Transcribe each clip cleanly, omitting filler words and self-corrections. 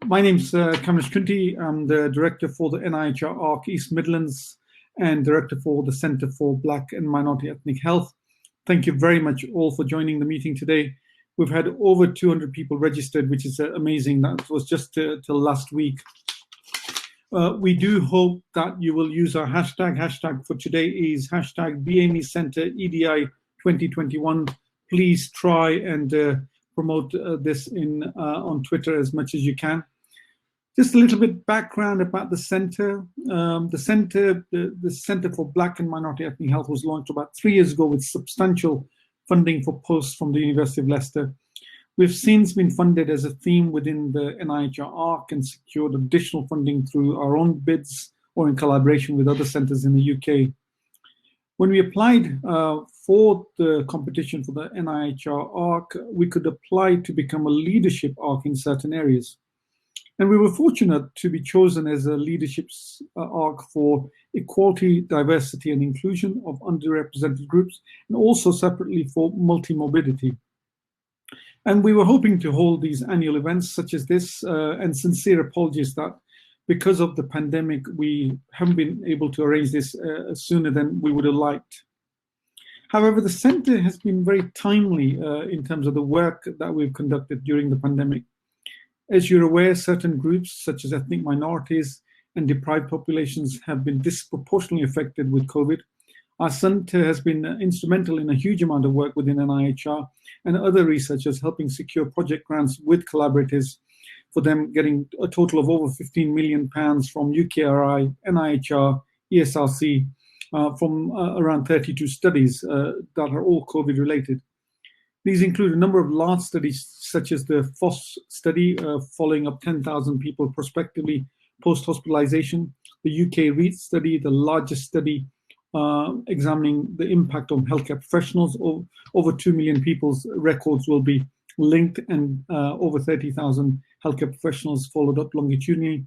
My name's Kamlesh Khunti. I'm the Director for the NIHR ARC East Midlands and Director for the Centre for Black and Minority Ethnic Health. Thank you very much all for joining the meeting today. We've had over 200 people registered, which is amazing. That was just till last week. We do hope that you will use our hashtag. Hashtag for today is hashtag BAME Centre EDI 2021. Please try and promote this on Twitter as much as you can. Just a little bit background about the centre. The Centre for Black and Minority Ethnic Health was launched about 3 years ago with substantial funding for posts from the University of Leicester. We've since been funded as a theme within the NIHR ARC and secured additional funding through our own bids or in collaboration with other centres in the UK. When we applied for the competition for the NIHR ARC, we could apply to become a leadership ARC in certain areas. And we were fortunate to be chosen as a leadership ARC for equality, diversity and inclusion of underrepresented groups, and also separately for multi-morbidity. And we were hoping to hold these annual events such as this, and sincere apologies that because of the pandemic, we haven't been able to arrange this sooner than we would have liked. However, the centre has been very timely in terms of the work that we've conducted during the pandemic. As you're aware, certain groups such as ethnic minorities and deprived populations have been disproportionately affected with COVID. Our centre has been instrumental in a huge amount of work within NIHR and other researchers helping secure project grants with collaborators for them getting a total of over £15 million from UKRI, NIHR, ESRC, from around 32 studies that are all COVID related. These include a number of large studies such as the FOSS study, following up 10,000 people prospectively post-hospitalization, the UK READ study, the largest study examining the impact on healthcare professionals. Over 2 million people's records will be linked, and over 30,000 healthcare professionals followed up longitudinally.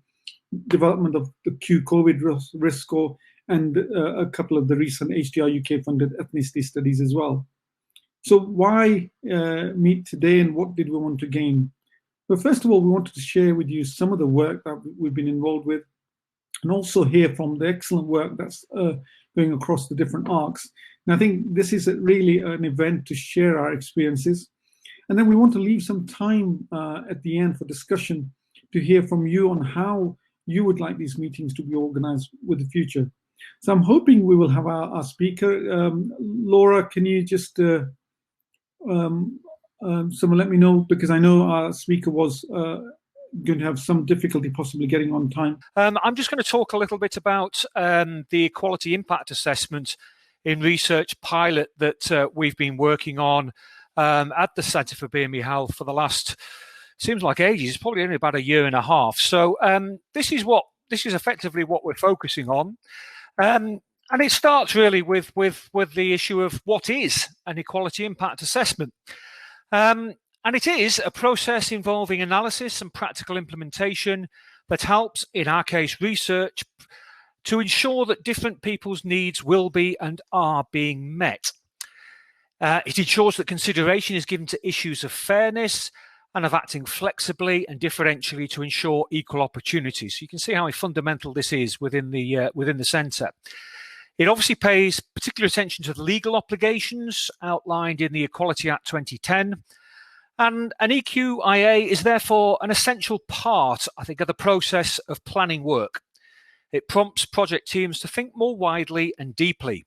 Development of the Q-COVID risk score, and a couple of the recent HDR UK funded ethnicity studies as well. So why meet today, and what did we want to gain? Well, first of all, we wanted to share with you some of the work that we've been involved with, and also hear from the excellent work that's going across the different ARCs. And I think this is really an event to share our experiences. And then we want to leave some time at the end for discussion to hear from you on how you would like these meetings to be organized with the future. So I'm hoping we will have our speaker. Laura, can you just someone let me know, because I know our speaker was going to have some difficulty possibly getting on time. I'm just going to talk a little bit about the equality impact assessment in research pilot that we've been working on at the Centre for BME Health for the last, seems like ages, it's probably only about a year and a half. So this is effectively what we're focusing on. And it starts really with the issue of what is an equality impact assessment. And it is a process involving analysis and practical implementation that helps, in our case, research, to ensure that different people's needs will be and are being met. It ensures that consideration is given to issues of fairness and of acting flexibly and differentially to ensure equal opportunities. So you can see how fundamental this is within the centre. It obviously pays particular attention to the legal obligations outlined in the Equality Act 2010. And an EQIA is therefore an essential part, I think, of the process of planning work. It prompts project teams to think more widely and deeply.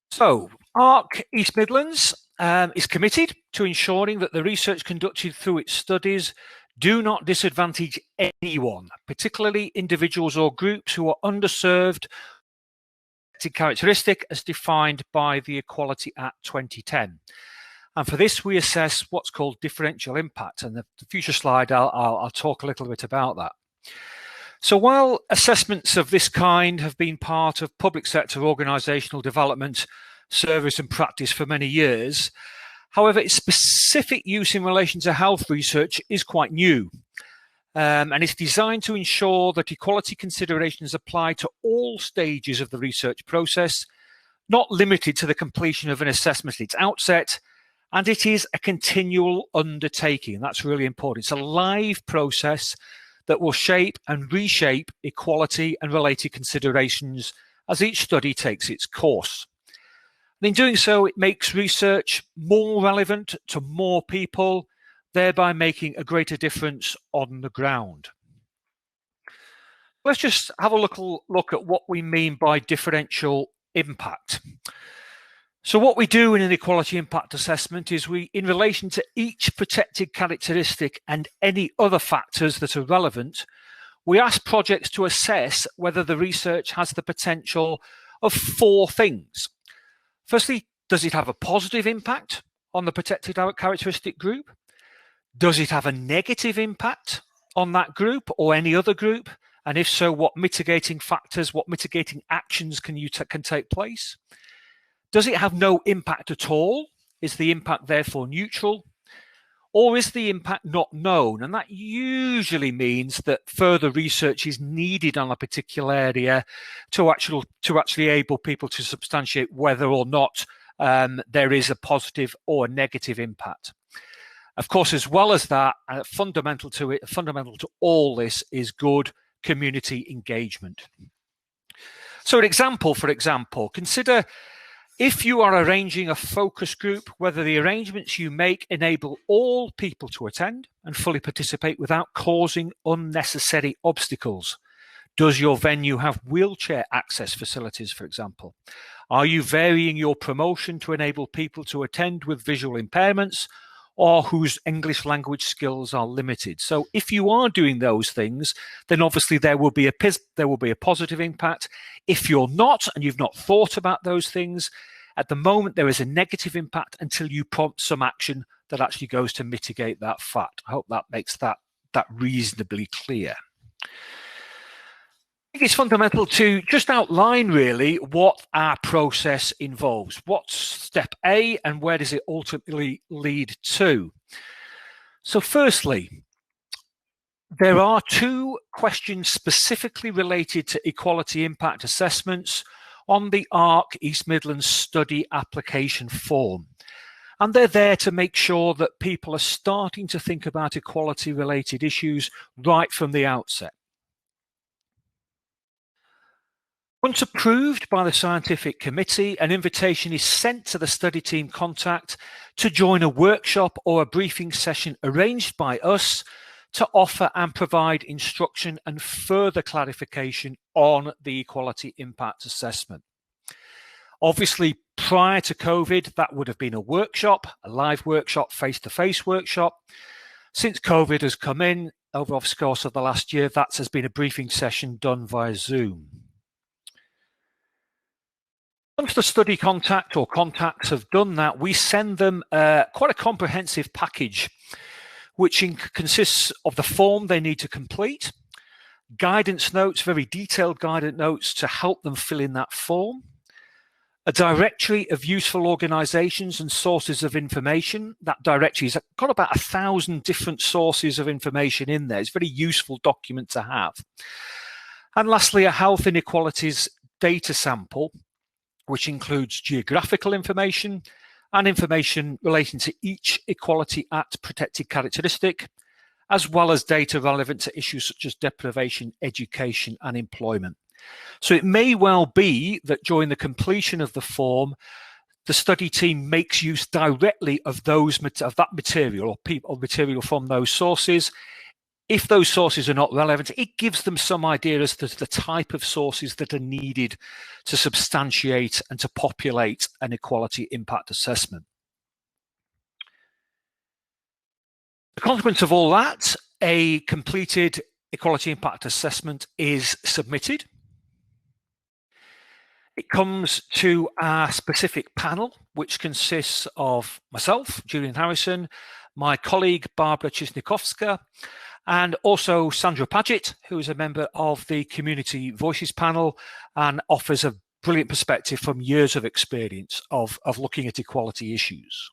So, ARC East Midlands is committed to ensuring that the research conducted through its studies do not disadvantage anyone, particularly individuals or groups who are underserved, characteristic as defined by the Equality Act 2010. And for this, we assess what's called differential impact. And the future slide, I'll talk a little bit about that. So while assessments of this kind have been part of public sector organisational development, service and practice for many years, however, its specific use in relation to health research is quite new. And it's designed to ensure that equality considerations apply to all stages of the research process, not limited to the completion of an assessment at its outset, And it is a continual undertaking. That's really important. It's a live process that will shape and reshape equality and related considerations as each study takes its course. And in doing so, it makes research more relevant to more people, thereby making a greater difference on the ground. Let's just have a look at what we mean by differential impact. So what we do in an equality impact assessment is in relation to each protected characteristic and any other factors that are relevant, we ask projects to assess whether the research has the potential of 4 things. Firstly, does it have a positive impact on the protected characteristic group? Does it have a negative impact on that group or any other group? And if so, what mitigating factors, what mitigating actions can take place? Does it have no impact at all? Is the impact therefore neutral? Or is the impact not known? And that usually means that further research is needed on a particular area to actually enable people to substantiate whether or not there is a positive or a negative impact. Of course, as well as that, fundamental to all this is good community engagement. So for example, consider if you are arranging a focus group, whether the arrangements you make enable all people to attend and fully participate without causing unnecessary obstacles. Does your venue have wheelchair access facilities, for example? Are you varying your promotion to enable people to attend with visual impairments or whose English language skills are limited? So if you are doing those things, then obviously there will be a positive impact. If you're not, and you've not thought about those things, at the moment there is a negative impact until you prompt some action that actually goes to mitigate that fact. I hope that makes that reasonably clear. I think it's fundamental to just outline really what our process involves. What's step A and where does it ultimately lead to? So firstly, there are 2 questions specifically related to equality impact assessments on the ARC East Midlands study application form. And they're there to make sure that people are starting to think about equality related issues right from the outset. Once approved by the scientific committee, an invitation is sent to the study team contact to join a workshop or a briefing session arranged by us to offer and provide instruction and further clarification on the equality impact assessment. Obviously, prior to COVID, that would have been a workshop, a live workshop, face-to-face workshop. Since COVID has come in, over the course of the last year, that has been a briefing session done via Zoom. Once the study contact or contacts have done that, we send them quite a comprehensive package, which consists of the form they need to complete, guidance notes, very detailed guidance notes to help them fill in that form, a directory of useful organisations and sources of information. That directory has got about 1,000 different sources of information in there. It's a very useful document to have. And lastly, a health inequalities data sample, which includes geographical information and information relating to each Equality Act protected characteristic, as well as data relevant to issues such as deprivation, education, and employment. So it may well be that during the completion of the form, the study team makes use directly of that material or material from those sources. If those sources are not relevant, it gives them some idea as to the type of sources that are needed to substantiate and to populate an equality impact assessment. The consequence of all that, a completed equality impact assessment is submitted. It comes to our specific panel, which consists of myself, Julian Harrison, my colleague Barbara Chisnikovska, and also Sandra Paget, who is a member of the Community Voices panel and offers a brilliant perspective from years of experience of looking at equality issues.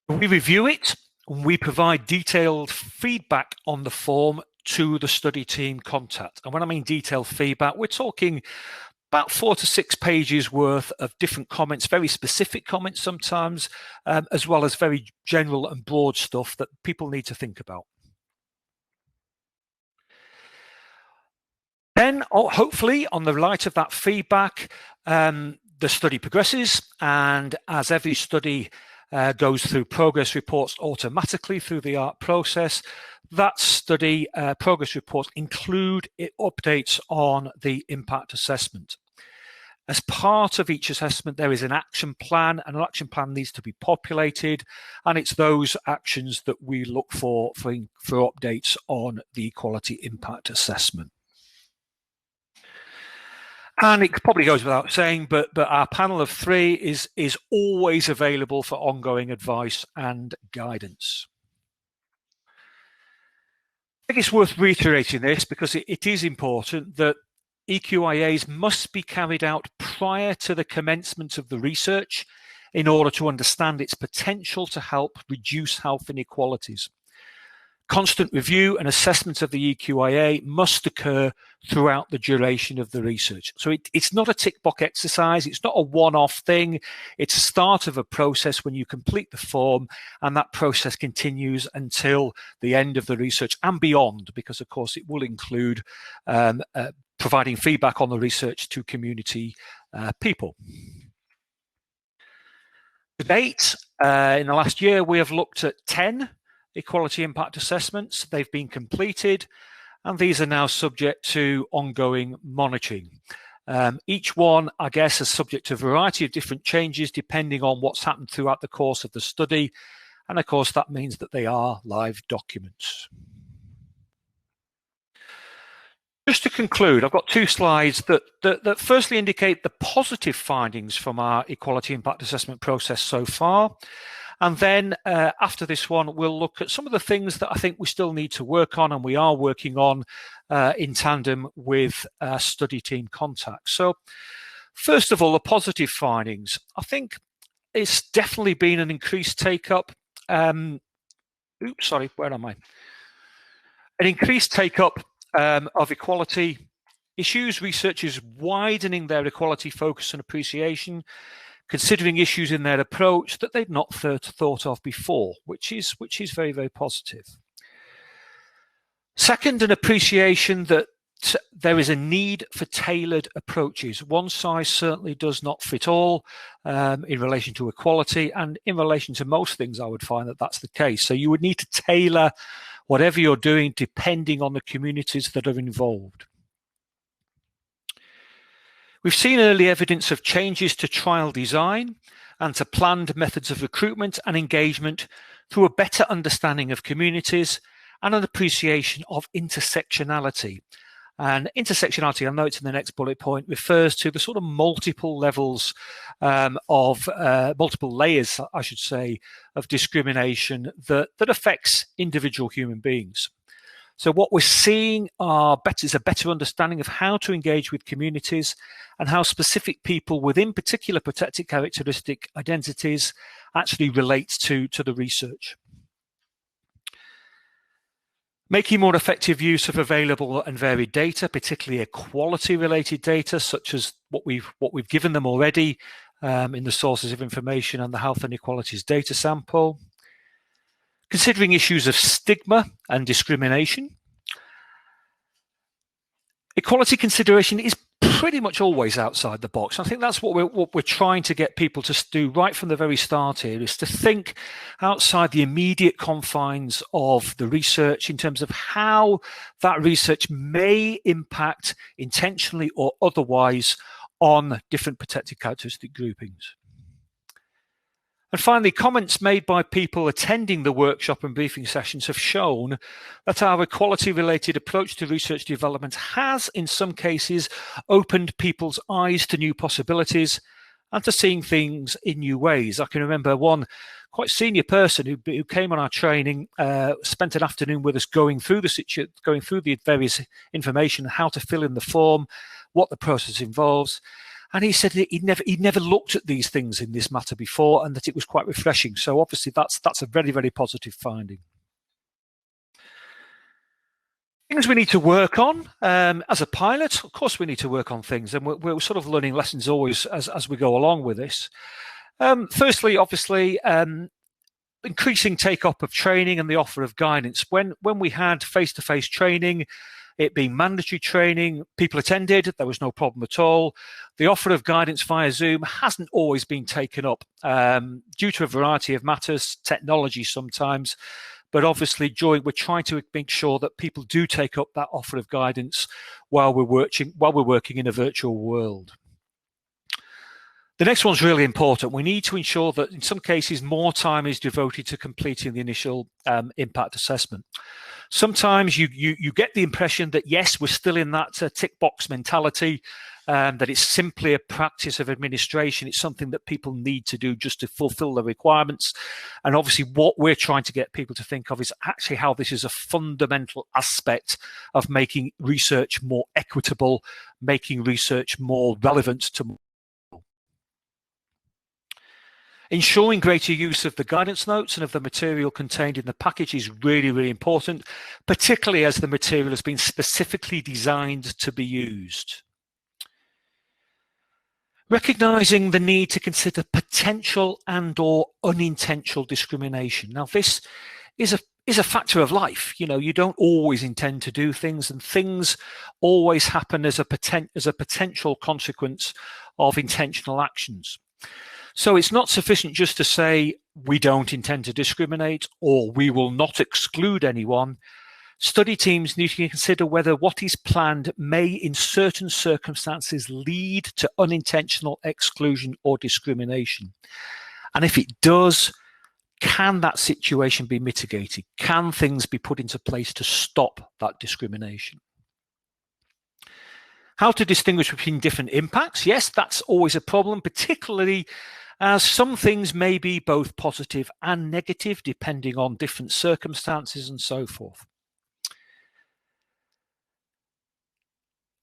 We review it, and we provide detailed feedback on the form to the study team contact. And when I mean detailed feedback, we're talking about 4 to 6 pages worth of different comments, very specific comments sometimes, as well as very general and broad stuff that people need to think about. Then, hopefully, on the light of that feedback, the study progresses, and as every study goes through progress reports automatically through the ARC process, that study progress reports include updates on the impact assessment. As part of each assessment, there is an action plan, and an action plan needs to be populated, and it's those actions that we look for updates on the equality impact assessment. And it probably goes without saying, but our panel of 3 is always available for ongoing advice and guidance. I think it's worth reiterating this because it is important that EQIAs must be carried out prior to the commencement of the research in order to understand its potential to help reduce health inequalities. Constant review and assessment of the EQIA must occur throughout the duration of the research. So it's not a tick box exercise. It's not a one-off thing. It's a start of a process when you complete the form, and that process continues until the end of the research and beyond, because of course it will include providing feedback on the research to community people. To date, in the last year, we have looked at 10 equality impact assessments. They've been completed, and these are now subject to ongoing monitoring. Each one, I guess, is subject to a variety of different changes depending on what's happened throughout the course of the study. And of course, that means that they are live documents. Just to conclude, I've got 2 slides that firstly indicate the positive findings from our equality impact assessment process so far. And then after this one, we'll look at some of the things that I think we still need to work on, and we are working on in tandem with study team contacts. So first of all, the positive findings. I think it's definitely been an increased take-up. An increased take-up of equality issues, researchers widening their equality focus and appreciation, considering issues in their approach that they'd not thought of before, which is very, very positive. Second, an appreciation that there is a need for tailored approaches. One size certainly does not fit all in relation to equality, and in relation to most things, I would find that that's the case. So you would need to tailor whatever you're doing depending on the communities that are involved. We've seen early evidence of changes to trial design and to planned methods of recruitment and engagement through a better understanding of communities and an appreciation of intersectionality. And intersectionality, I know it's in the next bullet point, refers to the sort of multiple levels multiple layers, I should say, of discrimination that affects individual human beings. So what we're seeing is a better understanding of how to engage with communities and how specific people within particular protected characteristic identities actually relate to the research. Making more effective use of available and varied data, particularly equality-related data, such as what we've given them already in the sources of information and the health inequalities data sample. Considering issues of stigma and discrimination. Equality consideration is pretty much always outside the box. I think that's what we're trying to get people to do right from the very start here, is to think outside the immediate confines of the research in terms of how that research may impact intentionally or otherwise on different protected characteristic groupings. And finally, comments made by people attending the workshop and briefing sessions have shown that our equality-related approach to research development has, in some cases, opened people's eyes to new possibilities and to seeing things in new ways. I can remember one quite senior person who came on our training, spent an afternoon with us going through the various information, how to fill in the form, what the process involves. And he said that he'd never looked at these things in this matter before, and that it was quite refreshing. So obviously that's a very, very positive finding. Things we need to work on as a pilot. Of course, we need to work on things, and we're sort of learning lessons always as we go along with this. Firstly, obviously, increasing take-up of training and the offer of guidance. When we had face-to-face training, it being mandatory training, people attended, there was no problem at all. The offer of guidance via Zoom hasn't always been taken up due to a variety of matters, technology sometimes, but obviously we're trying to make sure that people do take up that offer of guidance while we're working in a virtual world. The next one's really important. We need to ensure that in some cases more time is devoted to completing the initial impact assessment. Sometimes you get the impression that yes, we're still in that tick box mentality, that it's simply a practice of administration. It's something that people need to do just to fulfill the requirements. And obviously what we're trying to get people to think of is actually how this is a fundamental aspect of making research more equitable, making research more relevant to ensuring greater use of the guidance notes and of the material contained in the package is really, really important, particularly as the material has been specifically designed to be used. Recognising the need to consider potential and/or unintentional discrimination. Now, this is a factor of life. You know, you don't always intend to do things, and things always happen as a potential consequence of intentional actions. So it's not sufficient just to say we don't intend to discriminate or we will not exclude anyone. Study teams need to consider whether what is planned may in certain circumstances lead to unintentional exclusion or discrimination. And if it does, can that situation be mitigated? Can things be put into place to stop that discrimination? How to distinguish between different impacts? Yes, that's always a problem, particularly as some things may be both positive and negative, depending on different circumstances and so forth.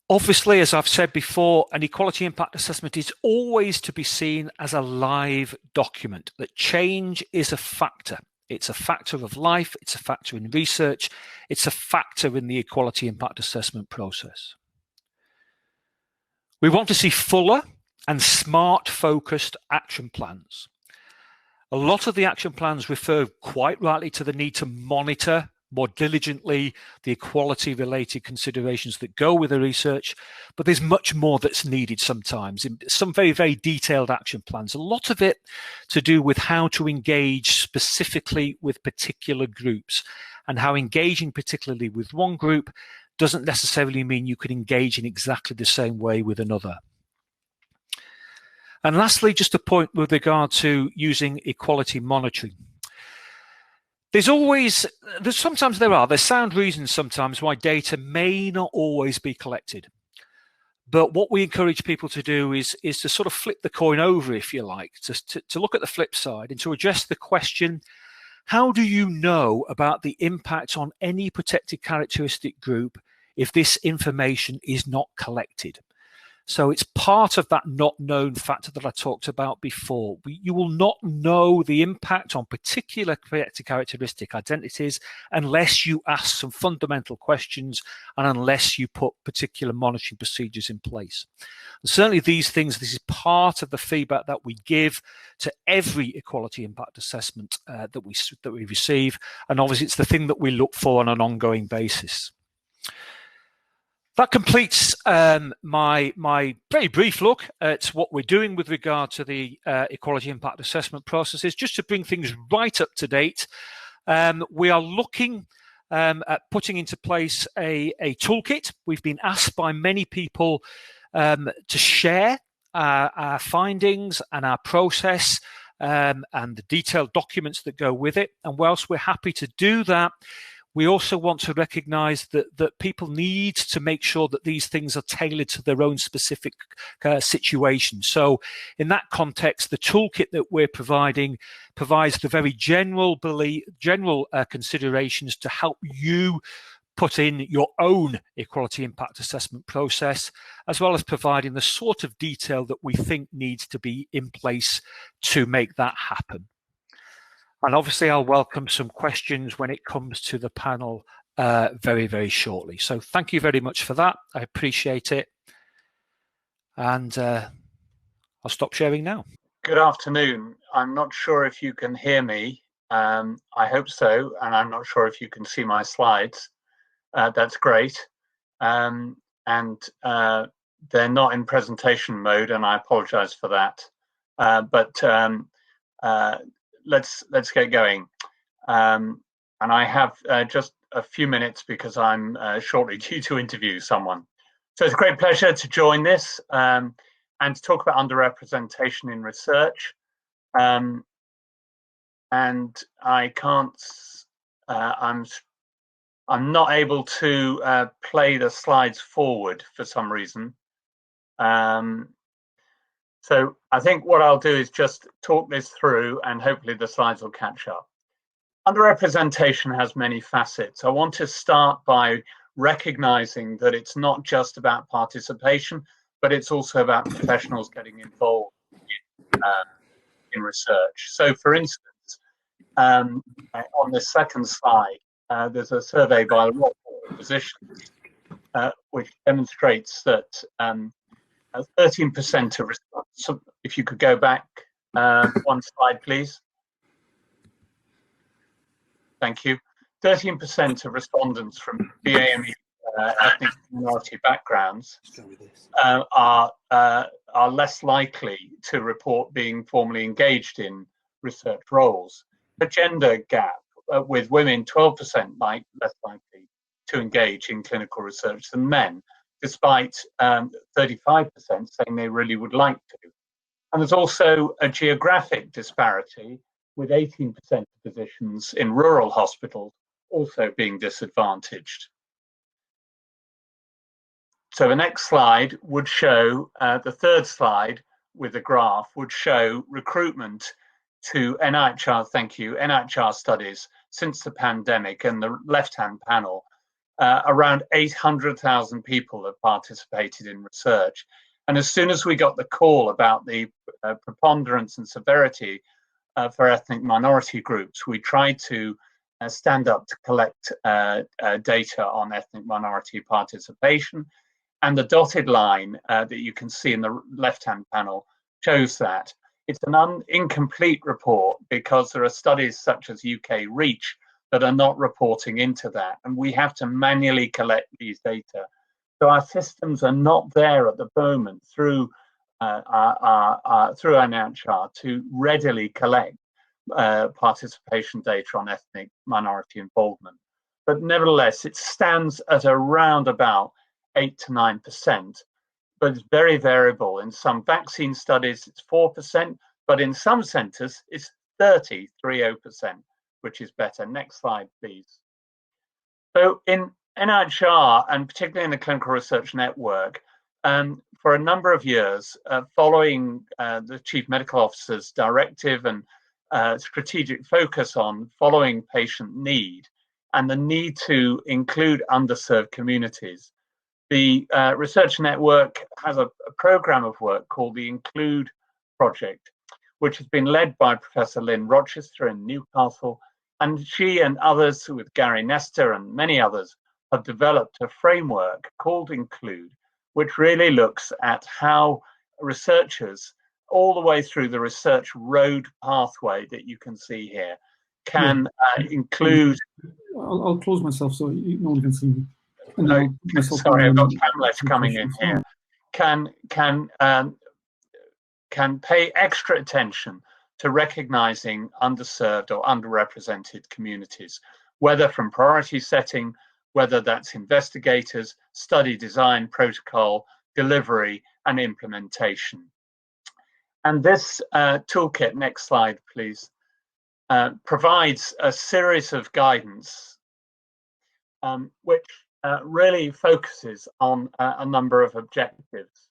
Obviously, as I've said before, an equality impact assessment is always to be seen as a live document, that change is a factor. It's a factor of life, it's a factor in research, it's a factor in the equality impact assessment process. We want to see fuller and smart focused action plans. A lot of the action plans refer quite rightly to the need to monitor more diligently the equality related considerations that go with the research, but there's much more that's needed sometimes in some very, very detailed action plans. A lot of it to do with how to engage specifically with particular groups, and how engaging particularly with one group doesn't necessarily mean you can engage in exactly the same way with another. And lastly, just a point with regard to using equality monitoring. There's sound reasons sometimes why data may not always be collected. But what we encourage people to do is to sort of flip the coin over, if you like, to look at the flip side and to address the question, how do you know about the impact on any protected characteristic group if this information is not collected? So it's part of that not known factor that I talked about before. You will not know the impact on particular protected characteristic identities unless you ask some fundamental questions and unless you put particular monitoring procedures in place. And certainly this is part of the feedback that we give to every equality impact assessment that we receive. And obviously it's the thing that we look for on an ongoing basis. That completes my very brief look at what we're doing with regard to the equality impact assessment processes. Just to bring things right up to date, we are looking at putting into place a toolkit. We've been asked by many people to share our findings and our process and the detailed documents that go with it. And whilst we're happy to do that, we also want to recognise that people need to make sure that these things are tailored to their own specific situation. So in that context, the toolkit that we're providing provides the very general considerations to help you put in your own equality impact assessment process, as well as providing the sort of detail that we think needs to be in place to make that happen. And obviously, I'll welcome some questions when it comes to the panel very, very shortly. So thank you very much for that. I appreciate it. And I'll stop sharing now. Good afternoon. I'm not sure if you can hear me. I hope so. And I'm not sure if you can see my slides. That's great. And they're not in presentation mode, and I apologize for that. But let's get going. And I have just a few minutes because I'm shortly due to interview someone. So it's a great pleasure to join this and to talk about underrepresentation in research. And I can't, I'm not able to play the slides forward for some reason. So I think what I'll do is just talk this through and hopefully the slides will catch up. Underrepresentation has many facets. I want to start by recognizing that it's not just about participation, but it's also about professionals getting involved in research. So for instance, on the second slide, there's a survey by the Royal Court of Physicians, which demonstrates that 13% of response, if you could go back one slide, please. Thank you. 13% of respondents from BAME ethnic minority backgrounds are less likely to report being formally engaged in research roles. The gender gap, with women 12% less likely to engage in clinical research than men, despite 35% saying they really would like to. And there's also a geographic disparity, with 18% of physicians in rural hospitals also being disadvantaged. So the next slide would show, the third slide with the graph would show recruitment to NIHR, thank you, NIHR studies since the pandemic. And the left-hand panel, around 800,000 people have participated in research. And as soon as we got the call about the preponderance and severity for ethnic minority groups, we tried to stand up to collect data on ethnic minority participation. And the dotted line that you can see in the left-hand panel shows that. It's an incomplete report because there are studies such as UK Reach that are not reporting into that. And we have to manually collect these data. So our systems are not there at the moment through NIHR to readily collect participation data on ethnic minority involvement. But nevertheless, it stands at around about 8 to 9%, but it's very variable. In some vaccine studies, it's 4%, but in some centres, it's 30%, which is better. Next slide, please. So in NIHR, and particularly in the Clinical Research Network, for a number of years, following the Chief Medical Officer's directive and strategic focus on following patient need and the need to include underserved communities, the Research Network has a program of work called the Include Project, which has been led by Professor Lynn Rochester in Newcastle, and she and others, with Gary Nestor and many others, have developed a framework called Include, which really looks at how researchers, all the way through the research road pathway that you can see here, can include... I'll close myself so no one can see me. No, sorry, I've got Kamlesh coming in here. Can pay extra attention to recognizing underserved or underrepresented communities, whether from priority setting, whether that's investigators, study design, protocol, delivery, and implementation. And this toolkit, next slide, please, provides a series of guidance which really focuses on a number of objectives.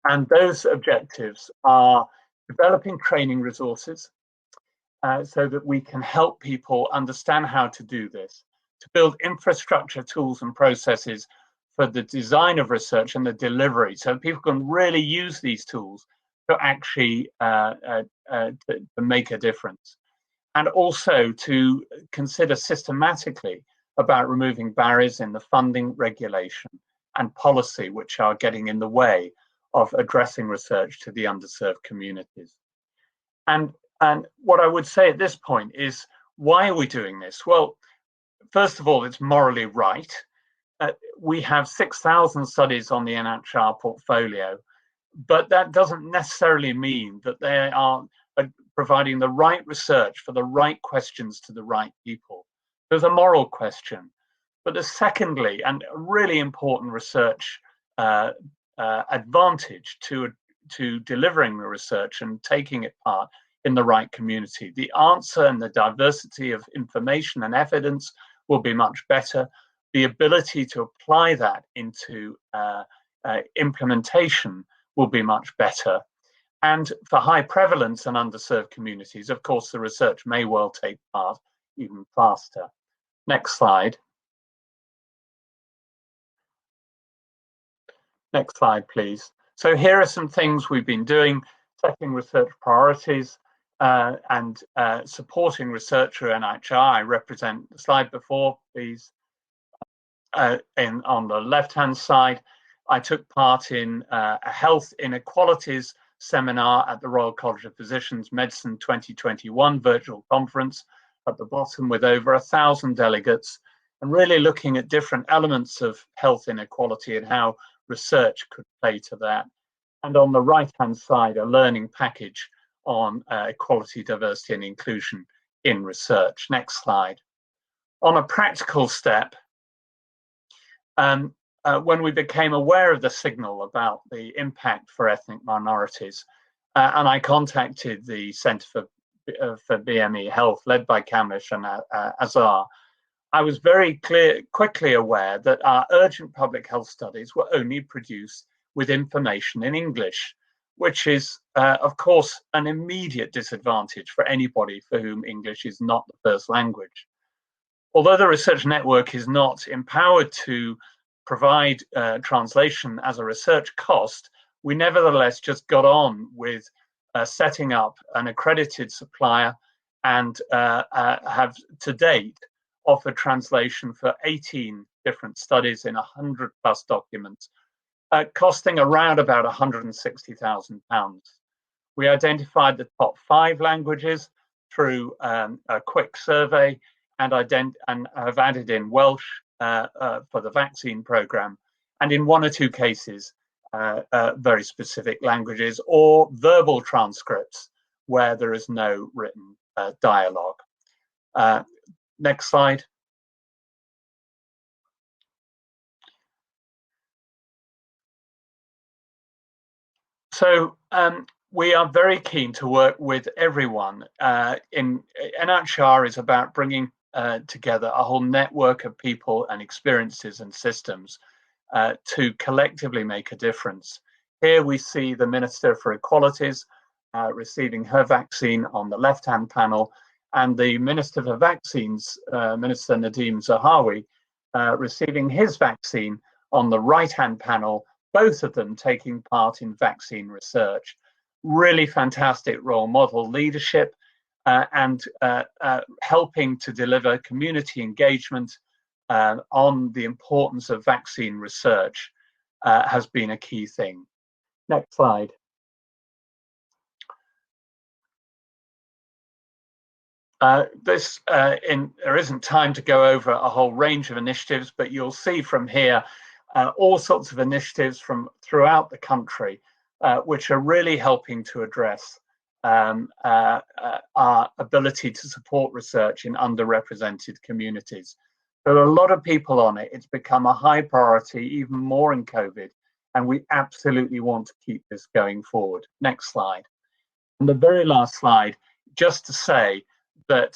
And those objectives are developing training resources so that we can help people understand how to do this, to build infrastructure, tools, and processes for the design of research and the delivery, so people can really use these tools to actually to make a difference. And also to consider systematically about removing barriers in the funding, regulation, and policy which are getting in the way of addressing research to the underserved communities. And what I would say at this point is, why are we doing this? Well, first of all, it's morally right. We have 6,000 studies on the NHR portfolio, but that doesn't necessarily mean that they are providing the right research for the right questions to the right people. There's a moral question. But there's secondly, and a really important research advantage to delivering the research and taking it part in the right community. The answer and the diversity of information and evidence will be much better. The ability to apply that into implementation will be much better. And for high prevalence and underserved communities, of course, the research may well take part even faster. Next slide. Next slide, please. So here are some things we've been doing: setting research priorities and supporting research through NHR. I represent the slide before, please. On the left-hand side, I took part in a health inequalities seminar at the Royal College of Physicians Medicine 2021 virtual conference at the bottom, with over 1,000 delegates, and really looking at different elements of health inequality and how research could play to that. And on the right-hand side, a learning package on equality, diversity, and inclusion in research. Next slide. On a practical step, when we became aware of the signal about the impact for ethnic minorities, and I contacted the Centre for BME Health, led by Kamlesh and Azhar, I was very quickly aware that our urgent public health studies were only produced with information in English, which is, of course, an immediate disadvantage for anybody for whom English is not the first language. Although the research network is not empowered to provide translation as a research cost, we nevertheless just got on with setting up an accredited supplier and have to date offered translation for 18 different studies in 100+ documents, costing around about £160,000. We identified the top 5 languages through a quick survey and have added in Welsh for the vaccine program, and in 1 or 2 cases, very specific languages or verbal transcripts where there is no written dialogue. Next slide. So we are very keen to work with everyone. NHR is about bringing together a whole network of people and experiences and systems to collectively make a difference. Here we see the Minister for Equalities receiving her vaccine on the left-hand panel, and the Minister for Vaccines, Minister Nadeem Zahawi, receiving his vaccine on the right-hand panel, both of them taking part in vaccine research. Really fantastic role model leadership and helping to deliver community engagement on the importance of vaccine research has been a key thing. Next slide. There isn't time to go over a whole range of initiatives, but you'll see from here all sorts of initiatives from throughout the country, which are really helping to address our ability to support research in underrepresented communities. There are a lot of people on it. It's become a high priority, even more in COVID, and we absolutely want to keep this going forward. Next slide. And the very last slide, just to say that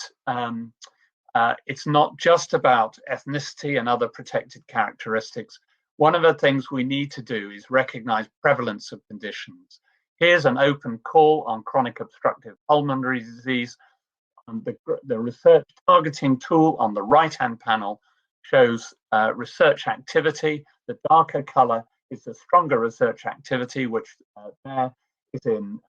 it's not just about ethnicity and other protected characteristics. One of the things we need to do is recognize prevalence of conditions. Here's an open call on chronic obstructive pulmonary disease. The research targeting tool on the right-hand panel shows research activity. The darker color is the stronger research activity, which there is in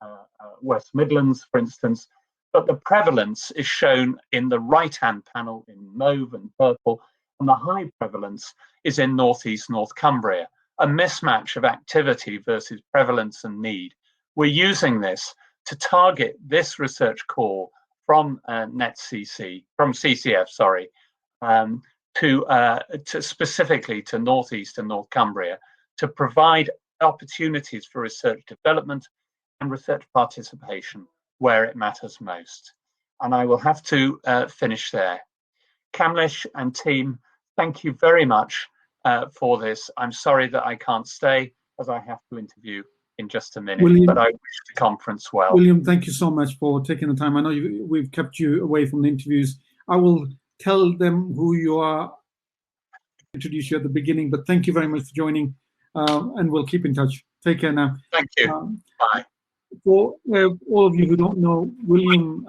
West Midlands, for instance. But the prevalence is shown in the right-hand panel in mauve and purple, and the high prevalence is in northeast North Cumbria, a mismatch of activity versus prevalence and need. We're using this to target this research core from CCF, sorry, to specifically to northeast and North Cumbria, to provide opportunities for research development and research participation where it matters most. And I will have to finish there. Kamlesh and team, thank you very much for this. I'm sorry that I can't stay, as I have to interview in just a minute, William, but I wish the conference well. William, thank you so much for taking the time. I know we've kept you away from the interviews. I will tell them who you are, introduce you at the beginning, but thank you very much for joining, and we'll keep in touch. Take care now. Thank you. Bye. For all of you who don't know, William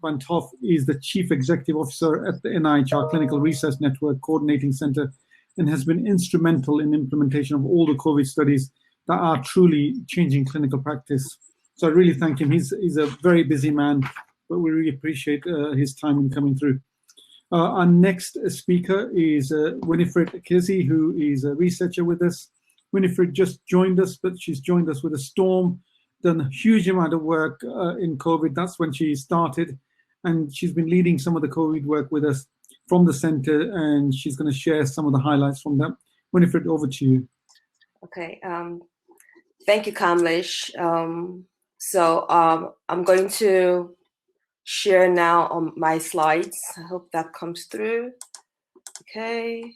van 't Hoff is the Chief Executive Officer at the NIHR Clinical Research Network Coordinating Center, and has been instrumental in implementation of all the COVID studies that are truly changing clinical practice. So I really thank him. He's a very busy man, but we really appreciate his time in coming through. Our next speaker is Winifred Ekezie, who is a researcher with us. Winifred just joined us, but she's joined us with a storm, done a huge amount of work in COVID. That's when she started, and she's been leading some of the COVID work with us from the center, and she's going to share some of the highlights from that. Winifred, over to you. Okay, thank you, Kamlesh. I'm going to share now on my slides. I hope that comes through. Okay.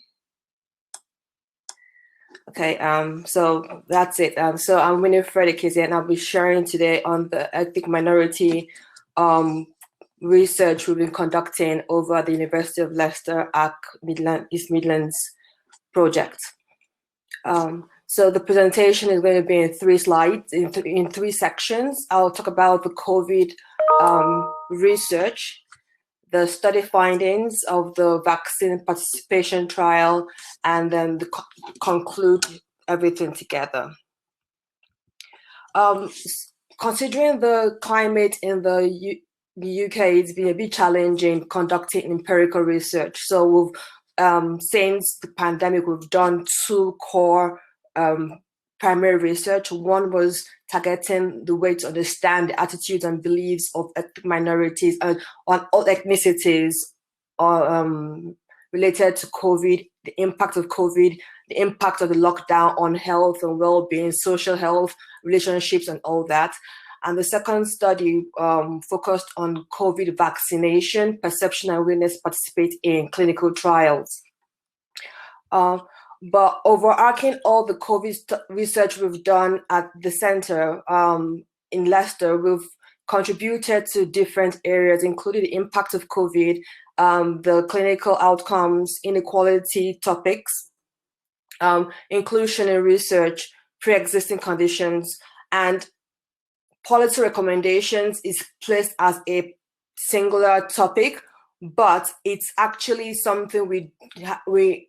Okay, so that's it. So I'm Winifred Ekezie, and I'll be sharing today on the ethnic minority research we've been conducting over the University of Leicester East Midlands project. So the presentation is going to be in 3 slides, in 3 sections. I'll talk about the COVID research, the study findings of the vaccine participation trial, and then conclude everything together. Considering the climate in the UK, it's been a bit challenging conducting empirical research. So we've, since the pandemic, we've done 2 core primary research. One was targeting the way to understand the attitudes and beliefs of ethnic minorities and on all ethnicities related to COVID, the impact of COVID, the impact of the lockdown on health and well-being, social health, relationships, and all that. And the second study focused on COVID vaccination, perception and willingness to participate in clinical trials. But overarching all the COVID research we've done at the center in Leicester, we've contributed to different areas, including the impact of COVID, the clinical outcomes, inequality topics, inclusion in research, pre-existing conditions, and policy recommendations is placed as a singular topic, but it's actually something we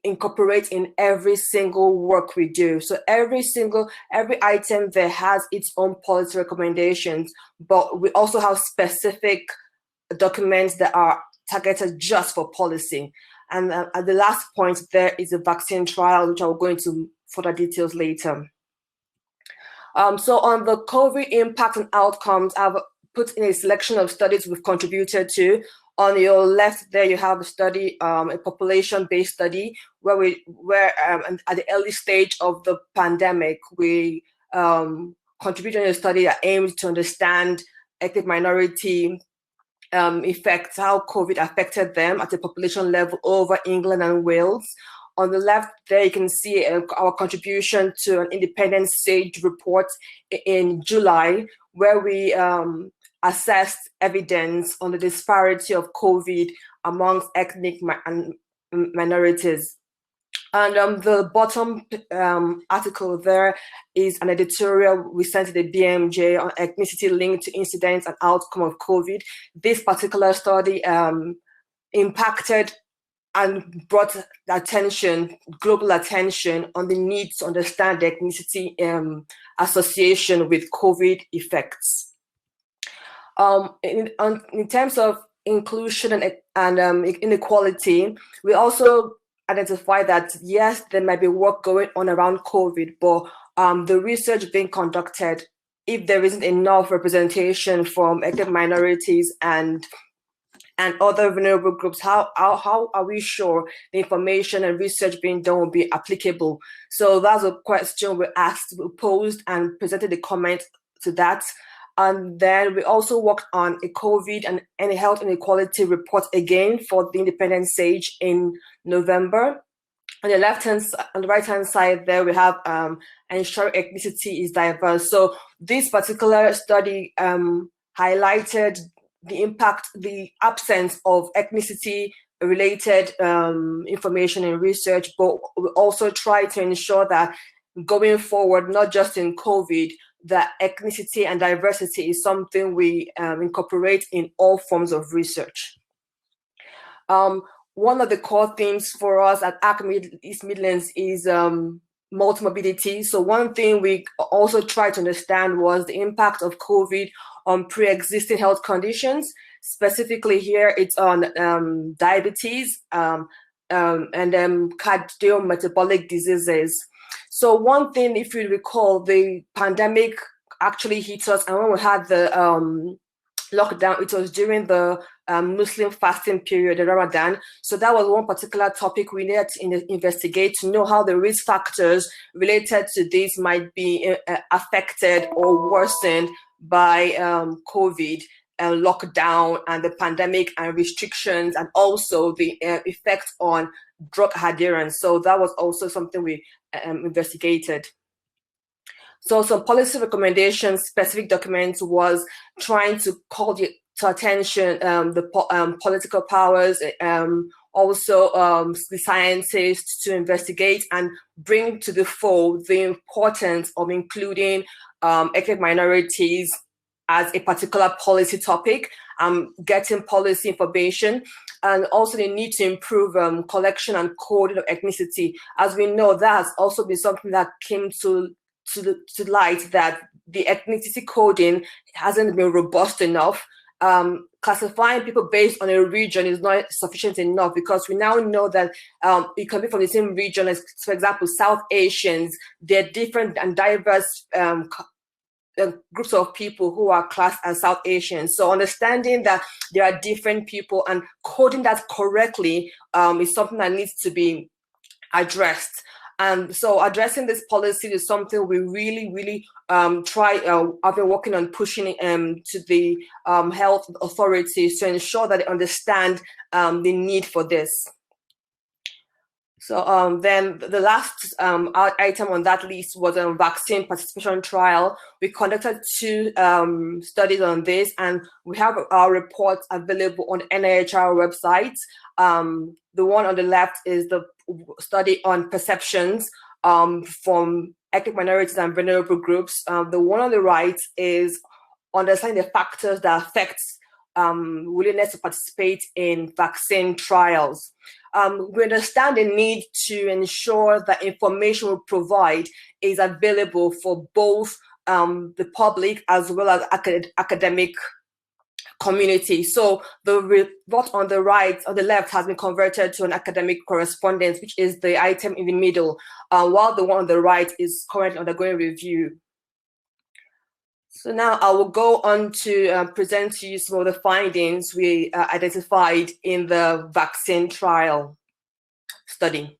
incorporate in every single work we do. So every item there has its own policy recommendations, but we also have specific documents that are targeted just for policy. And at the last point there is a vaccine trial, which I'll go into further details later. So on the COVID impact and outcomes, I've put in a selection of studies we've contributed to. On your left there, you have a study, a population-based study, where at the early stage of the pandemic, we contributed to a study that aimed to understand ethnic minority effects, how COVID affected them at a population level over England and Wales. On the left there, you can see our contribution to an independent SAGE report in July, where we assessed evidence on the disparity of COVID amongst ethnic minorities. And the bottom article there is an editorial we sent to the BMJ on ethnicity linked to incidence and outcome of COVID. This particular study impacted and brought attention, global attention, on the need to understand the ethnicity association with COVID effects. In terms of inclusion and inequality, we also identified that, yes, there might be work going on around COVID, but the research being conducted, if there isn't enough representation from ethnic minorities and other vulnerable groups, how are we sure the information and research being done will be applicable? So that's a question we asked, we posed, and presented the comment to that. And then we also worked on a COVID and a health inequality report again for the Independent Sage in November. On the right-hand side there, we have ensuring ethnicity is diverse. So this particular study highlighted the impact, the absence of ethnicity-related information and research, but we also try to ensure that going forward, not just in COVID, that ethnicity and diversity is something we incorporate in all forms of research. One of the core themes for us at Akroyd East Midlands is multi-morbidity. So one thing we also tried to understand was the impact of COVID on pre-existing health conditions. Specifically here, it's on diabetes and cardiometabolic diseases. So one thing, if you recall, the pandemic actually hit us, and when we had the lockdown, it was during the Muslim fasting period, the Ramadan. So that was one particular topic we needed to investigate to know how the risk factors related to this might be affected or worsened by COVID and lockdown and the pandemic and restrictions, and also the effect on drug adherence. So that was also something we investigated. So some policy recommendations, specific documents was trying to call to attention the political powers, also the scientists to investigate and bring to the fore the importance of including ethnic minorities as a particular policy topic, getting policy information, and also the need to improve collection and coding of ethnicity. As we know, that has also been something that came to light, that the ethnicity coding hasn't been robust enough. Classifying people based on a region is not sufficient enough, because we now know that it can be from the same region as, for example, South Asians. They're different and diverse groups of people who are classed as South Asian. So understanding that there are different people and coding that correctly is something that needs to be addressed. And so addressing this policy is something we really I've been working on pushing to the health authorities to ensure that they understand the need for this. So then the last item on that list was a vaccine participation trial. We conducted 2 studies on this, and we have our reports available on the NIHR website. The one on the left is the study on perceptions from ethnic minorities and vulnerable groups. The one on the right is understanding the factors that affect willingness to participate in vaccine trials. We understand the need to ensure that information we provide is available for both the public as well as academic community. So the report on the right, on the left, has been converted to an academic correspondence, which is the item in the middle, while the one on the right is currently undergoing review. So now I will go on to present to you some of the findings we identified in the vaccine trial study.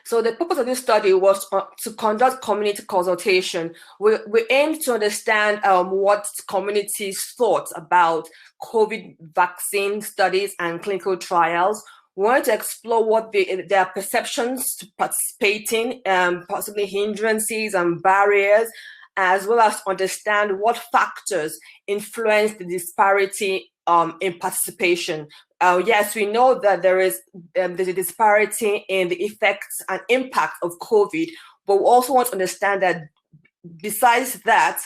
So the purpose of this study was to conduct community consultation. We aimed to understand what communities thought about COVID vaccine studies and clinical trials. We wanted to explore what their perceptions to participating, possibly hindrances and barriers, as well as understand what factors influence the disparity in participation. Yes, we know that there's a disparity in the effects and impact of COVID, but we also want to understand that besides that,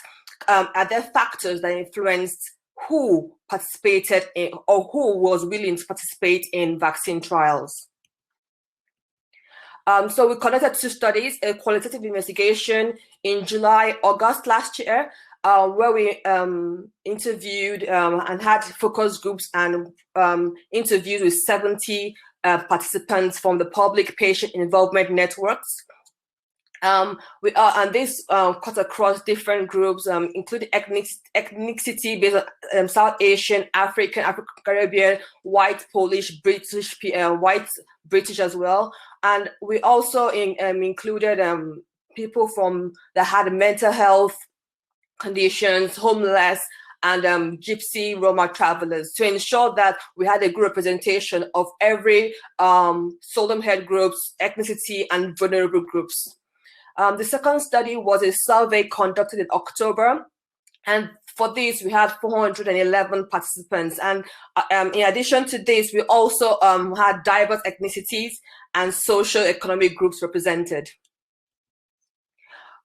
are there factors that influenced who participated in or who was willing to participate in vaccine trials? So we conducted 2 studies, a qualitative investigation in July, August last year, where we interviewed and had focus groups and interviews with 70 participants from the public patient involvement networks. And this cut across different groups, including ethnicity based on South Asian, African, Caribbean, white, Polish, British, white, British as well. And we also included people that had mental health conditions, homeless, and Gypsy Roma travelers, to ensure that we had a good representation of every Solemn Head groups, ethnicity, and vulnerable groups. The second study was a survey conducted in October, and for this we had 411 participants. And in addition to this, we also had diverse ethnicities and socio-economic groups represented.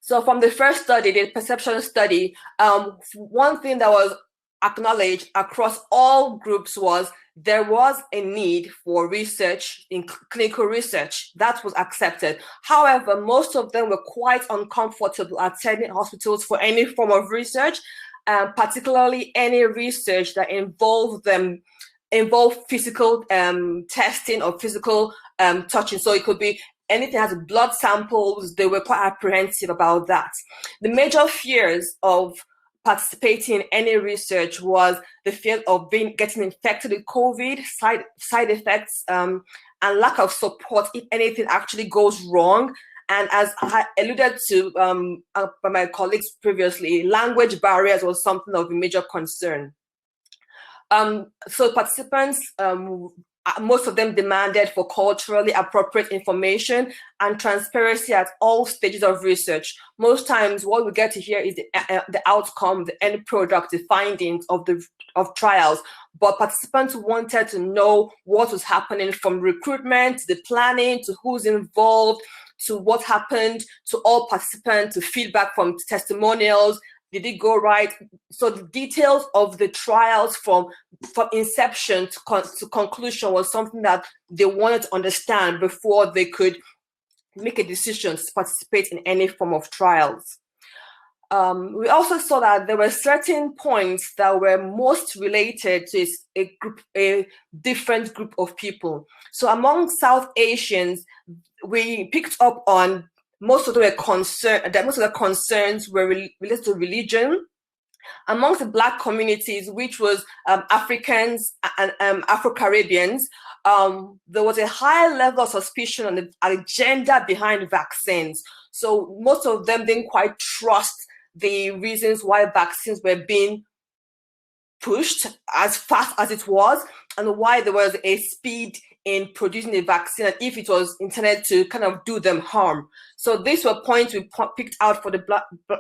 So from the first study, the perception study, one thing that was acknowledged across all groups was there was a need for research, in clinical research. That was accepted. However, most of them were quite uncomfortable attending hospitals for any form of research, particularly any research that involved physical testing or physical touching. So it could be anything that has blood samples. They were quite apprehensive about that. The major fears of participating in any research was the fear of getting infected with COVID, side effects, and lack of support if anything actually goes wrong. And as I alluded to by my colleagues previously, language barriers was something of a major concern. So participants, most of them demanded for culturally appropriate information and transparency at all stages of research. Most times what we get to hear is the outcome, the end product, the findings of trials, but participants wanted to know what was happening from recruitment, to the planning, to who's involved, to what happened, to all participants, to feedback from testimonials. Did it go right? So the details of the trials from inception to conclusion was something that they wanted to understand before they could make a decision to participate in any form of trials. We also saw that there were certain points that were most related to a different group of people. So among South Asians, we picked up on most of the concerns were related to religion. Amongst the Black communities, which was Africans and Afro-Caribbeans, there was a high level of suspicion on the agenda behind vaccines. So most of them didn't quite trust the reasons why vaccines were being pushed as fast as it was, and why there was a speed in producing a vaccine, and if it was intended to kind of do them harm. So these were points we picked out for the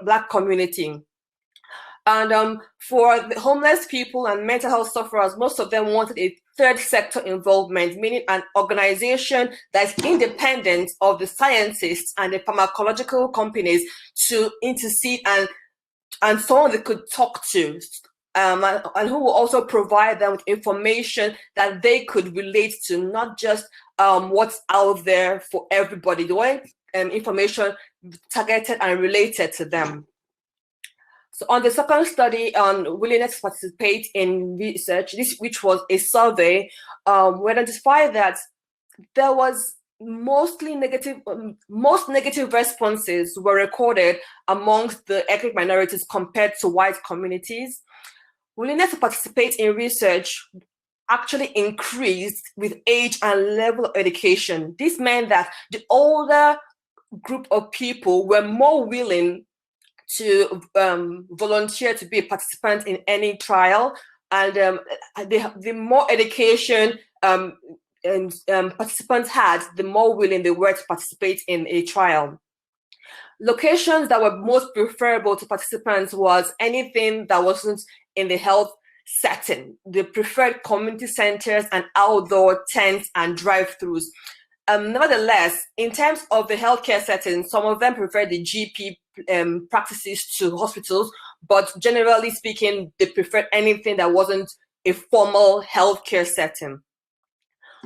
Black community. And for the homeless people and mental health sufferers, most of them wanted a third sector involvement, meaning an organization that's independent of the scientists and the pharmacological companies to intercede and someone they could talk to. And who will also provide them with information that they could relate to, not just what's out there for everybody. They want information targeted and related to them. So on the second study on willingness to participate in research, which was a survey, we identified that there was most negative responses were recorded amongst the ethnic minorities compared to white communities. Willingness to participate in research actually increased with age and level of education. This meant that the older group of people were more willing to volunteer to be a participant in any trial, and the more education participants had, the more willing they were to participate in a trial. Locations that were most preferable to participants was anything that wasn't in the health setting. They preferred community centers and outdoor tents and drive-thrus. Nevertheless, in terms of the healthcare setting, some of them preferred the GP practices to hospitals, but generally speaking, they preferred anything that wasn't a formal healthcare setting.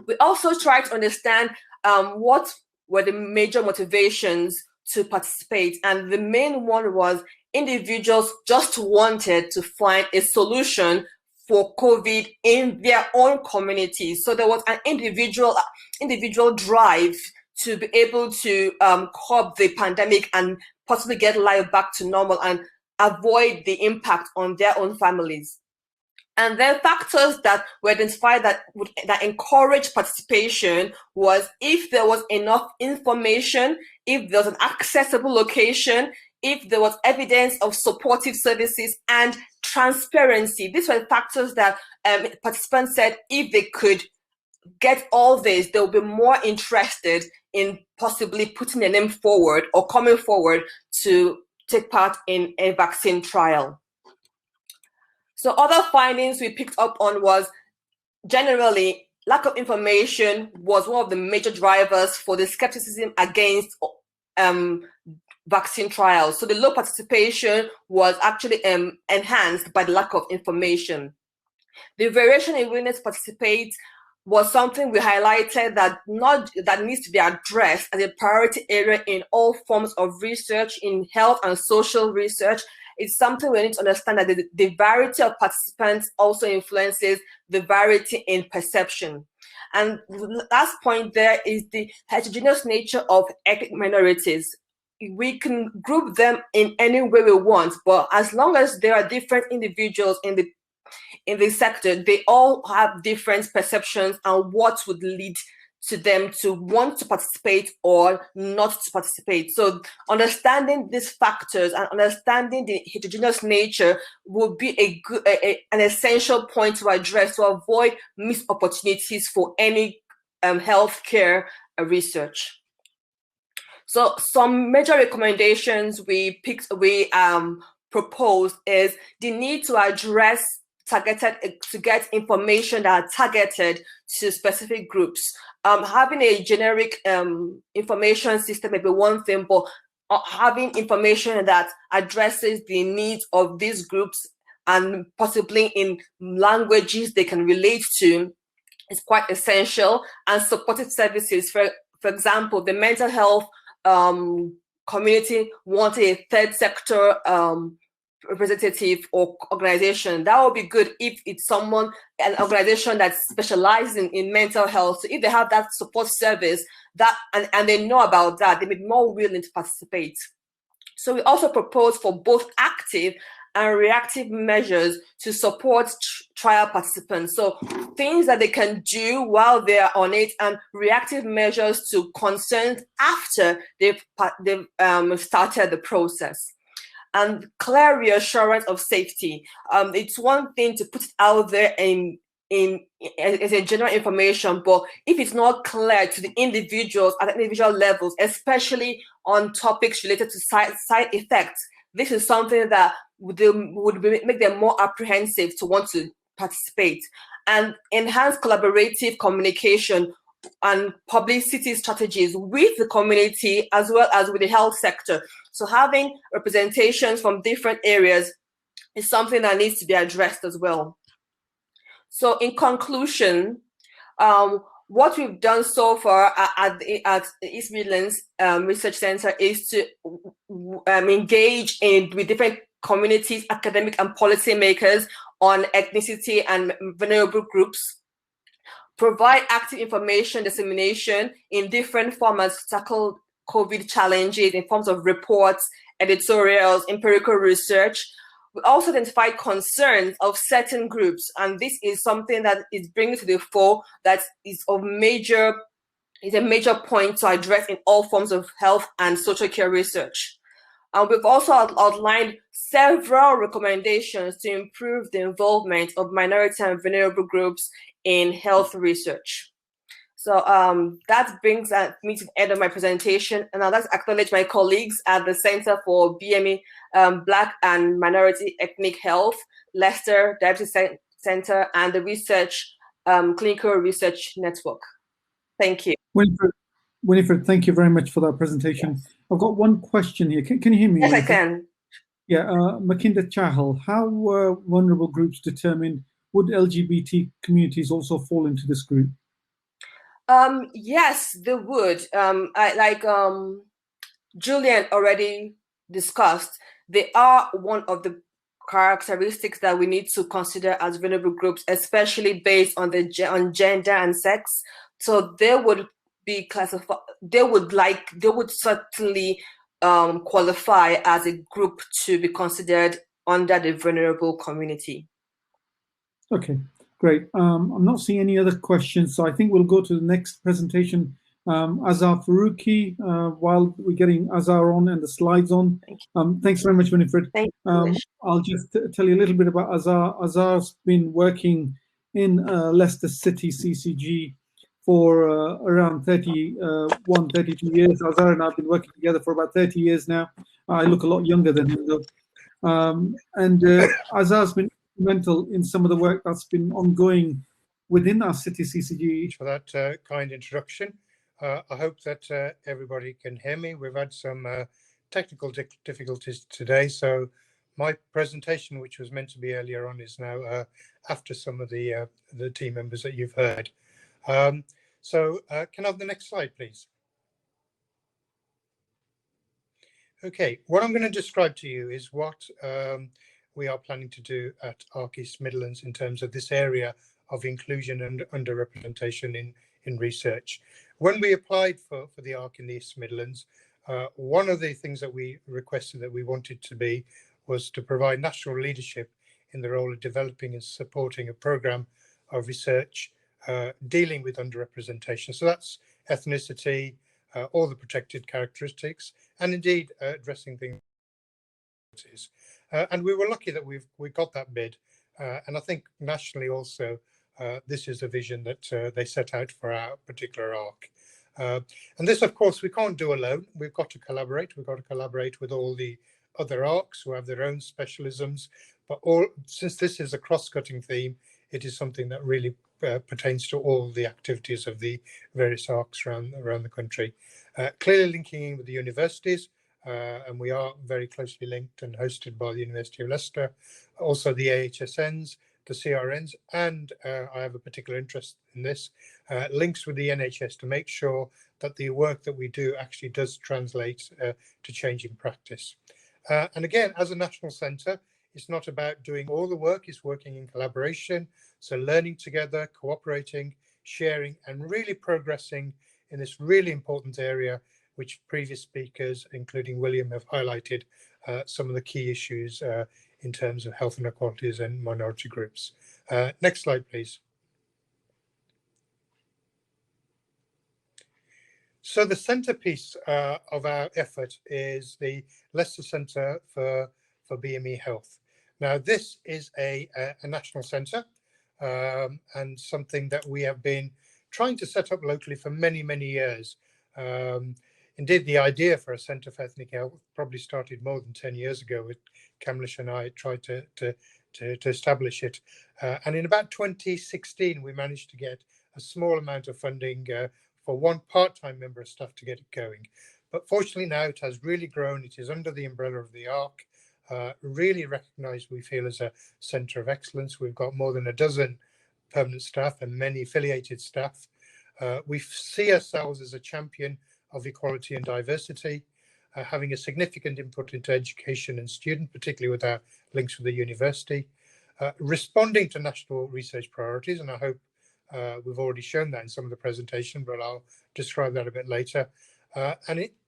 We also tried to understand what were the major motivations to participate, and the main one was individuals just wanted to find a solution for COVID in their own communities. So there was an individual drive to be able to curb the pandemic and possibly get life back to normal and avoid the impact on their own families. And then factors that were identified that encourage participation was if there was enough information, if there was an accessible location, if there was evidence of supportive services and transparency. These were factors that participants said if they could get all this, they'll be more interested in possibly putting their name forward or coming forward to take part in a vaccine trial. So other findings we picked up on was generally lack of information was one of the major drivers for the skepticism against vaccine trials. So the low participation was actually enhanced by the lack of information. The variation in willingness to participate was something we highlighted that needs to be addressed as a priority area in all forms of research in health and social research. It's something we need to understand that the variety of participants also influences the variety in perception. And the last point there is the heterogeneous nature of ethnic minorities. We can group them in any way we want, but as long as there are different individuals in the sector, they all have different perceptions and what would lead to them to want to participate or not to participate. So understanding these factors and understanding the heterogeneous nature will be an essential point to address to avoid missed opportunities for any healthcare research. So some major recommendations we proposed is the need to address to get information that are targeted to specific groups. Having a generic information system may be one thing, but having information that addresses the needs of these groups and possibly in languages they can relate to is quite essential. And supportive services, for example, the mental health community wanted a third sector representative or organization. That would be good if it's an organization that specializes in mental health. So if they have that support service and they know about that, they'll be more willing to participate. So we also propose for both active and reactive measures to support trial participants. So things that they can do while they are on it, and reactive measures to concerns after they've started the process. And clear reassurance of safety. It's one thing to put it out there as a general information, but if it's not clear to the individuals at individual levels, especially on topics related to side effects, this is something that would make them more apprehensive to want to participate. And enhance collaborative communication and publicity strategies with the community as well as with the health sector. So having representations from different areas is something that needs to be addressed as well. So in conclusion, what we've done so far at East Midlands Research Centre is to engage with different communities, academic and policymakers on ethnicity and vulnerable groups, provide active information dissemination in different formats to tackle COVID challenges in forms of reports, editorials, empirical research. We also identified concerns of certain groups, and this is something that is bringing to the fore that is a major point to address in all forms of health and social care research. And we've also outlined several recommendations to improve the involvement of minority and vulnerable groups in health research. So that brings me to the end of my presentation, and I'd like to acknowledge my colleagues at the Center for BME Black and Minority Ethnic Health, Leicester Diabetes Center, and the Clinical Research Network. Thank you. Winifred, thank you very much for that presentation. Yes. I've got one question here. Can you hear me? Yes, Winifred? I can. Yeah, Makinda Chahal, how were vulnerable groups determined? Would LGBT communities also fall into this group? Yes, they would. Julian already discussed, they are one of the characteristics that we need to consider as vulnerable groups, especially based on on gender and sex. So they would be classified. They would certainly qualify as a group to be considered under the vulnerable community. Okay, great. I'm not seeing any other questions, so I think we'll go to the next presentation. Azhar Farooqi, while we're getting Azhar on and the slides on. Thanks very much, Winifred. Thank you. I'll just tell you a little bit about Azhar. Azhar's been working in Leicester City CCG for around 32 years. Azhar and I have been working together for about 30 years now. I look a lot younger than him, though. Azhar's been instrumental in some of the work that's been ongoing within our City CCG. For that kind introduction. I hope that everybody can hear me. We've had some technical difficulties today, so my presentation, which was meant to be earlier on, is now after some of the team members that you've heard. Can I have the next slide, please? Okay, what I'm going to describe to you is what we are planning to do at ARC East Midlands in terms of this area of inclusion and underrepresentation in research. When we applied for the ARC in the East Midlands, one of the things that we requested that we wanted to be was to provide national leadership in the role of developing and supporting a programme of research dealing with underrepresentation. So that's ethnicity, all the protected characteristics, and indeed addressing things. And we were lucky that we got that bid. And I think nationally also, this is a vision that they set out for our particular ARC. And this, of course, we can't do alone. We've got to collaborate. We've got to collaborate with all the other ARCs who have their own specialisms. But since this is a cross-cutting theme, it is something that really pertains to all the activities of the various ARCs around the country. Clearly linking in with the universities, and we are very closely linked and hosted by the University of Leicester, also the AHSNs, the CRNs, and I have a particular interest in this, links with the NHS to make sure that the work that we do actually does translate to changing practice. And again, as a national centre, it's not about doing all the work, it's working in collaboration. So learning together, cooperating, sharing, and really progressing in this really important area, which previous speakers, including William, have highlighted some of the key issues in terms of health inequalities and minority groups. Next slide, please. So the centrepiece of our effort is the Leicester Centre for BME Health. Now, this is a national centre and something that we have been trying to set up locally for many, many years. Indeed, the idea for a Centre for Ethnic Health probably started more than 10 years ago with Kamlesh and I tried to establish it. And in about 2016, we managed to get a small amount of funding for one part-time member of staff to get it going. But fortunately now it has really grown. It is under the umbrella of the ARC, really recognised, we feel, as a centre of excellence. We've got more than a dozen permanent staff and many affiliated staff. We see ourselves as a champion of equality and diversity, having a significant input into education and student, particularly with our links with the university, responding to national research priorities, and I hope we've already shown that in some of the presentation, but I'll describe that a bit later.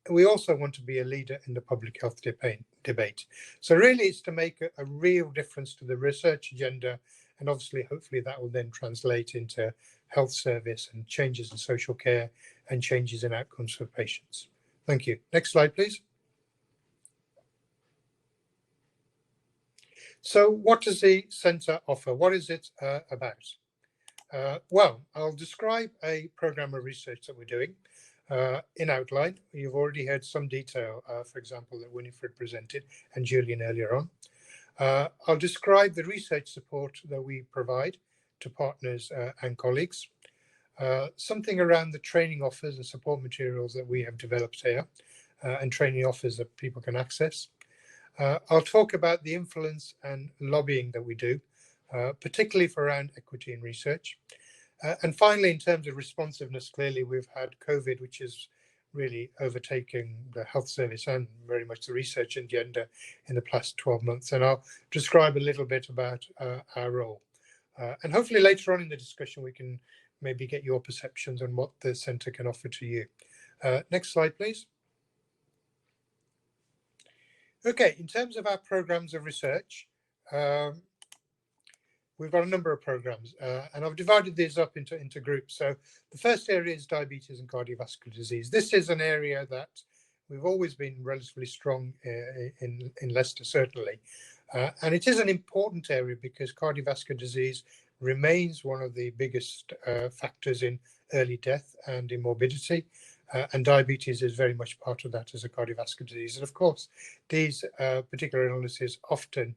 We also want to be a leader in the public health debate. So really it's to make a real difference to the research agenda, and obviously, hopefully that will then translate into health service and changes in social care and changes in outcomes for patients. Thank you. Next slide, please. So what does the centre offer? What is it about? Well, I'll describe a programme of research that we're doing in outline. You've already heard some detail, for example, that Winifred presented and Julian earlier on. I'll describe the research support that we provide to partners and colleagues, something around the training offers and support materials that we have developed here, and training offers that people can access. I'll talk about the influence and lobbying that we do, particularly for around equity in research. And finally, in terms of responsiveness, clearly we've had COVID, which has really overtaken the health service and very much the research agenda in the past 12 months. And I'll describe a little bit about our role. And hopefully later on in the discussion, we can maybe get your perceptions on what the centre can offer to you. Next slide, please. Okay, in terms of our programmes of research, we've got a number of programs, and I've divided these up into groups. So the first area is diabetes and cardiovascular disease. This is an area that we've always been relatively strong in Leicester, certainly. And it is an important area because cardiovascular disease remains one of the biggest factors in early death and in morbidity. And diabetes is very much part of that as a cardiovascular disease. And of course, these particular illnesses often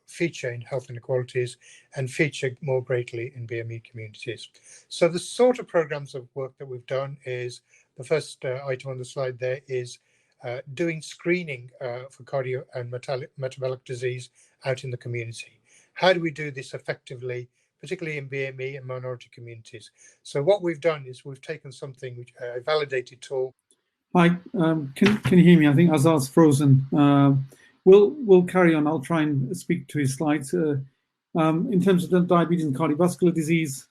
feature in health inequalities and feature more greatly in BME communities. So the sort of programs of work that we've done is, the first item on the slide there is doing screening for cardio and metabolic disease out in the community. How do we do this effectively, particularly in BME and minority communities? So what we've done is we've taken something which a validated tool. Hi, can you hear me? I think Azhar's frozen. We'll carry on. I'll try and speak to his slides. In terms of the diabetes and cardiovascular disease,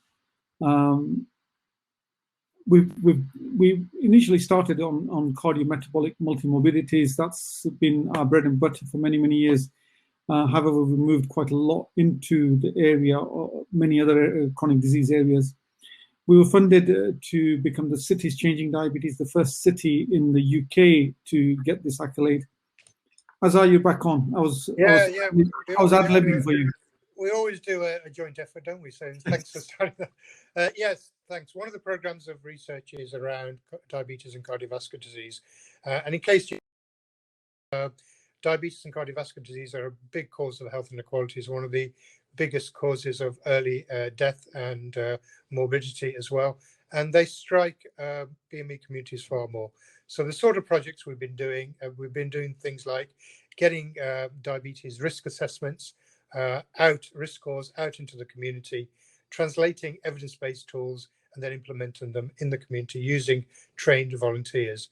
we initially started on cardiometabolic multimorbidities. That's been our bread and butter for many, many years. However, we've moved quite a lot into the area, or many other chronic disease areas. We were funded to become the Cities Changing Diabetes, the first city in the UK to get this accolade. Azhar, you're back on. I was ad-libbing for you. We always do a joint effort, don't we? So thanks for starting that. Yes, thanks. One of the programs of research is around diabetes and cardiovascular disease. And in case you diabetes and cardiovascular disease are a big cause of health inequalities, one of the biggest causes of early death and morbidity as well. And they strike BME communities far more. So the sort of projects we've been doing things like getting diabetes risk assessments risk scores out into the community, translating evidence-based tools and then implementing them in the community using trained volunteers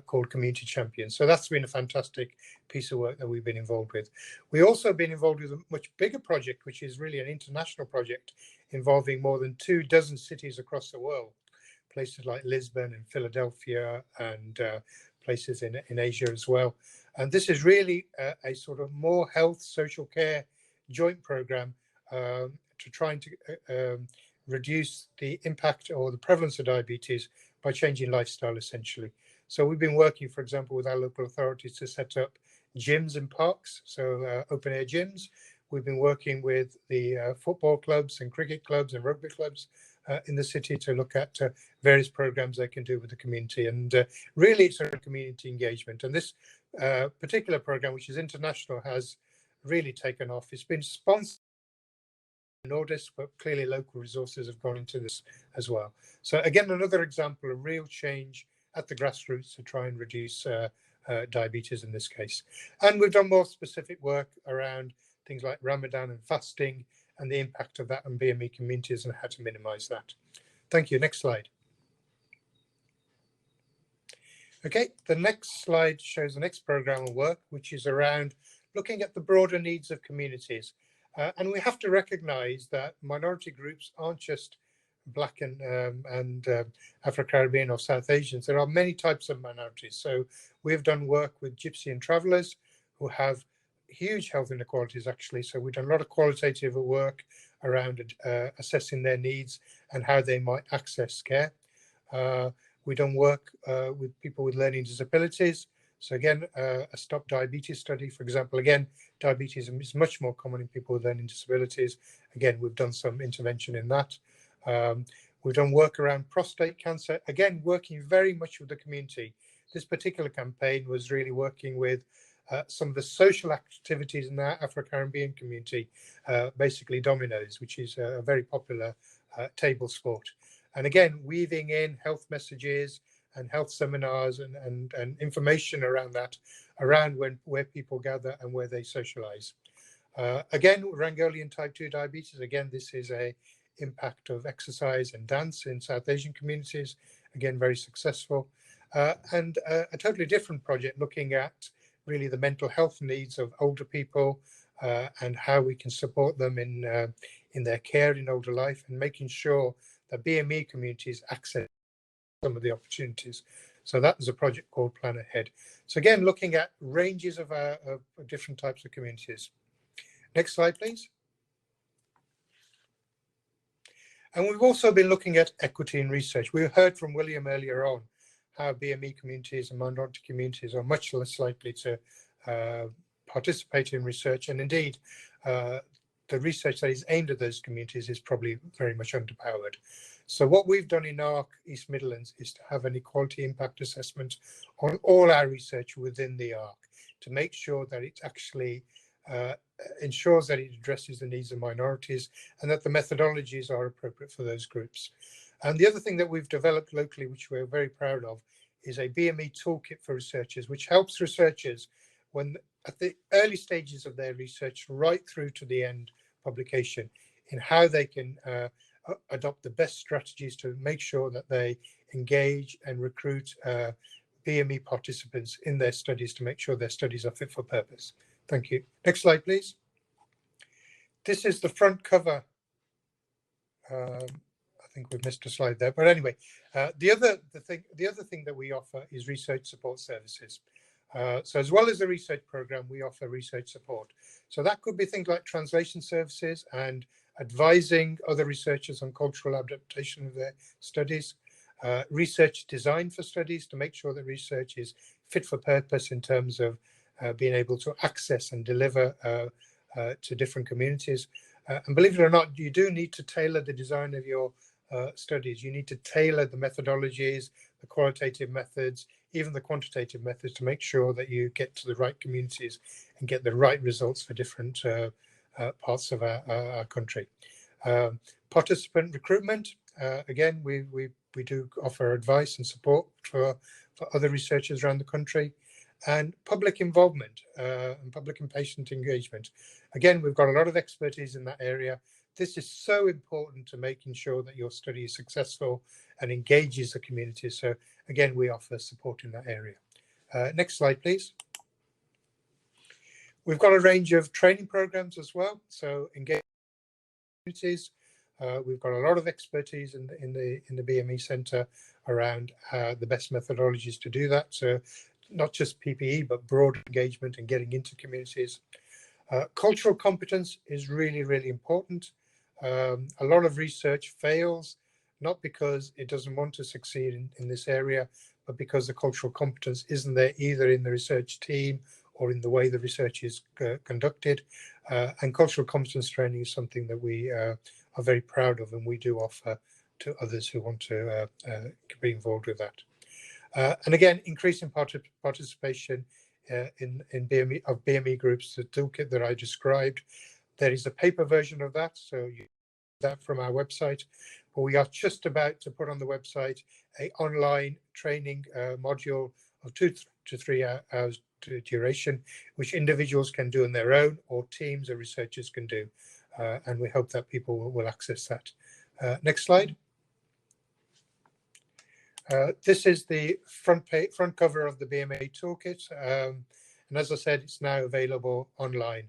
called community champions. So that's been a fantastic piece of work that we've been involved with. We've also been involved with a much bigger project, which is really an international project involving more than 24 cities across the world, places like Lisbon and Philadelphia and places in Asia as well. And this is really a sort of more health, social care joint program to try and reduce the impact or the prevalence of diabetes by changing lifestyle, essentially. So we've been working, for example, with our local authorities to set up gyms in parks, so open air gyms. We've been working with the football clubs and cricket clubs and rugby clubs in the city to look at various programs they can do with the community. And really it's a community engagement. And this particular program, which is international, has really taken off. It's been sponsored in Nordis, but clearly local resources have gone into this as well. So again, another example of real change at the grassroots to try and reduce diabetes in this case. And we've done more specific work around things like Ramadan and fasting and the impact of that on BME communities and how to minimize that. Thank you. Next slide. Okay, the next slide shows the next program of work, which is around looking at the broader needs of communities. And we have to recognize that minority groups aren't just Black and Afro-Caribbean or South Asians. There are many types of minorities. So we've done work with Gypsy and Travellers who have huge health inequalities, actually. So we've done a lot of qualitative work around assessing their needs and how they might access care. We've done work with people with learning disabilities. So again, a Stop Diabetes study, for example, again, diabetes is much more common in people with learning disabilities. Again, we've done some intervention in that. We've done work around prostate cancer, again, working very much with the community. This particular campaign was really working with some of the social activities in the Afro-Caribbean community, basically dominoes, which is a very popular table sport. And again, weaving in health messages and health seminars and information around that, around where people gather and where they socialize. Again, Rangolian type 2 diabetes, again, this is a impact of exercise and dance in South Asian communities, again, very successful. And a totally different project looking at really the mental health needs of older people and how we can support them in their care in older life, and making sure that BME communities access some of the opportunities. So that is a project called Plan Ahead. So again, looking at ranges of different types of communities. Next slide, please. And we've also been looking at equity in research. We heard from William earlier on how BME communities and minority communities are much less likely to participate in research. And indeed, the research that is aimed at those communities is probably very much underpowered. So what we've done in ARC East Midlands is to have an equality impact assessment on all our research within the ARC to make sure that it actually ensures that it addresses the needs of minorities and that the methodologies are appropriate for those groups. And the other thing that we've developed locally, which we're very proud of, is a BME toolkit for researchers, which helps researchers when at the early stages of their research right through to the end publication in how they can adopt the best strategies to make sure that they engage and recruit BME participants in their studies to make sure their studies are fit for purpose. Thank you. Next slide, please. This is the front cover. I think we've missed a slide there, but anyway, the other thing that we offer is research support services. So as well as the research program, we offer research support. So that could be things like translation services and advising other researchers on cultural adaptation of their studies, research design for studies to make sure that research is fit for purpose in terms of being able to access and deliver to different communities. And believe it or not, you do need to tailor the design of your studies. You need to tailor the methodologies, the qualitative methods, even the quantitative methods to make sure that you get to the right communities and get the right results for different parts of our country. Participant recruitment, again, we do offer advice and support for other researchers around the country. And public involvement and public and patient engagement. Again, we've got a lot of expertise in that area. This is so important to making sure that your study is successful and engages the community. So again, we offer support in that area. Next slide, please. We've got a range of training programs as well. So engage communities. We've got a lot of expertise in the BME Centre around the best methodologies to do that. So not just PPE, but broad engagement and getting into communities. Cultural competence is really, really important. A lot of research fails, not because it doesn't want to succeed in this area, but because the cultural competence isn't there either in the research team or in the way the research is conducted. And cultural competence training is something that we are very proud of, and we do offer to others who want to be involved with that. And again, increasing participation in BME groups, the toolkit that I described. There is a paper version of that, so you get that from our website. But we are just about to put on the website an online training module of 2 to 3 hours duration, which individuals can do on their own or teams of researchers can do. And we hope that people will access that. Next slide. This is the front cover of the BME toolkit. And as I said, it's now available online.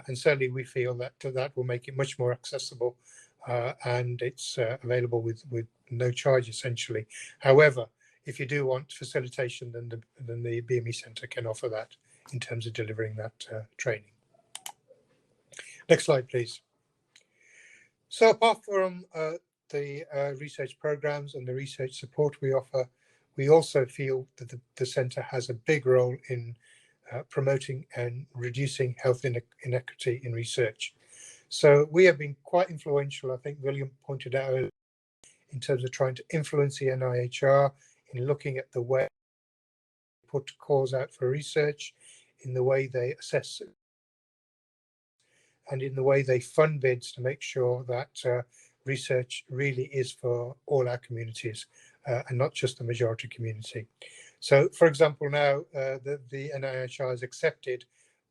And certainly we feel that that will make it much more accessible and it's available with no charge essentially. However, if you do want facilitation, then the BME Centre can offer that in terms of delivering that training. Next slide, please. So apart from the research programs and the research support we offer, we also feel that the centre has a big role in promoting and reducing health inequity in research. So we have been quite influential, I think William pointed out, in terms of trying to influence the NIHR in looking at the way they put calls out for research, in the way they assess and in the way they fund bids to make sure that research really is for all our communities and not just the majority community. So, for example, now the NIHR has accepted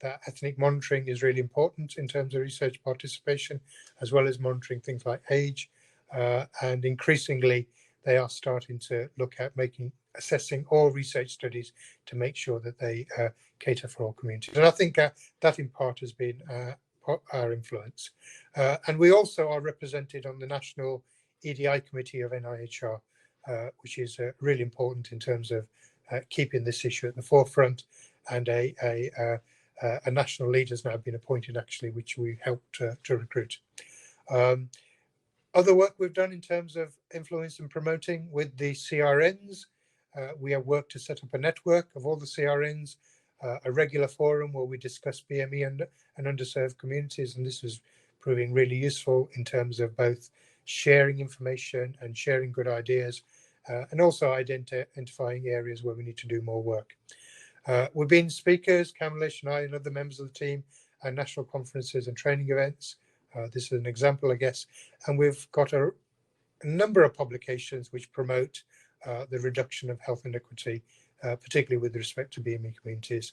that ethnic monitoring is really important in terms of research participation, as well as monitoring things like age. And increasingly, they are starting to look at assessing all research studies to make sure that they cater for all communities. And I think that in part has been our influence. And we also are represented on the National EDI Committee of NIHR, which is really important in terms of keeping this issue at the forefront. And a national leader has now been appointed, actually, which we helped to recruit. Other work we've done in terms of influence and promoting with the CRNs, we have worked to set up a network of all the CRNs, a regular forum where we discuss BME and underserved communities, and this was proving really useful in terms of both sharing information and sharing good ideas, and also identifying areas where we need to do more work. We've been speakers, Kamlesh and I and other members of the team, at national conferences and training events. This is an example, I guess, and we've got a number of publications which promote the reduction of health inequity, particularly with respect to BME communities,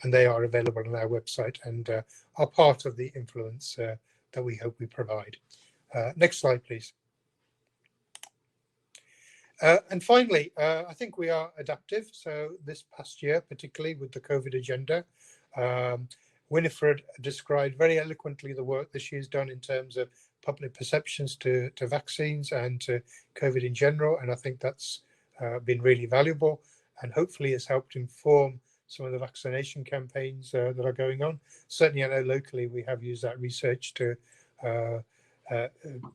and they are available on our website and are part of the influence that we hope we provide. Next slide, please. And finally, I think we are adaptive. So this past year, particularly with the COVID agenda, Winifred described very eloquently the work that she's done in terms of public perceptions to vaccines and to COVID in general. And I think that's been really valuable and hopefully has helped inform some of the vaccination campaigns that are going on. Certainly, I know locally we have used that research to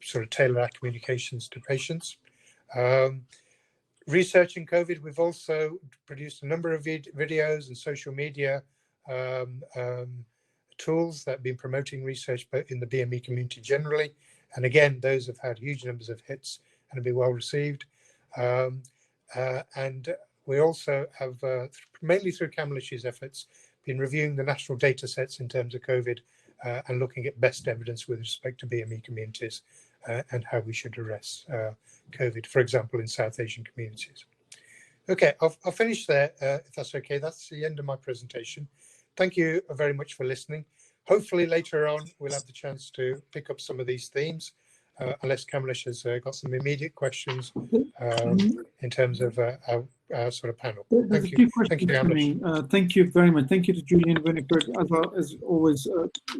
sort of tailor our communications to patients. Researching COVID, we've also produced a number of videos and social media tools that have been promoting research in the BME community generally. And again, those have had huge numbers of hits and have been well received. And we also have, mainly through Kamlesh's efforts, been reviewing the national data sets in terms of COVID and looking at best evidence with respect to BME communities and how we should address COVID, for example, in South Asian communities. Okay, I'll finish there, if that's okay. That's the end of my presentation. Thank you very much for listening. Hopefully later on, we'll have the chance to pick up some of these themes, unless Kamlesh has got some immediate questions in terms of our sort of panel. There's a few questions coming. Thank you very much. Thank you to Julian and Winifred, as always,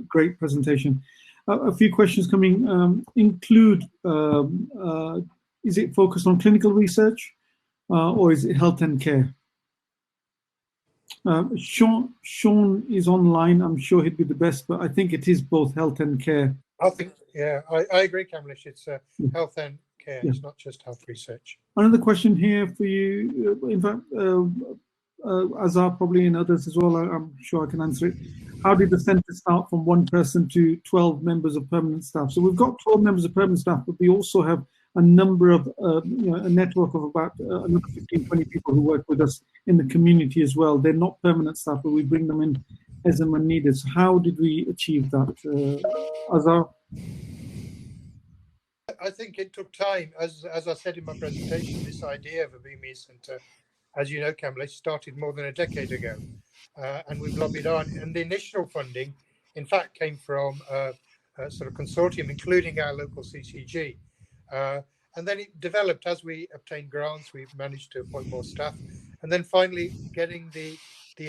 great presentation. A few questions coming include, is it focused on clinical research or is it health and care? Sean is online. I'm sure he'd be the best, but I think it is both health and care. I think, yeah, I agree, Kamlesh. It's health and care. Yeah. It's not just health research. Another question here for you. In fact, Azhar probably and others as well. I'm sure I can answer it. How did the centre start from 1 person to 12 members of permanent staff? So we've got 12 members of permanent staff, but we also have a number of, a network of about another 15, 20 people who work with us in the community as well. They're not permanent staff, but we bring them in as and when needed. So how did we achieve that, Azhar? I think it took time. As I said in my presentation, this idea of a BME centre, as you know, Kamlesh, started more than a decade ago. And we've lobbied on. And the initial funding, in fact, came from a sort of consortium, including our local CCG. And then it developed as we obtained grants. We've managed to appoint more staff, and then finally getting the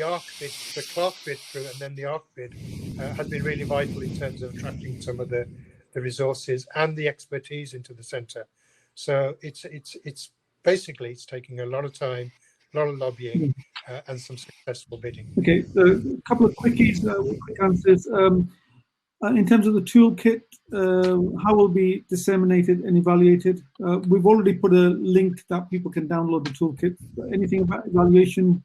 ARC bid, the Clark bid through, and then the ARC bid has been really vital in terms of attracting some of the resources and the expertise into the centre. So it's basically it's taking a lot of time, a lot of lobbying, and some successful bidding. Okay, so a couple of quickies, quick answers. In terms of the toolkit, how will be disseminated and evaluated? We've already put a link that people can download the toolkit. Anything about evaluation?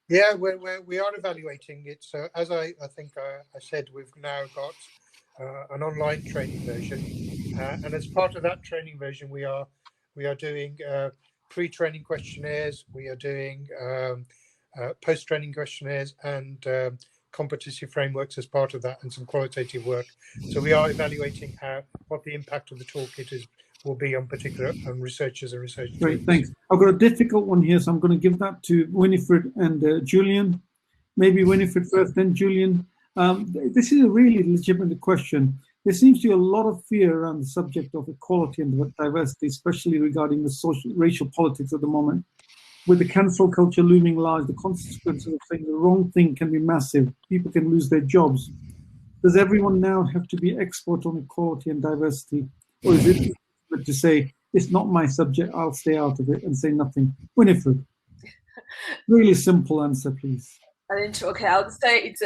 Yeah, we are evaluating it. So as I think I said, we've now got an online training version, and as part of that training version, we are doing pre-training questionnaires. We are doing post-training questionnaires and competency frameworks as part of that, and some qualitative work. So we are evaluating what the impact of the toolkit will be on particular researchers and research teams. Great, thanks. I've got a difficult one here, so I'm going to give that to Winifred and Julian. Maybe Winifred first, then Julian. This is a really legitimate question. There seems to be a lot of fear around the subject of equality and diversity, especially regarding the racial politics at the moment. With the cancel culture looming large, the consequences of saying the wrong thing can be massive. People can lose their jobs. Does everyone now have to be expert on equality and diversity? Or is it to say, it's not my subject, I'll stay out of it and say nothing? Winifred, really simple answer, please. Okay, I would say it's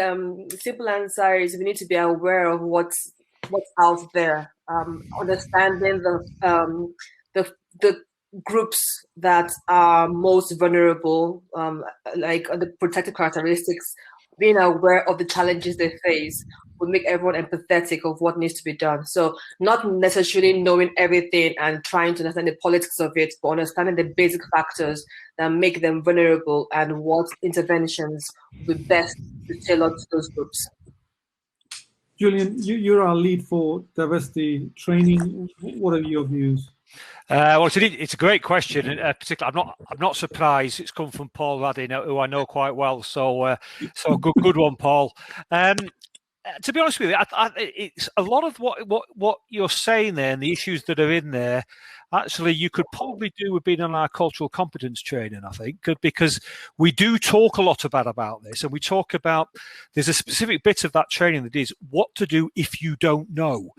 simple answer is we need to be aware of what's out there, understanding the groups that are most vulnerable, like the protected characteristics, being aware of the challenges they face will make everyone empathetic of what needs to be done. So not necessarily knowing everything and trying to understand the politics of it, but understanding the basic factors that make them vulnerable and what interventions would be best to tailor to those groups. Julian, you're our lead for diversity training. What are your views? Well, it's a great question. Particularly, I'm not surprised. It's come from Paul Radin, who I know quite well. So good one, Paul. To be honest with you, it's a lot of what you're saying there and the issues that are in there. Actually, you could probably do with being on our cultural competence training, I think, because we do talk a lot about this, and we talk about there's a specific bit of that training that is what to do if you don't know.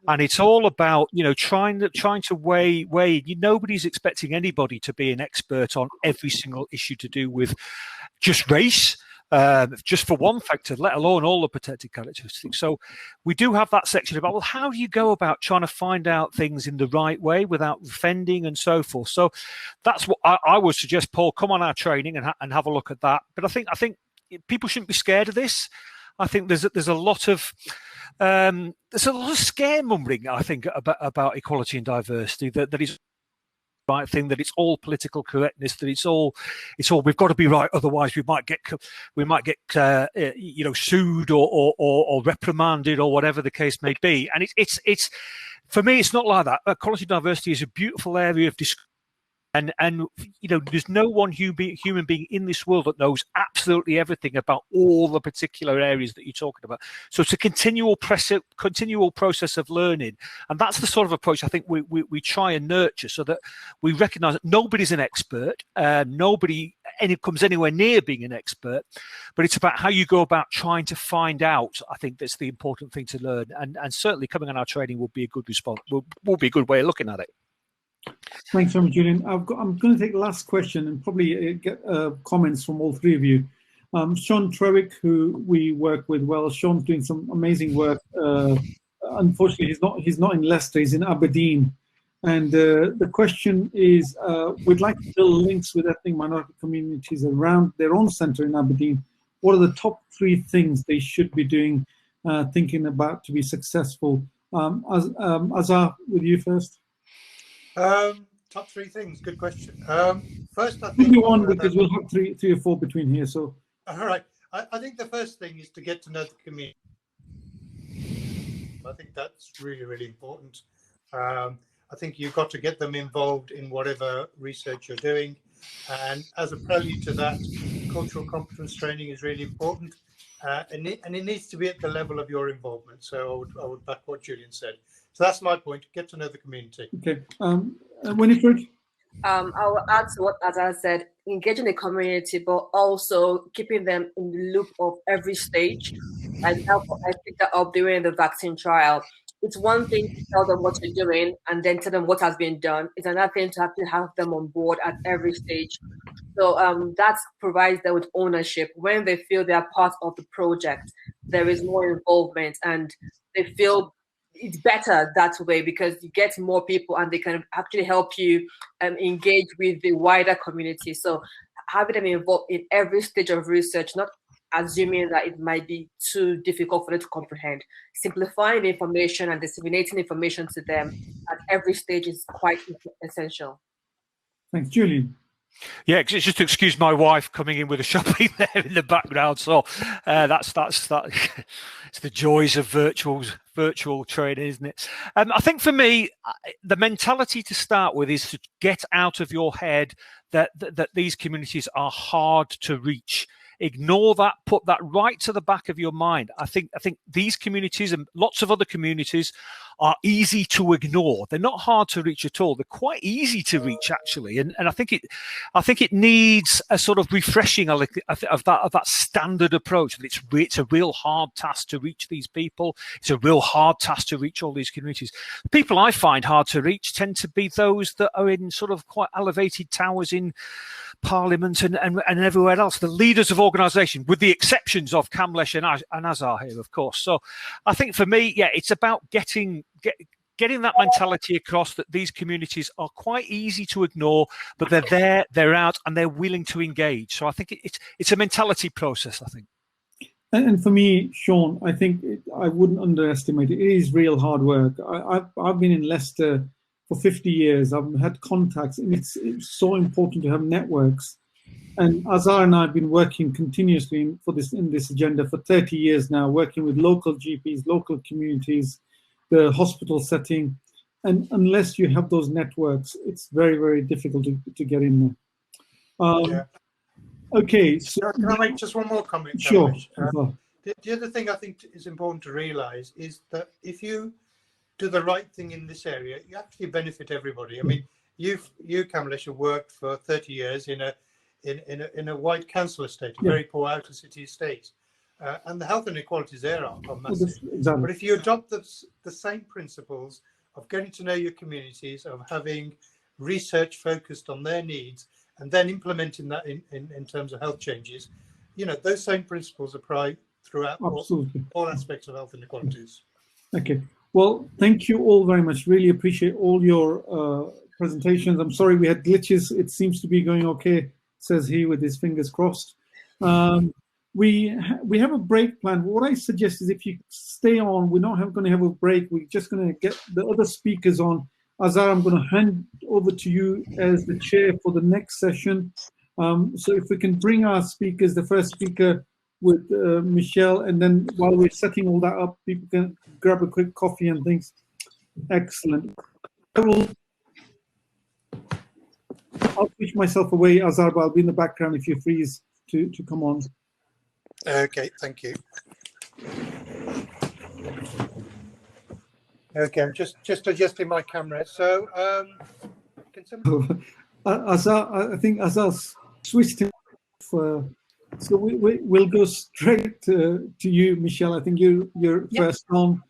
And it's all about, trying to weigh. Nobody's expecting anybody to be an expert on every single issue to do with just race, just for one factor, let alone all the protected characteristics. So we do have that section about, well, how do you go about trying to find out things in the right way without offending and so forth? So that's what I would suggest, Paul, come on our training and have a look at that. But I think people shouldn't be scared of this. I think there's a lot of scaremongering, I think, about equality and diversity. That is the right thing. That it's all political correctness. That it's all we've got to be right. Otherwise, we might get sued or reprimanded or whatever the case may be. And it's for me, it's not like that. Equality and diversity is a beautiful area of discussion. And there's no one human being in this world that knows absolutely everything about all the particular areas that you're talking about. So it's a continual process of learning, and that's the sort of approach I think we try and nurture, so that we recognise that nobody's an expert, nobody comes anywhere near being an expert, but it's about how you go about trying to find out. I think that's the important thing to learn, and certainly coming on our training will be a good response. Will be a good way of looking at it. Thanks so much, Julian. I'm going to take the last question and probably get comments from all three of you. Sean Trewick, who we work with well, Sean's doing some amazing work. Unfortunately, he's not in Leicester, he's in Aberdeen. And the question is, we'd like to build links with ethnic minority communities around their own centre in Aberdeen. What are the top 3 things they should be doing, thinking about to be successful? Azhar, with you first. Top 3 things. Good question. First, I think one, because we'll have three or four between here. So, all right. I think the first thing is to get to know the community. I think that's really, really important. I think you've got to get them involved in whatever research you're doing, and as a prelude to that, cultural competence training is really important, and it needs to be at the level of your involvement. So I would back what Julian said. So that's my point. Get to know the community. Okay. Winifred? I will add to what Azhar said, engaging the community, but also keeping them in the loop of every stage. And I picked that up during the vaccine trial. It's one thing to tell them what you're doing and then tell them what has been done. It's another thing to actually have them on board at every stage. So that provides them with ownership. When they feel they are part of the project, there is more involvement and they feel it's better that way, because you get more people and they can actually help you engage with the wider community. So having them involved in every stage of research, not assuming that it might be too difficult for them to comprehend. Simplifying information and disseminating information to them at every stage is quite essential. Thanks, Julian. Yeah, it's just to excuse my wife coming in with a shopping there in the background. So that's it's the joys of virtual training, isn't it? I think for me, the mentality to start with is to get out of your head that these communities are hard to reach. ignore that, put that right to the back of your mind. I think these communities and lots of other communities are easy to ignore. They're not hard to reach at all. They're quite easy to reach, actually. And I think it needs a sort of refreshing of that standard approach. It's a real hard task to reach these people. It's a real hard task to reach all these communities. The people I find hard to reach tend to be those that are in sort of quite elevated towers in Parliament and everywhere else. The leaders of organisation, with the exceptions of Kamlesh and Azhar here, of course. So I think for me, yeah, it's about getting that mentality across that these communities are quite easy to ignore, but they're there, they're out, and they're willing to engage. So I think it's a mentality process, I think. And for me, Sean, I think I wouldn't underestimate it. It is real hard work. I've been in Leicester for 50 years. I've had contacts, and it's so important to have networks. And Azhar and I have been working continuously in this agenda for 30 years now, working with local GPs, local communities, the hospital setting. And unless you have those networks, it's very, very difficult to get in there. Okay. So can I make just one more comment? Sure. The other thing I think is important to realise is that if you do the right thing in this area, you actually benefit everybody. I mean, you Kamlesh, have worked for 30 years in a white council estate, a very poor outer city estate, and the health inequalities there are massive. Exactly. But if you adopt the same principles of getting to know your communities, of having research focused on their needs, and then implementing that in terms of health changes, those same principles apply throughout all aspects of health inequalities. Okay. Well, thank you all very much. Really appreciate all your presentations. I'm sorry we had glitches. It seems to be going okay, says he with his fingers crossed. We have a break plan. What I suggest is if you stay on, we're not going to have a break. We're just going to get the other speakers on. Azhar, I'm going to hand over to you as the chair for the next session. So if we can bring our speakers, the first speaker with Michelle, and then while we're setting all that up, people can grab a quick coffee and things. Excellent. I'll switch myself away, Azhar, but I'll be in the background if you freeze to come on. Okay, thank you. Okay, I'm just adjusting my camera. So, can someone... Azhar, I think Azhar's switched it off. So we'll go straight to you, Michelle. I think you're first on.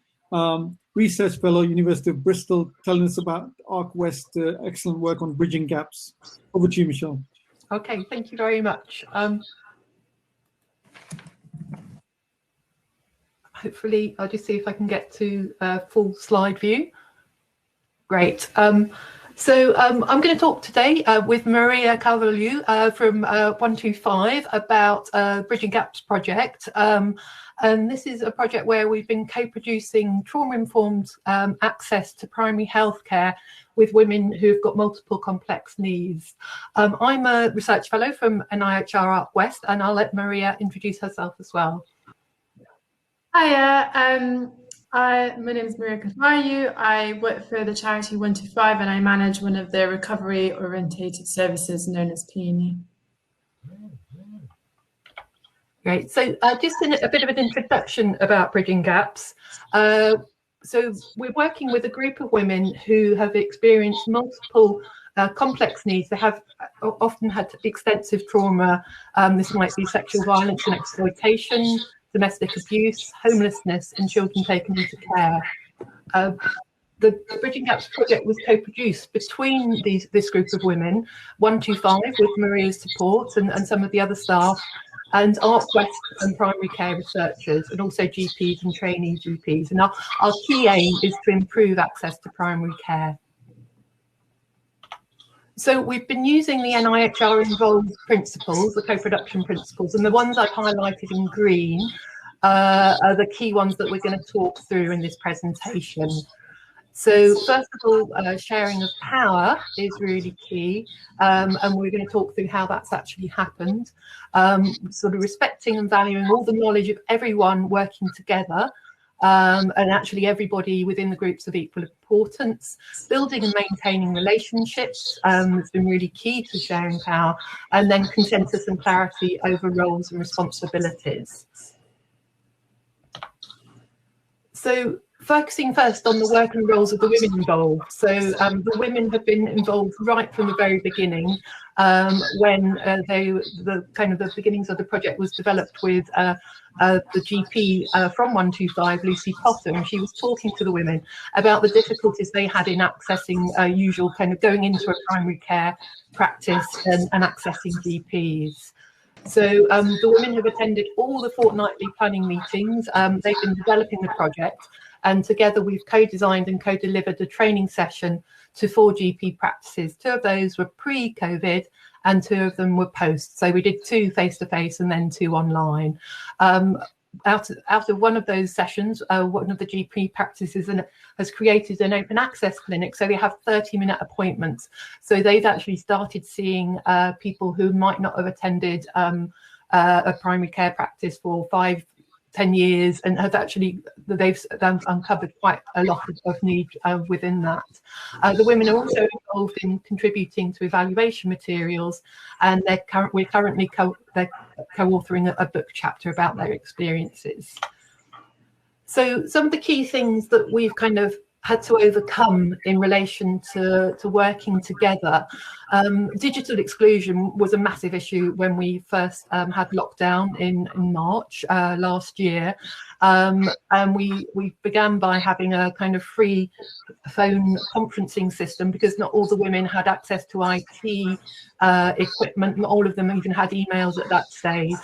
Research fellow, University of Bristol, telling us about Arc West, excellent work on bridging gaps. Over to you, Michelle. Okay, thank you very much. Hopefully, I'll just see if I can get to full slide view. Great. So I'm going to talk today with Priya Paudyal from 125 about Bridging Gaps project. And this is a project where we've been co-producing trauma-informed access to primary healthcare with women who've got multiple complex needs. I'm a research fellow from NIHR Arc West, and I'll let Priya introduce herself as well. Hiya, my name is Priya Paudyal. I work for the charity 125 and I manage one of the recovery orientated services known as PCIE. Great, so just a bit of an introduction about Bridging Gaps. So we're working with a group of women who have experienced multiple complex needs. They have often had extensive trauma. This might be sexual violence and exploitation, domestic abuse, homelessness, and children taken into care. The Bridging Gaps project was co-produced between this group of women, 125 with Maria's support and some of the other staff, and Arc West and primary care researchers, and also GPs and trainee GPs. And our key aim is to improve access to primary care. So we've been using the NIHR involved principles, the co-production principles, and the ones I've highlighted in green are the key ones that we're going to talk through in this presentation. So first of all, sharing of power is really key, and we're going to talk through how that's actually happened, sort of respecting and valuing all the knowledge of everyone working together, and actually everybody within the groups of equal importance. Building and maintaining relationships has been really key to sharing power, and then consensus and clarity over roles and responsibilities. So focusing first on the work and roles of the women involved. So the women have been involved right from the very beginning, when the beginnings of the project was developed with the GP from 125, Lucy Potter, and she was talking to the women about the difficulties they had in accessing usual kind of going into a primary care practice and accessing GPs. So the women have attended all the fortnightly planning meetings. They've been developing the project, and together we've co-designed and co-delivered a training session to 4 GP practices. 2 of those were pre-COVID and 2 of them were post. So we did 2 face-to-face and then 2 online. Out of one of those sessions, one of the GP practices has created an open access clinic. So they have 30-minute appointments. So they've actually started seeing people who might not have attended a primary care practice for 5-10 years, and have actually, they've uncovered quite a lot of need within that. The women are also involved in contributing to evaluation materials, and we're currently co-authoring a book chapter about their experiences. So some of the key things that we've kind of had to overcome in relation to working together. Digital exclusion was a massive issue when we first had lockdown in March last year. And we began by having a kind of free phone conferencing system, because not all the women had access to IT equipment. Not all of them even had emails at that stage.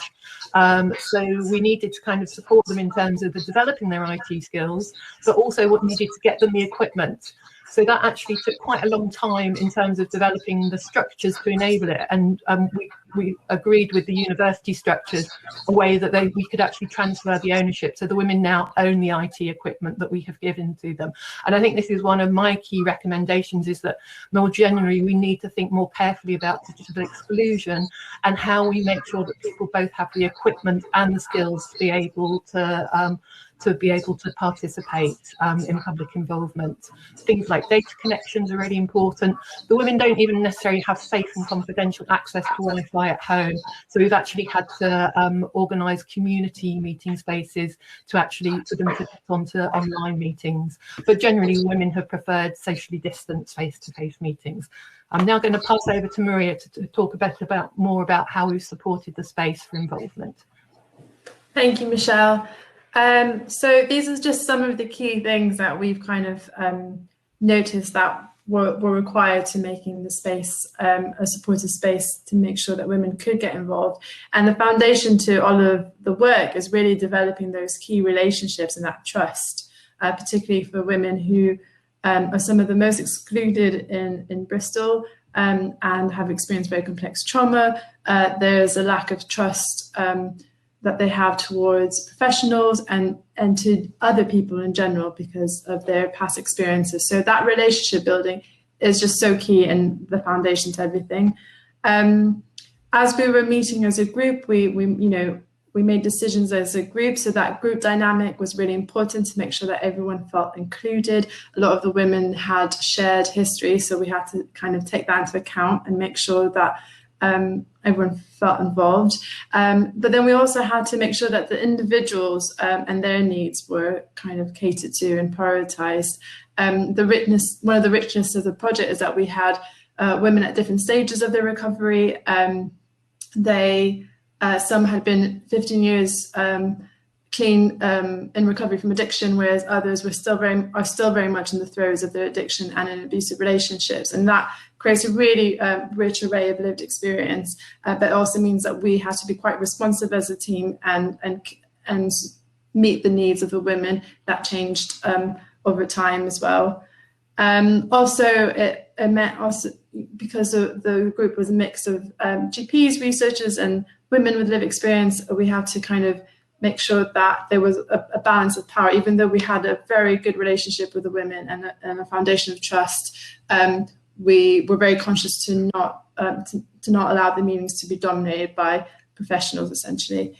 So we needed to kind of support them in terms of developing their IT skills, but also what needed to get them the equipment. So that actually took quite a long time in terms of developing the structures to enable it. And we agreed with the university structures a way that we could actually transfer the ownership. So the women now own the IT equipment that we have given to them. And I think this is one of my key recommendations, is that more generally, we need to think more carefully about digital exclusion and how we make sure that people both have the equipment and the skills to be able to participate in public involvement. Things like data connections are really important. The women don't even necessarily have safe and confidential access to Wi-Fi at home. So we've actually had to organise community meeting spaces for them to get onto online meetings. But generally, women have preferred socially distanced face-to-face meetings. I'm now going to pass over to Maria to talk a bit more about how we've supported the space for involvement. Thank you, Michelle. So these are just some of the key things that we've kind of noticed that were required to making the space a supportive space to make sure that women could get involved. And the foundation to all of the work is really developing those key relationships and that trust, particularly for women who are some of the most excluded in Bristol and have experienced very complex trauma. There's a lack of trust that they have towards professionals and to other people in general because of their past experiences. So that relationship building is just so key and the foundation to everything. As we were meeting as a group, we made decisions as a group, so that group dynamic was really important to make sure that everyone felt included. A lot of the women had shared history, so we had to kind of take that into account and make sure that everyone felt involved. But then we also had to make sure that the individuals and their needs were kind of catered to and prioritized. One of the richness of the project is that we had women at different stages of their recovery. Some had been 15 years clean in recovery from addiction, whereas others are still very much in the throes of their addiction and in abusive relationships, and that creates a really rich array of lived experience. But it also means that we have to be quite responsive as a team and meet the needs of the women. That changed over time as well. Also, it meant because the group was a mix of GPs, researchers, and women with lived experience, we had to kind of make sure that there was a balance of power. Even though we had a very good relationship with the women and a foundation of trust, we were very conscious to not allow the meetings to be dominated by professionals, essentially.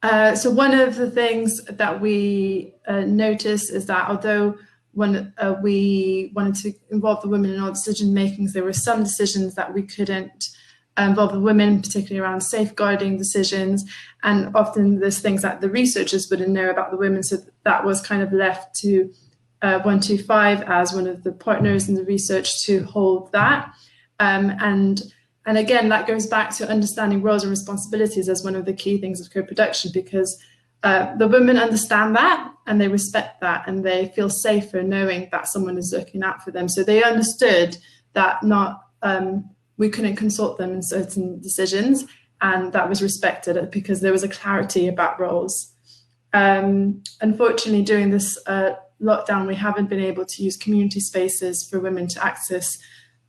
So one of the things that we noticed is that although when we wanted to involve the women in all decision makings, there were some decisions that we couldn't involve the women, particularly around safeguarding decisions, and often there's things that the researchers wouldn't know about the women, so that was kind of left to 125 as one of the partners in the research to hold that. And again, that goes back to understanding roles and responsibilities as one of the key things of co-production, because the women understand that and they respect that and they feel safer knowing that someone is looking out for them. So they understood that we couldn't consult them in certain decisions, and that was respected because there was a clarity about roles. Unfortunately, during this lockdown, we haven't been able to use community spaces for women to access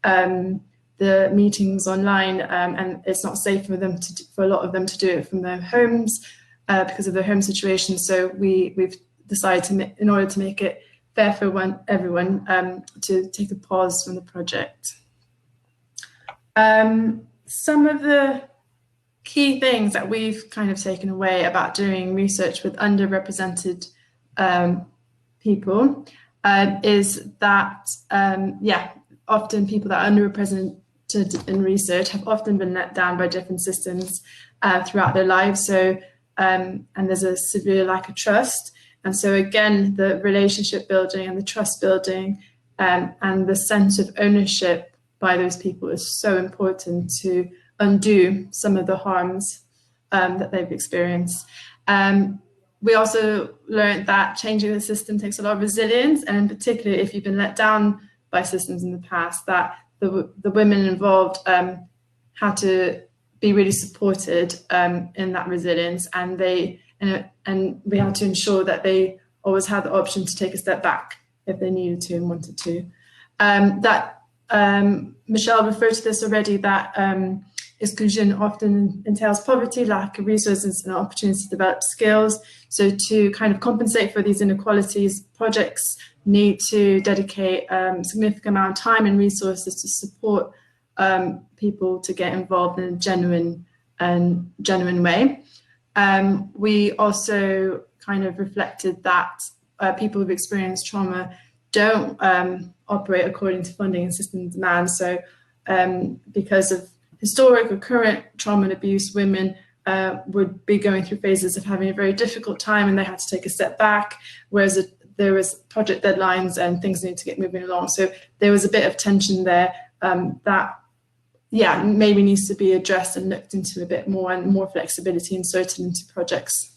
the meetings online, and it's not safe for them for a lot of them to do it from their homes because of their home situation. So we've decided in order to make it fair for everyone, to take a pause from the project. Some of the key things that we've kind of taken away about doing research with underrepresented people is that, often people that are underrepresented in research have often been let down by different systems throughout their lives. So, and there's a severe lack of trust. And so again, the relationship building and the trust building and the sense of ownership by those people is so important to undo some of the harms that they've experienced. We also learned that changing the system takes a lot of resilience, and in particular, if you've been let down by systems in the past, that the women involved had to be really supported in that resilience, and we had to ensure that they always had the option to take a step back if they needed to and wanted to. Michelle referred to this already, that exclusion often entails poverty, lack of resources and opportunities to develop skills. So to kind of compensate for these inequalities, projects need to dedicate a significant amount of time and resources to support people to get involved in a genuine way. We also kind of reflected that people who've experienced trauma don't operate according to funding and system demands. So because of historic or current trauma and abuse, women would be going through phases of having a very difficult time and they had to take a step back, whereas there was project deadlines and things need to get moving along. So there was a bit of tension there that maybe needs to be addressed and looked into a bit more, and more flexibility inserted into projects.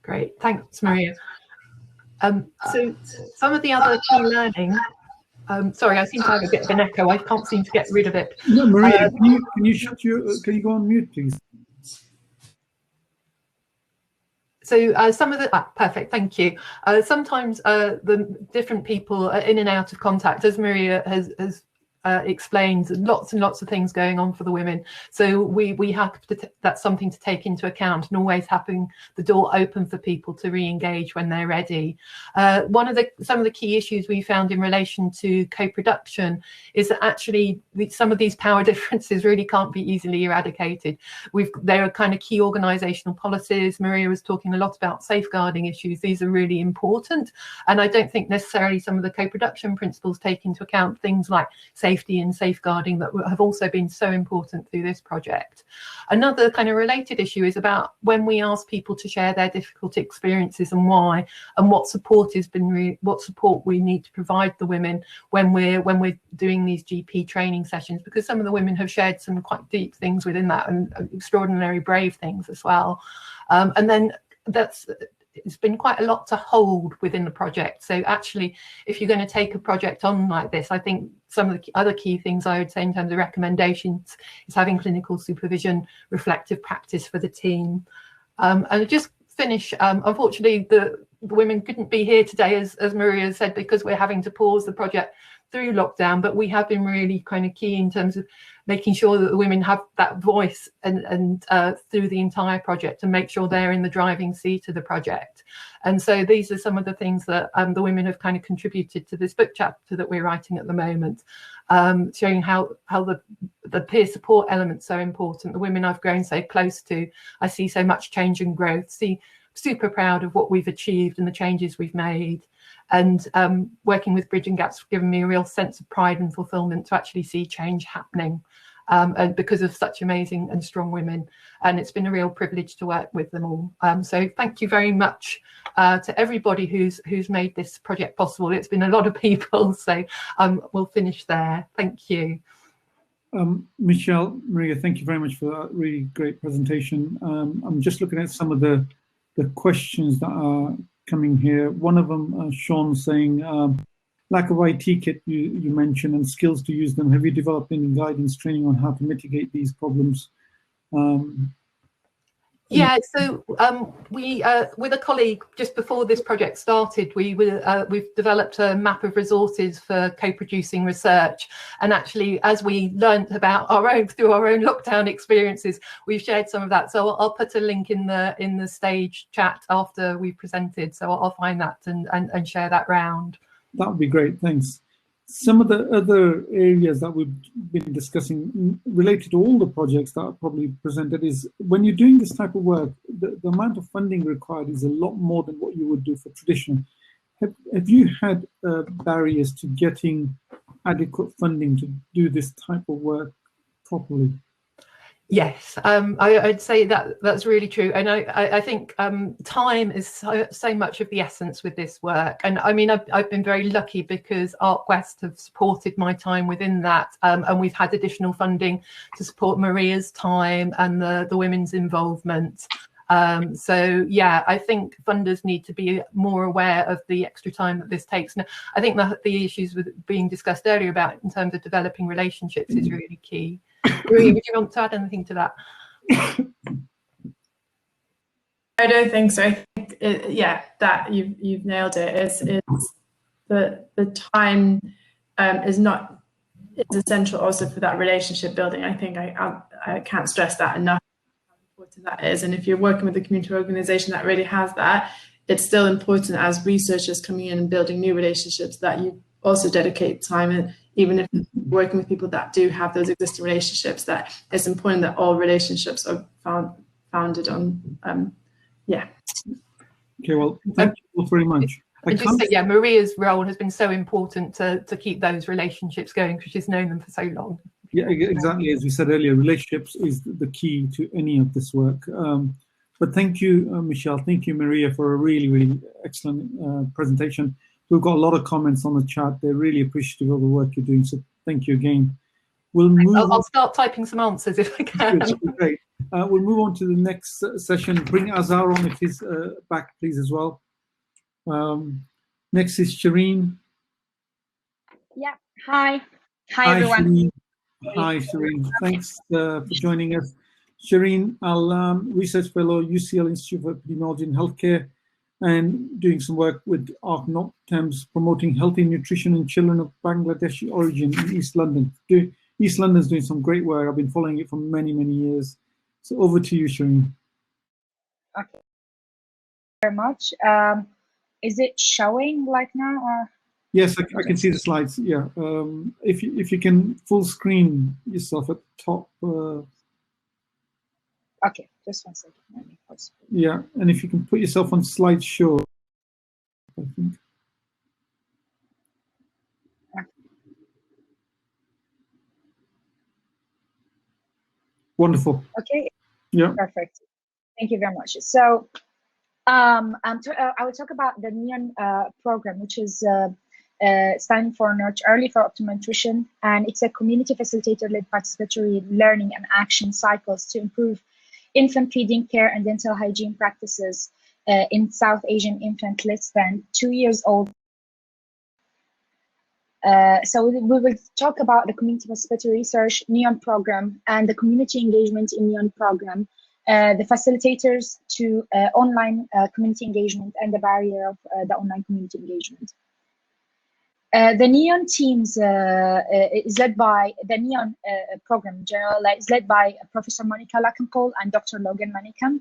Great, thanks, Maria. So some of the other key learning, sorry, I seem to have a bit of an echo. I can't seem to get rid of it. No, Maria, can you go on mute, please? So some of the, perfect, thank you. Sometimes the different people are in and out of contact, as Maria has explained, lots and lots of things going on for the women. So we have to, that's something to take into account, and always having the door open for people to re-engage when they're ready. Some of the key issues we found in relation to co-production is that actually some of these power differences really can't be easily eradicated. There are kind of key organisational policies. Maria was talking a lot about safeguarding issues. These are really important, and I don't think necessarily some of the co-production principles take into account things like safety and safeguarding that have also been so important through this project. Another kind of related issue is about when we ask people to share their difficult experiences and why, and what support what support we need to provide the women when we're doing these GP training sessions, because some of the women have shared some quite deep things within that, and extraordinary brave things as well. And then it's been quite a lot to hold within the project. So actually, if you're going to take a project on like this, I think some of the other key things I would say in terms of recommendations is having clinical supervision, reflective practice for the team. And I'll just finish, unfortunately, the women couldn't be here today, as Maria said, because we're having to pause the project through lockdown, but we have been really kind of key in terms of making sure that the women have that voice and through the entire project, and make sure they're in the driving seat of the project. And so these are some of the things that the women have kind of contributed to this book chapter that we're writing at the moment, showing how the peer support element's so important. The women I've grown so close to, I see so much change and growth, super proud of what we've achieved and the changes we've made. And working with Bridging Gaps has given me a real sense of pride and fulfillment to actually see change happening, and because of such amazing and strong women. And it's been a real privilege to work with them all. So thank you very much to everybody who's made this project possible. It's been a lot of people, so we'll finish there. Thank you. Michelle, Maria, thank you very much for that really great presentation. I'm just looking at some of the questions that are coming here. One of them, Sean, saying lack of IT kit you mentioned and skills to use them. Have you developed any guidance training on how to mitigate these problems? Yeah, so we, with a colleague, just before this project started, we've developed a map of resources for co-producing research. And actually, as we learned about through our own lockdown experiences, we've shared some of that. So I'll put a link in the stage chat after we've presented. So I'll find that and share that round. That would be great, thanks. Some of the other areas that we've been discussing related to all the projects that are probably presented is when you're doing this type of work, the amount of funding required is a lot more than what you would do for traditional. Have you had barriers to getting adequate funding to do this type of work properly? Yes, I'd say that's really true, and I think time is so much of the essence with this work. And I mean, I've been very lucky because ArtQuest have supported my time within that, and we've had additional funding to support Maria's time and the women's involvement. So yeah, I think funders need to be more aware of the extra time that this takes. Now, I think that the issues with being discussed earlier about in terms of developing relationships is really key. Maria, would you want to add anything to that? I don't think so. I think that you've nailed it. It's the time is essential also for that relationship building. I think I can't stress that enough, how important that is. And if you're working with a community organisation that really has that, it's still important as researchers coming in and building new relationships that you also dedicate time, and even if working with people that do have those existing relationships, that it's important that all relationships are founded on Okay, well, thank you very much. Maria's role has been so important to keep those relationships going because she's known them for so long. Yeah, exactly. As we said earlier, relationships is the key to any of this work. But thank you, Michelle. Thank you, Maria, for a really, really excellent presentation. We've got a lot of comments on the chat. They're really appreciative of the work you're doing. So thank you again. I'll start typing some answers if I can. Great. We'll move on to the next session. Bring Azhar on if he's back, please, as well. Next is Shereen. Yeah. Hi, everyone. Shereen. Hi, Shereen. Thanks for joining us. Shereen Al Laham, Research Fellow, UCL Institute for Epidemiology and Healthcare, and doing some work with North Thames Promoting Healthy Nutrition in Children of Bangladeshi Origin in East London. East London's doing some great work. I've been following it for many, many years. So over to you, Shereen. Okay. Very much. Is it showing like now? Or? Yes, I can see the slides. Yeah. If you can full screen yourself at the top. Okay, just 1 second. Yeah, and if you can put yourself on slideshow, I think. Wonderful. Okay. Yeah. Perfect. Thank you very much. So, I will talk about the NEON program, which is standing for Early for Optimal Nutrition, and it's a community facilitator-led participatory learning and action cycles to improve infant feeding care and dental hygiene practices in South Asian infant less than 2 years old. So we will talk about the community participatory research NEON program and the community engagement in NEON program, the facilitators to online community engagement and the barrier of the online community engagement. The NEON teams is led by the NEON program in general, is led by Professor Monica Lakenpole and Dr. Logan Manicam.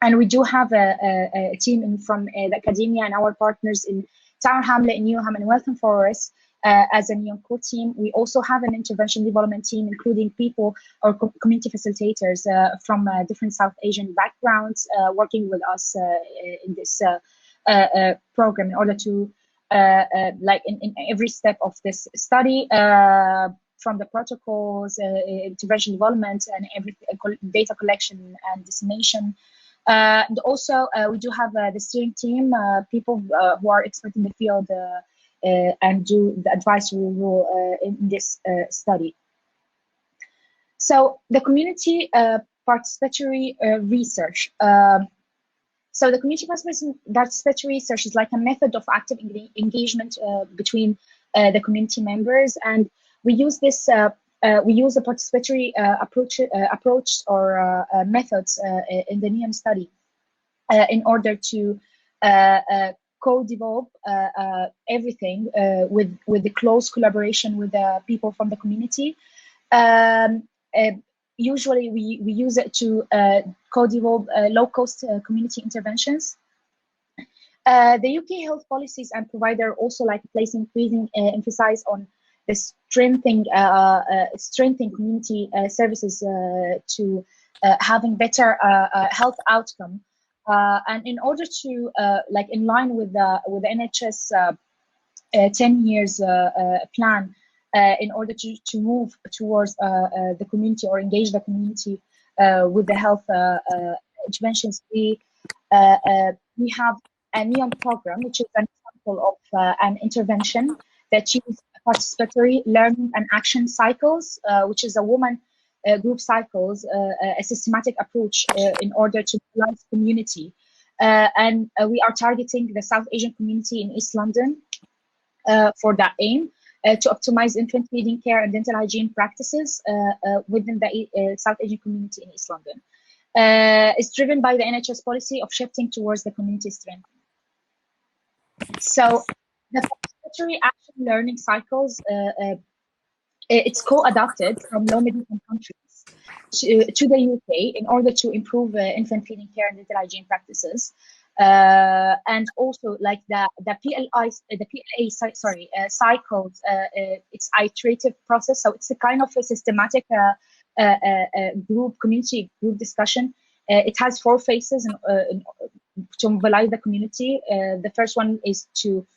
And we do have a team from the academia and our partners in Tower Hamlet, in Newham, and Welcome Forest as a NEON core team. We also have an intervention development team, including people or community facilitators from different South Asian backgrounds working with us in this program in order to like in every step of this study, from the protocols, intervention development, and every data collection and dissemination. And also, we do have the steering team, people who are expert in the field and do the advisory role in this study. So the community participatory research. So the community participatory research is like a method of active engagement between the community members, and we use this. We use a participatory approach or methods in the NEON study in order to co-develop everything with the close collaboration with the people from the community. Usually we use it to co-develop low-cost community interventions. The UK health policies and provider also place increasing emphasis on the strengthening community services to having better health outcome. And in order to in line with the NHS 10 years plan, in order to move towards the community or engage the community with the health interventions, we have a NEON program, which is an example of an intervention that uses participatory learning and action cycles, which is a woman group cycles, a systematic approach in order to mobilize community. And we are targeting the South Asian community in East London for that aim. To optimize infant feeding care and dental hygiene practices within the South Asian community in East London. It's driven by the NHS policy of shifting towards the community strength. So the participatory action learning cycles, it's co-adapted from low-middle-income countries to the UK in order to improve infant feeding care and dental hygiene practices. And also the PLA cycles, it's iterative process, so it's a kind of a systematic community group discussion. It has 4 phases to mobilize the community. The first one is to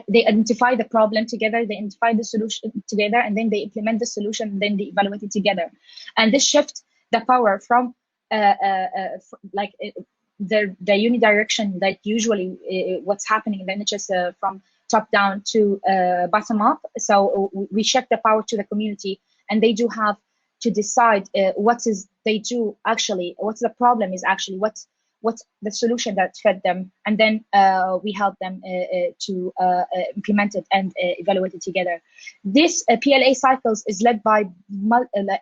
they identify the problem together, they identify the solution together, and then they implement the solution, and then they evaluate it together. And this shift the power from the unidirection, like usually what's happening in the NHS from top down to bottom up. So we shift the power to the community, and they do have to decide what's the problem is actually, what's the solution that fed them, and then we help them to implement it and evaluate it together. This PLA cycles is led by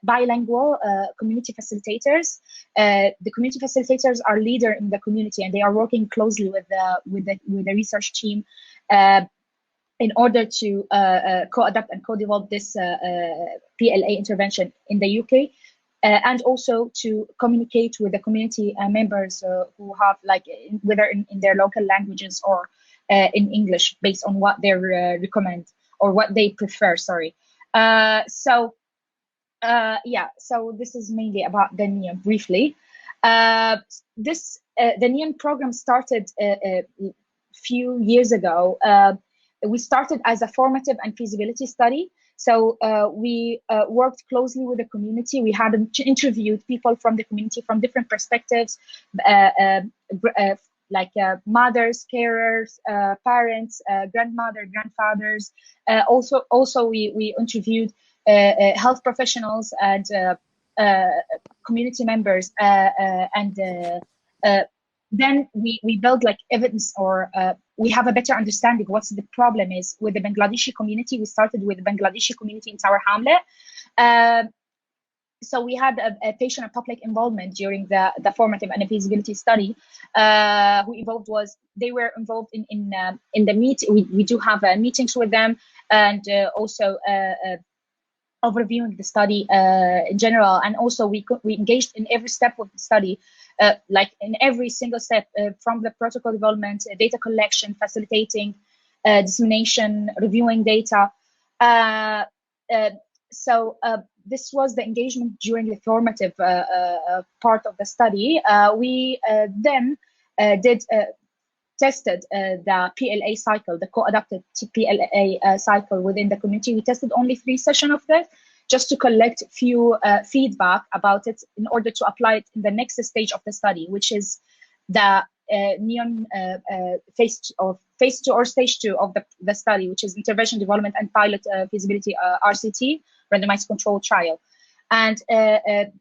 bilingual community facilitators. The community facilitators are leader in the community, and they are working closely with the research team in order to co-adapt and co-develop this PLA intervention in the UK. And also to communicate with the community members who have whether in their local languages or in English, based on what they recommend or what they prefer. Sorry. So this is mainly about the NEON briefly. The NEON program started a few years ago. We started as a formative and feasibility study. So we worked closely with the community. We had interviewed people from the community from different perspectives, mothers, carers, parents, grandmother, grandfathers. Also we interviewed health professionals and community members, then we build evidence, or we have a better understanding what's the problem is with the Bangladeshi community. We started with the Bangladeshi community in Tower Hamlet. so we had a patient and public involvement during the formative and feasibility study. They were involved in the meet. We do have meetings with them, and also overviewing the study in general. And also we engaged in every step of the study, like in every single step, from the protocol development, data collection, facilitating, dissemination, reviewing data. So this was the engagement during the formative part of the study. We then tested the PLA cycle, the co-adapted PLA cycle within the community. We tested only 3 sessions of this, just to collect few feedback about it in order to apply it in the next stage of the study, which is the NEON phase 2 or stage 2 of the study, which is intervention, development, and pilot feasibility RCT, randomized control trial. And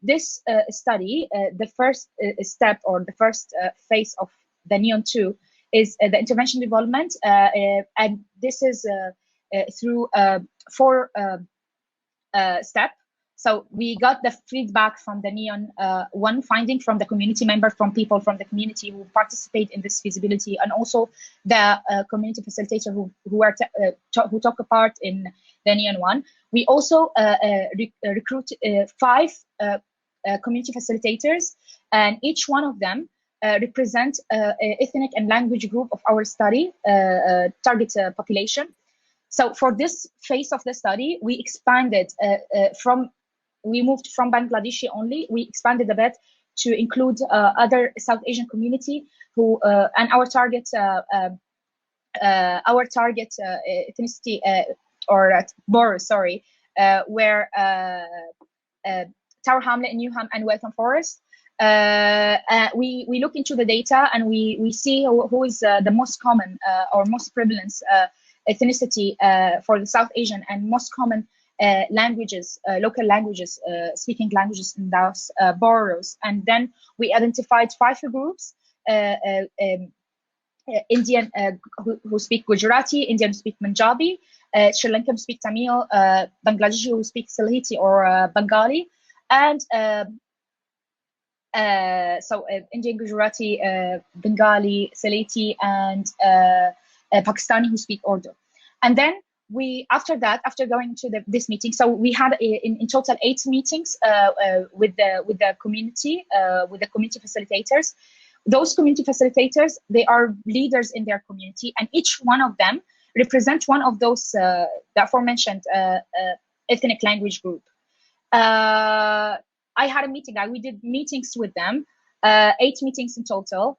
this study, the first step or the first phase of the NEON 2 is the intervention development, and this is through 4 steps. So we got the feedback from the NEON 1 finding from the community member, from people from the community who participate in this feasibility, and also the community facilitator who took a part in the NEON 1. We also recruit 5 community facilitators, and each one of them represent ethnic and language group of our study target population. So for this phase of the study, we expanded we moved from Bangladeshi only. We expanded a bit to include other South Asian community who and our target ethnicity or Bor, sorry, where Tower Hamlet, Newham, and Waltham Forest. We look into the data, and we see who is the most common or most prevalent ethnicity for the South Asian, and most common languages, local languages, speaking languages in those boroughs. And then we identified 5 groups: Indian who speak Gujarati, Indian who speak Punjabi, Sri Lankan who speak Tamil, Bangladeshi who speak Sylheti or Bengali, and so Indian, Gujarati, Bengali, Sylheti, and Pakistani who speak Urdu. And then after going to this meeting, so we had in total 8 meetings with the community facilitators. Those community facilitators, they are leaders in their community, and each one of them represent one of those the aforementioned ethnic language group. I had a meeting. We did meetings with them, 8 meetings in total.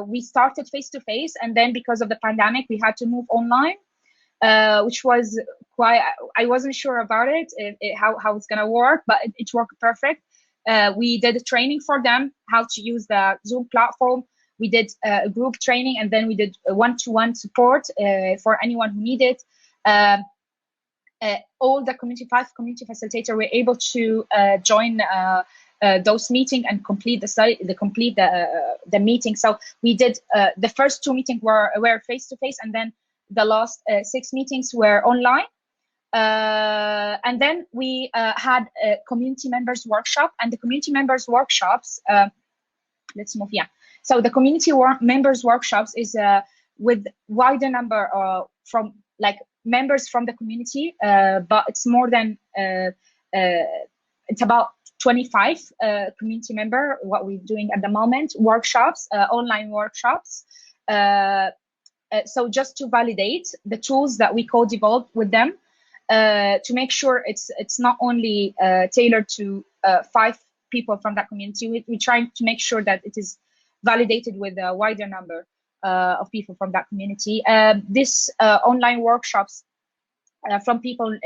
We started face-to-face, and then because of the pandemic, we had to move online, which was quite, I wasn't sure about it, how it's going to work, but it worked perfect. We did a training for them, how to use the Zoom platform. We did a group training, and then we did a one-to-one support for anyone who needed. All the 5 community facilitators were able to join those meetings and complete the meeting. So we did the first 2 meetings were face-to-face, and then the last 6 meetings were online. And then we had a community members workshop, and the community members workshops, let's move, yeah. So the community members workshops is with wider number from like members from the community, but it's more than, it's about 25 community member, what we're doing at the moment, workshops, online workshops. So just to validate the tools that we co-developed with them, to make sure it's not only tailored to 5 people from that community. We're trying to make sure that it is validated with a wider number of people from that community. This online workshops from people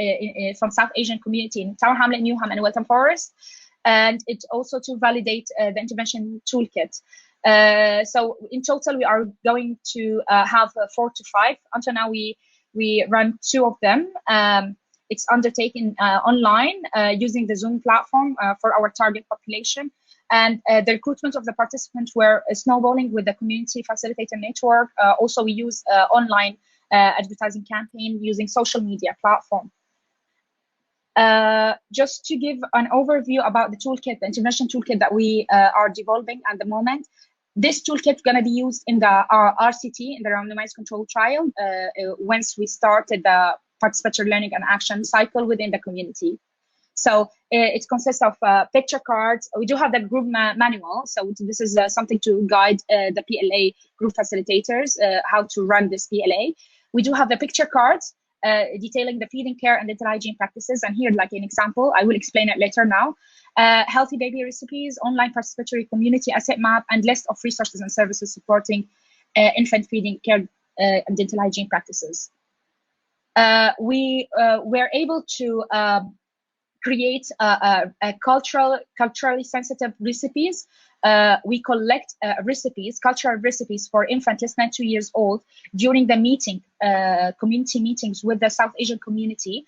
from South Asian community in Tower Hamlet, Newham, and Waltham Forest, and it's also to validate the intervention toolkit. So in total, we are going to have 4 to 5. Until now, we run 2 of them. It's undertaken online using the Zoom platform for our target population. And the recruitment of the participants were snowballing with the community facilitator network. Also, we use online advertising campaign using social media platform. Just to give an overview about the toolkit, the intervention toolkit that we are developing at the moment. This toolkit is going to be used in the RCT, in the randomized control trial, once we started the participatory learning and action cycle within the community. So it consists of picture cards. We do have the group manual. So this is something to guide the PLA group facilitators how to run this PLA. We do have the picture cards detailing the feeding care and dental hygiene practices. And here, like an example, I will explain it later now. Healthy baby recipes, online participatory community asset map, and list of resources and services supporting infant feeding care and dental hygiene practices. We were able to create culturally sensitive recipes. We collect recipes, cultural recipes for infants less than 2 years old during the meeting, community meetings with the South Asian community.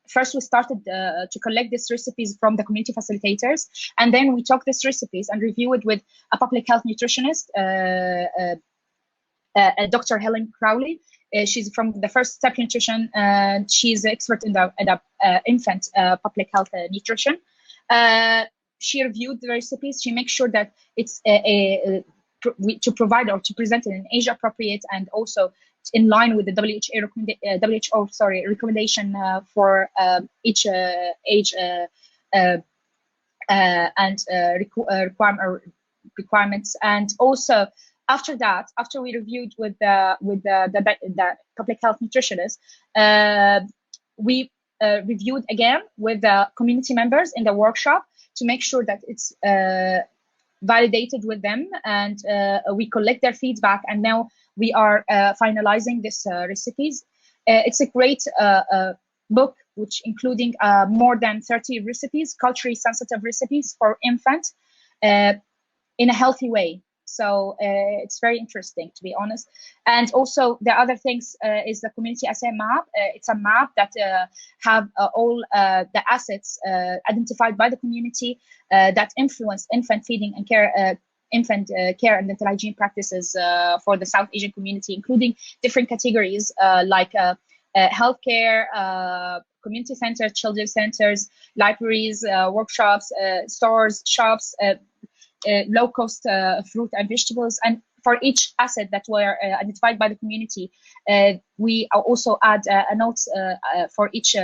First, we started to collect these recipes from the community facilitators, and then we took these recipes and review it with a public health nutritionist, Dr. Helen Crowley. She's from the First Step Nutrition, and she's an expert in the infant public health nutrition. She reviewed the recipes. She makes sure that it's to provide or to present it in age appropriate and also in line with the WHO recommendation for each age and requirements. And also after that, after we reviewed with the public health nutritionist, we reviewed again with the community members in the workshop to make sure that it's validated with them, and we collect their feedback, and now we are finalizing this recipes. It's a great book, which including more than 30 recipes, culturally sensitive recipes for infants in a healthy way. So it's very interesting, to be honest. And also the other things is the community asset map. It's a map that have all the assets identified by the community that influence infant feeding and care, infant care and dental hygiene practices for the South Asian community, including different categories like healthcare, community centers, children's centers, libraries, workshops, stores, shops, low-cost fruit and vegetables. And for each asset that were identified by the community, we also add a note for each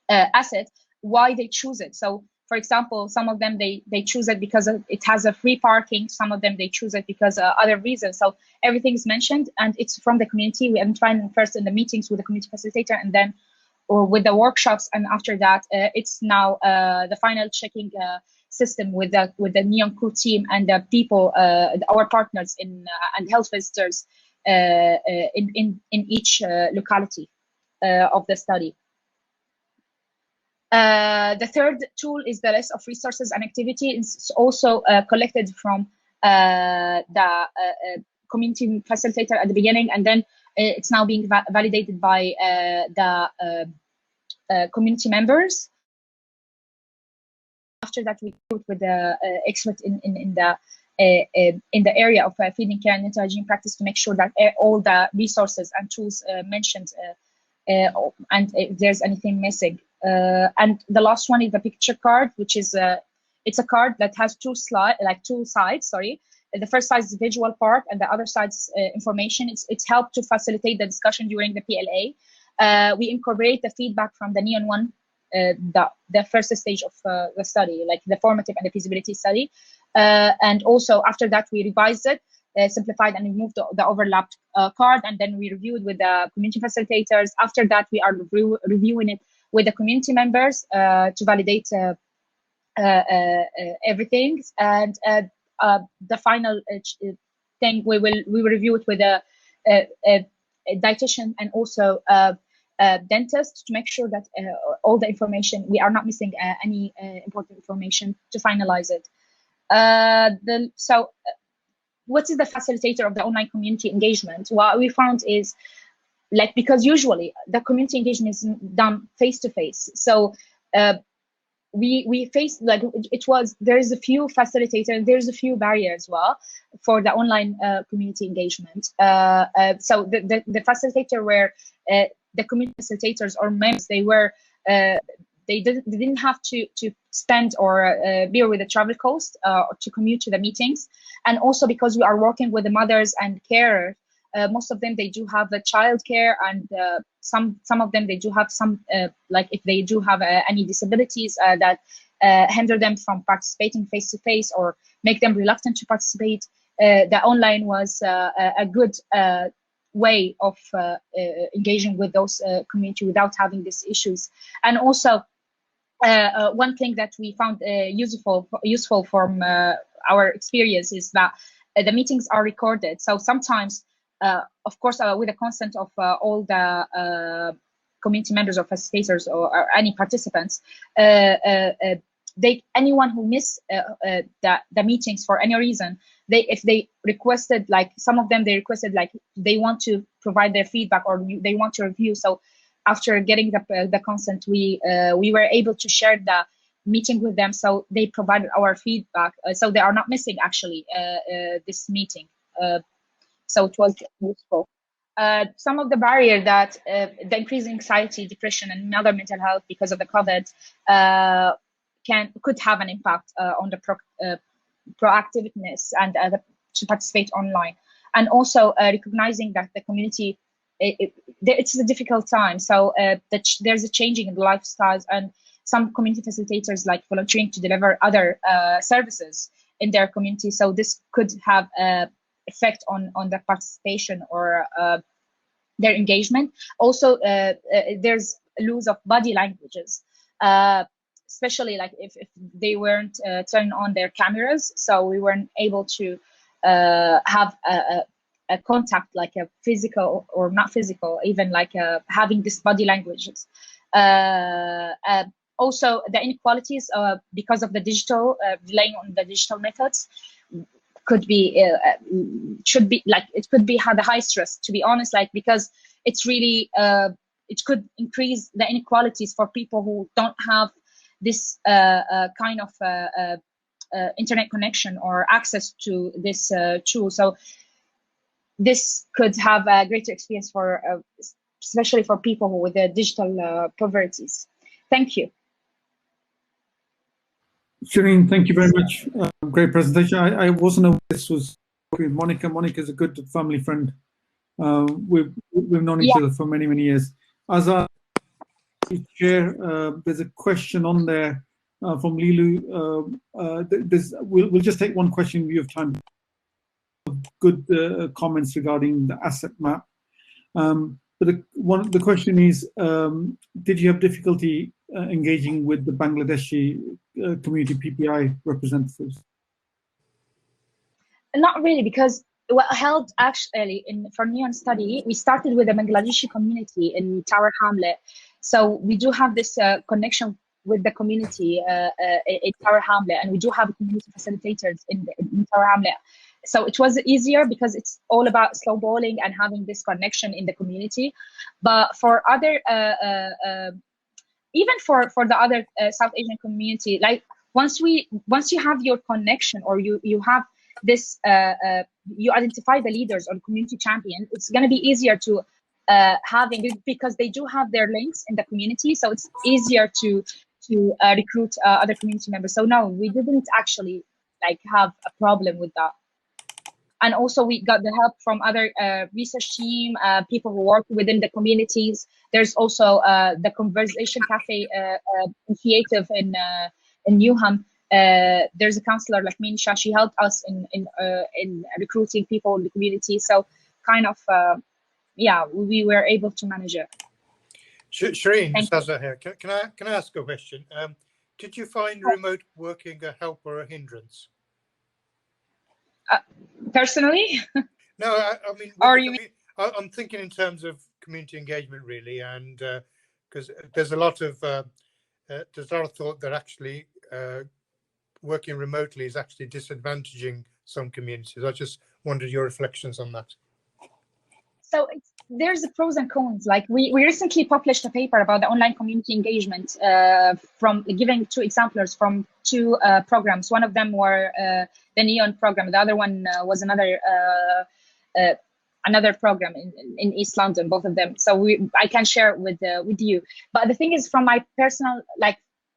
asset, why they choose it. So, for example, some of them, they choose it because it has a free parking. Some of them, they choose it because other reasons. So everything is mentioned, and it's from the community. We identified first in the meetings with the community facilitator, and then or with the workshops. And after that, it's now the final checking system with the NEON crew team and the people, our partners in and health visitors in each locality of the study. The third tool is the list of resources and activity. It's also collected from the community facilitator at the beginning, and then it's now being validated by the community members. After that, we work with the expert in the area of feeding care and dental hygiene practice to make sure that all the resources and tools mentioned, and if there's anything missing. And the last one is the picture card, which is it's a card that has two sides. Sorry, the first side is the visual part, and the other side is information. It's helped to facilitate the discussion during the PLA. We incorporate the feedback from the NEON one. The first stage of the study, like the formative and the feasibility study, and also after that we revised it, simplified and removed the overlapped card, and then we reviewed with the community facilitators. After that, we are reviewing it with the community members to validate everything, and the final thing we will review it with a dietitian and also dentist to make sure that all the information, we are not missing any important information to finalize it. So what is the facilitator of the online community engagement? What we found is, like, because usually the community engagement is done face-to-face. So we faced, like, there's a few facilitators, there's a few barriers as well for the online community engagement. So the facilitator where the community facilitators or members, they were they didn't have to spend or bear with the travel cost to commute to the meetings. And also because we are working with the mothers and carers, most of them, they do have the childcare, and some of them, they do have some, like if they do have any disabilities that hinder them from participating face-to-face or make them reluctant to participate. The online was a good way of engaging with those community without having these issues. And also, one thing that we found useful from our experience is that the meetings are recorded. So sometimes, of course, with the consent of all the community members or facilitators or any participants, anyone who miss the meetings for any reason, if they requested, like some of them, they requested like they want to provide their feedback or they want to review. So after getting the consent, we were able to share the meeting with them. So they provided our feedback. So they are not missing actually this meeting. So it was useful. Some of the barrier that the increasing anxiety, depression, and other mental health because of the COVID could have an impact on the proactiveness and to participate online. And also recognizing that the community, it's a difficult time. So there's a changing in the lifestyles, and some community facilitators like volunteering to deliver other services in their community. So this could have effect on the participation or their engagement. Also, there's a loss of body languages, especially like if they weren't turning on their cameras, so we weren't able to have a contact, like a physical or not physical, even like having this body languages. Also, the inequalities because of the digital, relying on the digital methods, could be should be like it could be the high stress, to be honest, like because it's really it could increase the inequalities for people who don't have this kind of internet connection or access to this tool. So this could have a greater experience for especially for people with the digital poverties. Thank you. Shereen, thank you very much. Great presentation. I wasn't aware this was with Monica. Monica is a good family friend. We've known each other for many, many years. Azhar, Chair, there's a question on there from Lilu. We'll just take one question in view of time. Good comments regarding the asset map. But the question is, did you have difficulty engaging with the Bangladeshi community PPI representatives? Not really, because what held actually for Neon study, we started with the Bangladeshi community in Tower Hamlet. So we do have this connection with the community in Tower Hamlet, and we do have community facilitators in Tower Hamlet. So it was easier because it's all about snowballing and having this connection in the community. But for other, even for the other South Asian community, like once you have your connection, or you have this, you identify the leaders or community champion, it's going to be easier to having it, because they do have their links in the community. So it's easier to recruit other community members. So no, we didn't actually like have a problem with that. And also we got the help from other research team, people who work within the communities. There's also the Conversation Cafe initiative in Newham. There's a counselor like Minsha. She helped us in recruiting people in the community. So kind of, yeah, we were able to manage it. Shereen, Azhar here. Can I ask a question? Did you find remote working a help or a hindrance? Personally? No, I mean, I'm thinking in terms of community engagement, really, and because there's a lot of thought that actually working remotely is actually disadvantaging some communities. I just wondered your reflections on that. So there's the pros and cons. Like we recently published a paper about the online community engagement from giving 2 examples from 2 programs. One of them were the Neon program. The other one was another, another program in East London, both of them. So I can share it with you. But the thing is, from my personal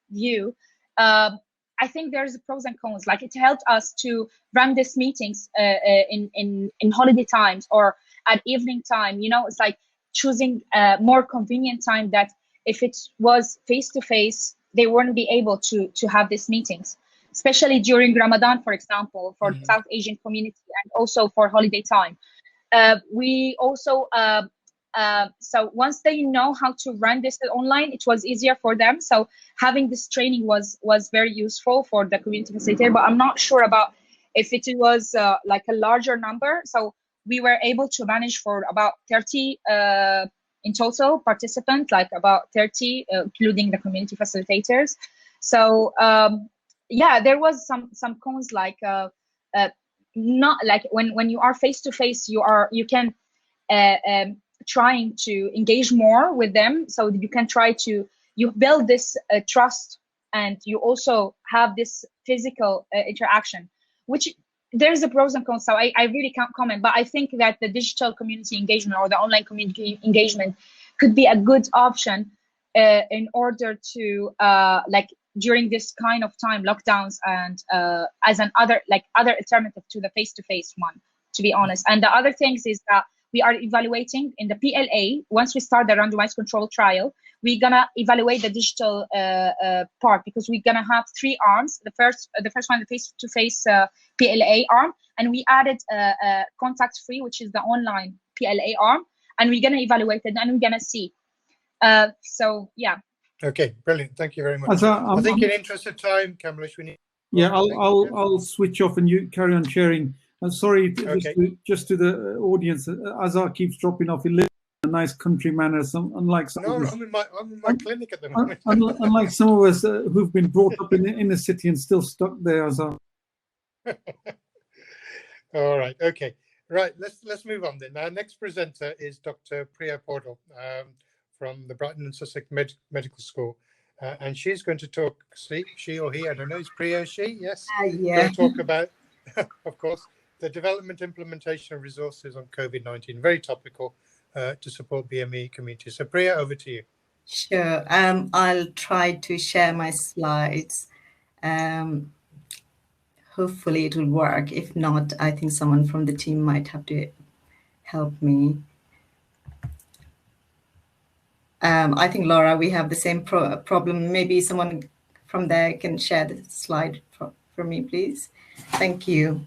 view, I think there's pros and cons. Like, it helped us to run these meetings in holiday times or at evening time. You know, it's like choosing a more convenient time that if it was face-to-face, they wouldn't be able to have these meetings, especially during Ramadan, for example, for the South Asian community, and also for holiday time. We also, so once they know how to run this online, it was easier for them. So having this training was very useful for the community facilitator, but I'm not sure about if it was like a larger number. So we were able to manage for about 30 in total participants, like about 30, including the community facilitators. So yeah, there was some cons, like not like when you are face to face, you can trying to engage more with them, so you can try to build this trust, and you also have this physical interaction, which there's a pros and cons. So I really can't comment, but I think that the digital community engagement or the online community engagement could be a good option in order to like during this kind of time, lockdowns, and as other alternative to the face-to-face one, to be honest. And the other things is that we are evaluating in the PLA. Once we start the randomized control trial, we're gonna evaluate the digital part, because we're gonna have 3 arms. The first one, the face-to-face PLA arm, and we added contact-free, which is the online PLA arm, and we're gonna evaluate it, and we're gonna see. So yeah. Okay, brilliant. Thank you very much. I think in interest of time, Kamlesh, we need. Yeah, I'll switch off and you carry on sharing. I'm sorry, just to the audience, Azhar keeps dropping off. He lives in a nice country manner. Unlike some of us, I'm in my clinic at the moment. Unlike some of us who've been brought up in the inner city and still stuck there, Azhar. All right. Okay. Right. Let's move on then. Our next presenter is Dr. Priya Paudyal from the Brighton and Sussex Medical School. And she's going to talk, she or he, I don't know, is Priya she? Yes? Yeah. Going to talk about, of course, the development implementation of resources on COVID-19, very topical to support BME communities. So Priya, over to you. Sure. I'll try to share my slides. Hopefully it will work. If not, I think someone from the team might have to help me. I think, Laura, we have the same problem. Maybe someone from there can share the slide for me, please. Thank you.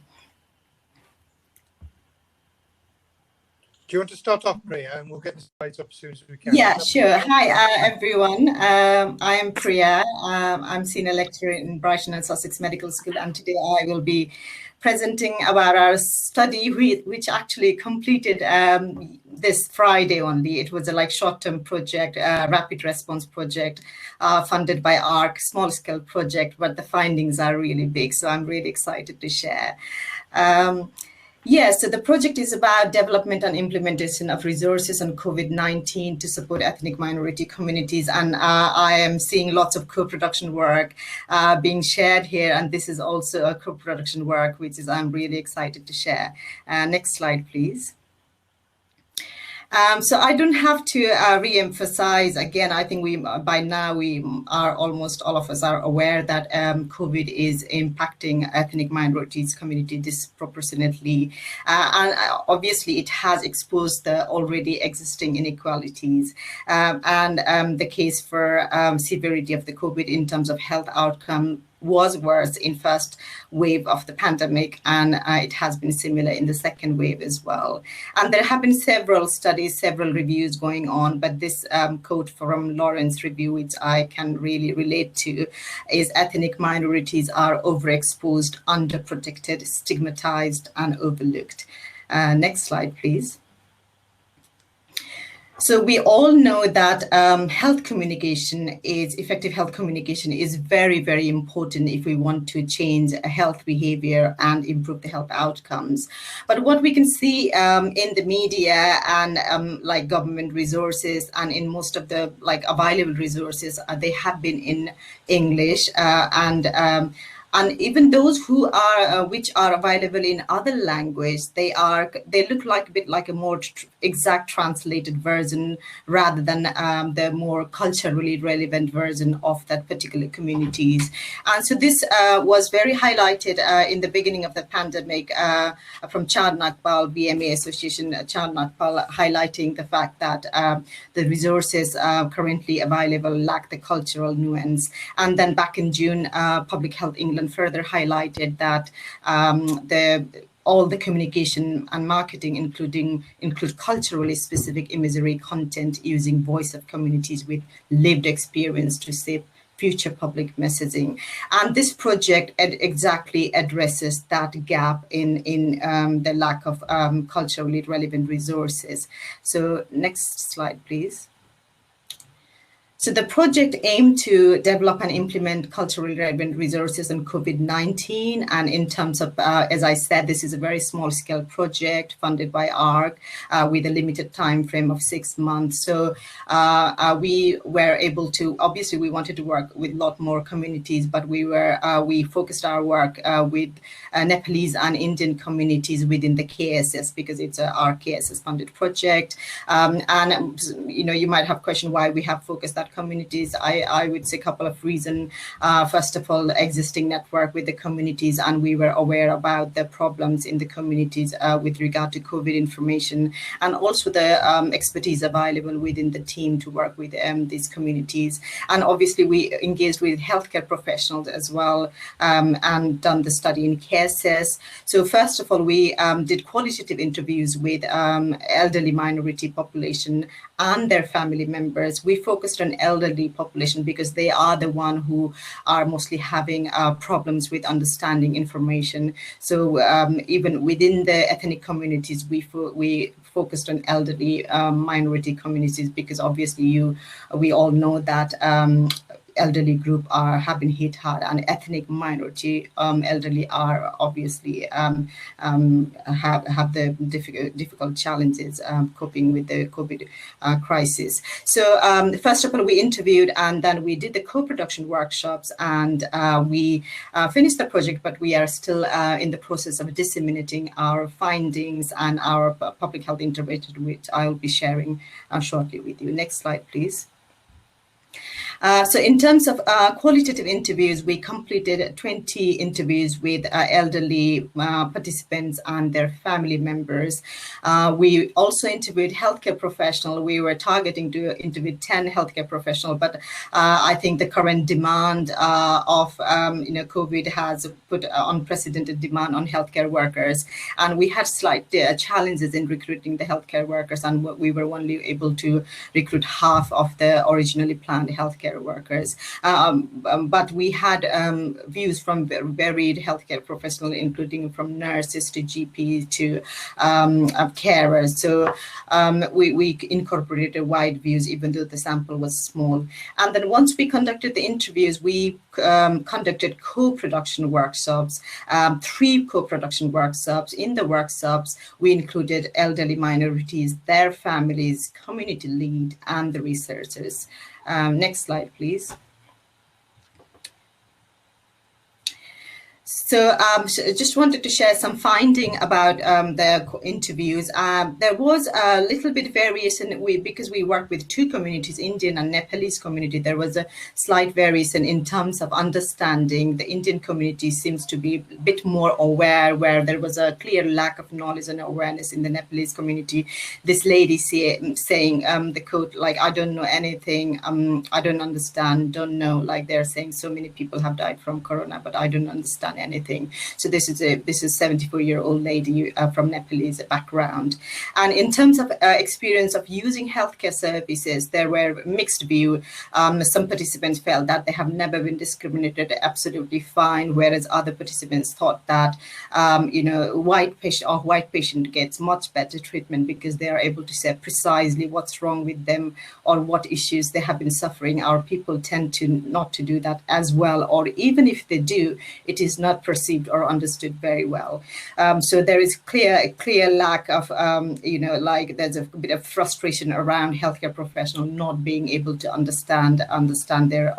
Do you want to start off, Priya, and we'll get the slides up as soon as we can? Yeah, sure. Hi, everyone. I am Priya. I'm senior lecturer in Brighton and Sussex Medical School, and today I will be presenting about our study, which actually completed this Friday only. It was a short-term project, rapid response project, funded by ARC, small-scale project, but the findings are really big, so I'm really excited to share. So the project is about development and implementation of resources on COVID-19 to support ethnic minority communities. And I am seeing lots of co-production work being shared here. And this is also a co-production work, which I'm really excited to share. Next slide, please. So I don't have to re-emphasize again. I think by now almost all of us are aware that COVID is impacting ethnic minorities community disproportionately, and obviously it has exposed the already existing inequalities. And the case for severity of the COVID in terms of health outcome was worse in first wave of the pandemic, and it has been similar in the second wave as well. And there have been several studies, several reviews going on, but this quote from Lawrence review, which I can really relate to, is ethnic minorities are overexposed, underprotected, stigmatized, and overlooked. Next slide, please. So we all know that effective health communication is very, very important if we want to change health behavior and improve the health outcomes. But what we can see in the media and government resources and in most of the available resources, they have been in English. And even those who are which are available in other language, they look like a bit like a more exact translated version rather than the more culturally relevant version of that particular communities. And so this was very highlighted in the beginning of the pandemic from Chad Naqbal, BMA Association, Chad Naqbal, highlighting the fact that the resources currently available lack the cultural nuance. And then back in June, Public Health England further highlighted that all the communication and marketing include culturally specific imagery content using voice of communities with lived experience to shape future public messaging. And this project exactly addresses that gap in the lack of culturally relevant resources. So next slide, please. So the project aimed to develop and implement culturally relevant resources on COVID-19. And in terms of, as I said, this is a very small scale project funded by ARC with a limited time frame of 6 months. So we were able to, obviously we wanted to work with a lot more communities, but we focused our work with Nepalese and Indian communities within the KSS because it's our KSS funded project. And you might have questioned why we have focused that communities. I would say a couple of reasons. First of all, existing network with the communities, and we were aware about the problems in the communities with regard to COVID information, and also the expertise available within the team to work with these communities. And obviously we engaged with healthcare professionals as well, and done the study in KSS. So first of all, we did qualitative interviews with elderly minority population and their family members. We focused on elderly population because they are the one who are mostly having problems with understanding information. So even within the ethnic communities, we focused on elderly minority communities because obviously we all know that elderly group have been hit hard, and ethnic minority elderly are obviously have the difficult challenges coping with the COVID crisis. So first of all, we interviewed, and then we did the co-production workshops, and we finished the project, but we are still in the process of disseminating our findings and our public health intervention, which I will be sharing shortly with you. Next slide, please. So in terms of qualitative interviews, we completed 20 interviews with elderly participants and their family members. We also interviewed healthcare professionals. We were targeting to interview 10 healthcare professionals, but I think the current demand of COVID has put unprecedented demand on healthcare workers, and we had slight challenges in recruiting the healthcare workers, and we were only able to recruit half of the originally planned healthcare workers. But we had views from varied healthcare professionals, including from nurses to GPs to carers. So we incorporated wide views, even though the sample was small. And then once we conducted the interviews, we conducted co-production workshops, 3 co-production workshops. In the workshops, we included elderly minorities, their families, community lead, and the researchers. Next slide, please. So just wanted to share some finding about the interviews. There was a little bit variation because we work with 2 communities, Indian and Nepalese community. There was a slight variation in terms of understanding. The Indian community seems to be a bit more aware, where there was a clear lack of knowledge and awareness in the Nepalese community. This lady saying the quote, like, I don't know anything, I don't understand, don't know, like they're saying so many people have died from corona, but I don't understand anything. So this is a 74-year-old lady from Nepalese background. And in terms of experience of using healthcare services, there were mixed view. Some participants felt that they have never been discriminated, absolutely fine, whereas other participants thought that white patient gets much better treatment because they are able to say precisely what's wrong with them or what issues they have been suffering. Our people tend to not to do that as well, or even if they do, it is not perceived or understood very well. So there is clear lack of, like there's a bit of frustration around healthcare professionals not being able to understand their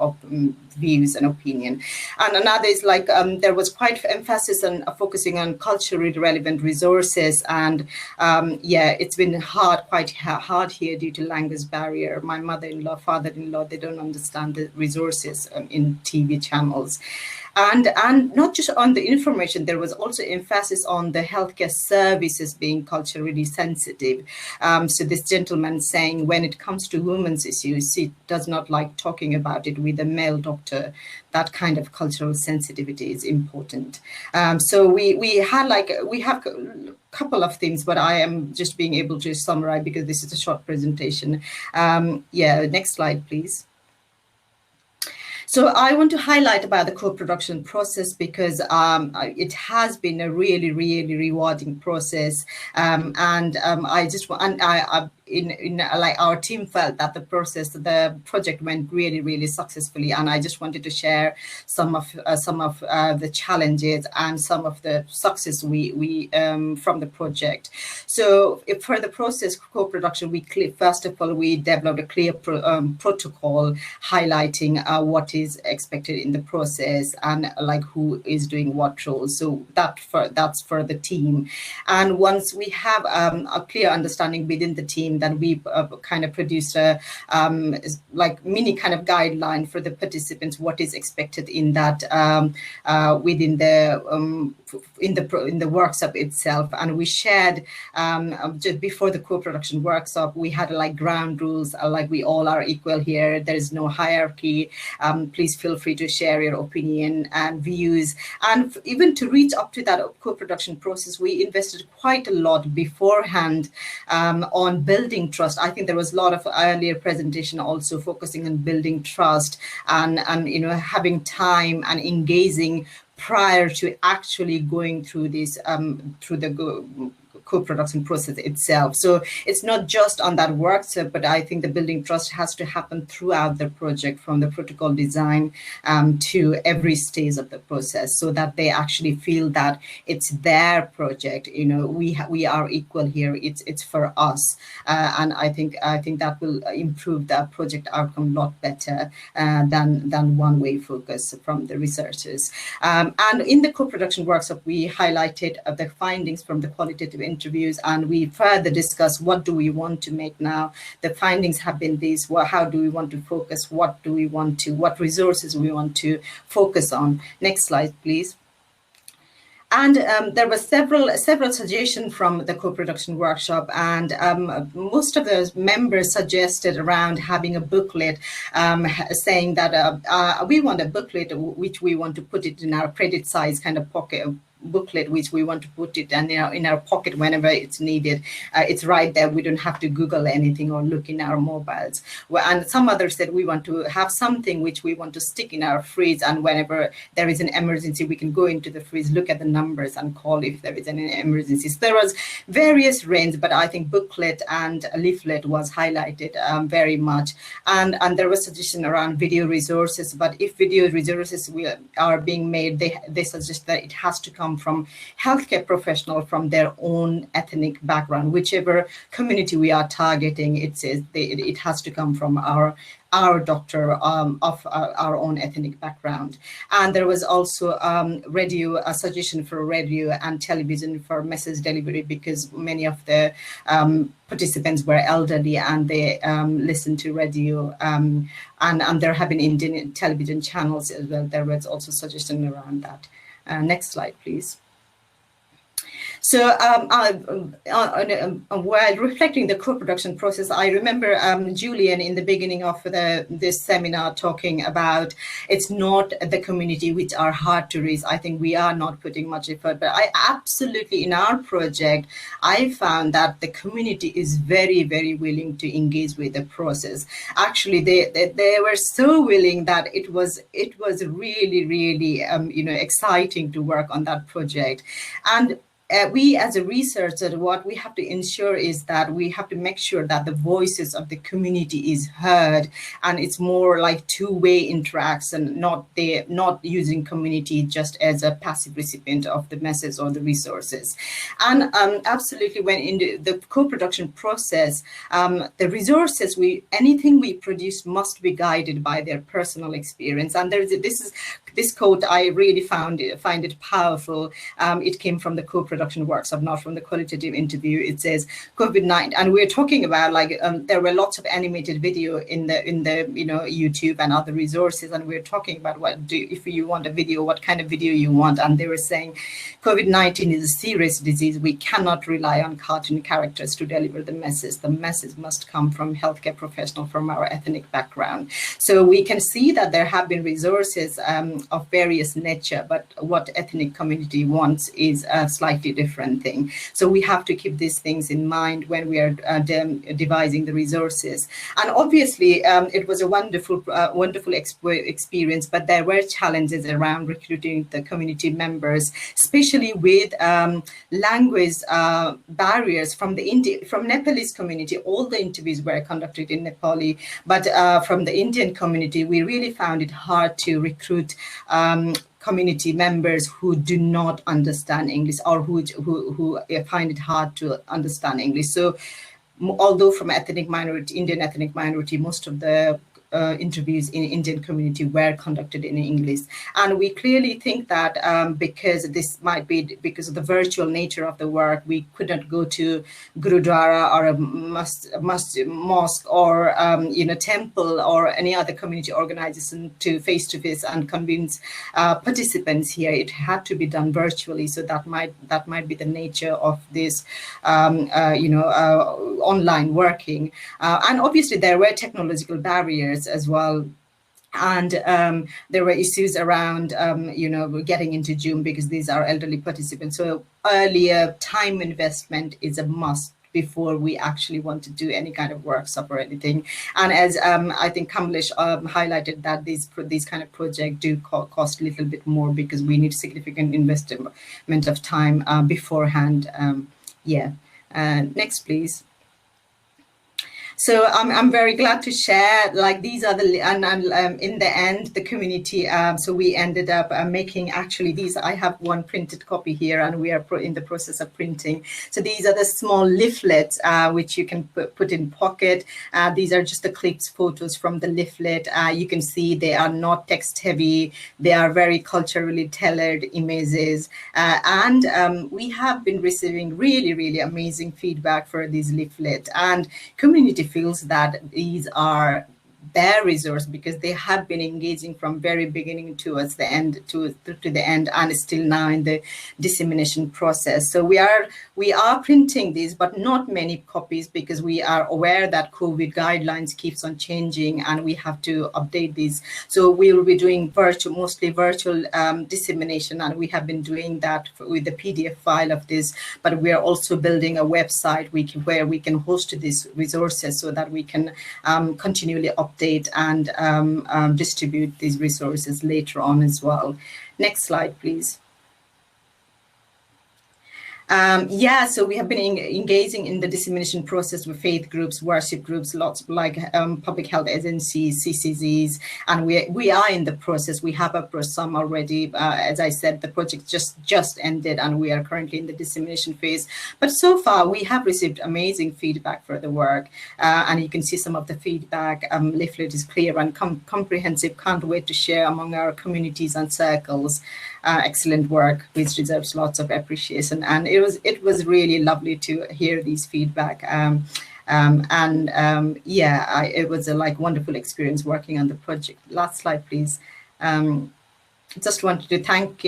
views and opinion. And another is like there was quite emphasis on focusing on culturally relevant resources, and it's been quite hard here due to language barrier. My mother-in-law, father-in-law, they don't understand the resources in TV channels. And not just on the information, there was also emphasis on the healthcare services being culturally sensitive. So this gentleman saying when it comes to women's issues, he does not like talking about it with a male doctor. That kind of cultural sensitivity is important. So we have a couple of things, but I am just being able to summarize because this is a short presentation. Next slide, please. So I want to highlight about the co-production process because it has been a really, really rewarding process, like our team felt that the project went really, really successfully, and I just wanted to share some of the challenges and some of the success we from the project. So for the process co-production, first of all we developed a clear protocol highlighting what is expected in the process and like who is doing what role. So that's for the team, and once we have a clear understanding within the team, then we kind of produced a mini kind of guideline for the participants, what is expected in that within the workshop itself. And we shared just before the co-production workshop, we had like ground rules, like we all are equal here, there is no hierarchy, please feel free to share your opinion and views. And even to reach up to that co-production process, we invested quite a lot beforehand on building trust. I think there was a lot of earlier presentation also focusing on building trust and having time and engaging prior to actually going through this through the co-production process itself. So it's not just on that workshop, but I think the building trust has to happen throughout the project, from the protocol design to every stage of the process, so that they actually feel that it's their project. We are equal here. It's for us, and I think that will improve the project outcome a lot better than one-way focus from the researchers. And in the co-production workshop, we highlighted the findings from the qualitative interviews, and we further discussed what do we want to make now. The findings have been these: how do we want to focus? What resources we want to focus on? Next slide, please. And there were several suggestions from the co-production workshop, and most of the members suggested around having a booklet, saying that we want a booklet which we want to put it in our credit size kind of pocket booklet, which we want to put it in our pocket whenever it's needed. It's right there. We don't have to Google anything or look in our mobiles. And some others said we want to have something which we want to stick in our fridge, and whenever there is an emergency, we can go into the fridge, look at the numbers and call if there is any emergencies. There was various range, but I think booklet and leaflet was highlighted very much. And there was suggestion around video resources, but if video resources are being made, they suggest that it has to come from healthcare professionals from their own ethnic background, whichever community we are targeting. It has to come from our doctor of our own ethnic background. And there was also a suggestion for radio and television for message delivery, because many of the participants were elderly and they listened to radio, and there have been Indian television channels as well. There was also suggestion around that. Next slide, please. So while reflecting the co-production process, I remember Julian in the beginning of this seminar talking about it's not the community which are hard to reach. I think we are not putting much effort, but I absolutely, in our project, I found that the community is very, very willing to engage with the process. Actually, they were so willing that it was really, really exciting to work on that project. And we as a researcher, what we have to ensure is that we have to make sure that the voices of the community is heard, and it's more like two-way interaction, not using community just as a passive recipient of the message or the resources. And absolutely, when in the co-production process, the resources, anything we produce must be guided by their personal experience. And this quote, I really find it powerful. It came from the co-production workshop, not from the qualitative interview. It says COVID-19, and we're talking about like there were lots of animated video in the YouTube and other resources, and we're talking about if you want a video, what kind of video you want. And they were saying COVID-19 is a serious disease. We cannot rely on cartoon characters to deliver the message. The message must come from healthcare professionals from our ethnic background. So we can see that there have been resources of various nature, but what ethnic community wants is a slightly different thing. So we have to keep these things in mind when we are devising the resources. And obviously, it was a wonderful experience, but there were challenges around recruiting the community members, especially with language barriers from Nepalese community. All the interviews were conducted in Nepali, but from the Indian community, we really found it hard to recruit community members who do not understand English, or who find it hard to understand English. So although from Indian ethnic minority, most of the interviews in Indian community were conducted in English. And we clearly think that because this might be because of the virtual nature of the work, we couldn't go to Gurudwara or a mosque or temple or any other community organization to face-to-face and convince participants here. It had to be done virtually. So that might be the nature of this online working. And obviously there were technological barriers as well. And there were issues around, getting into Zoom because these are elderly participants. So earlier time investment is a must before we actually want to do any kind of workshop or anything. And as I think Kamlesh highlighted, that these kind of projects do cost a little bit more because we need significant investment of time beforehand. Next, please. So I'm very glad to share, like, these are in the end, the community. So we ended up making, actually, these, I have one printed copy here, and we are in the process of printing. So these are the small leaflets, which you can put in pocket. These are just the clips, photos from the leaflet. You can see they are not text heavy. They are very culturally tailored images. And we have been receiving really, really amazing feedback for these leaflets. And community feels that these are their resource because they have been engaging from very beginning towards the end to the end, and still now in the dissemination process. So we are printing these, but not many copies, because we are aware that COVID guidelines keeps on changing and we have to update these. So we will be doing mostly virtual dissemination, and we have been doing that with the PDF file of this, but we are also building a website where we can host these resources so that we can continually update and distribute these resources later on as well. Next slide, please. So we have been engaging in the dissemination process with faith groups, worship groups, lots like public health agencies, CCZs, and we are in the process. We have approached some already. As I said, the project just ended, and we are currently in the dissemination phase. But so far, we have received amazing feedback for the work, and you can see some of the feedback. Leaflet is clear and comprehensive. Can't wait to share among our communities and circles. Excellent work, which deserves lots of appreciation. And it was really lovely to hear these feedback. It was a wonderful experience working on the project. Last slide, please. Just wanted to thank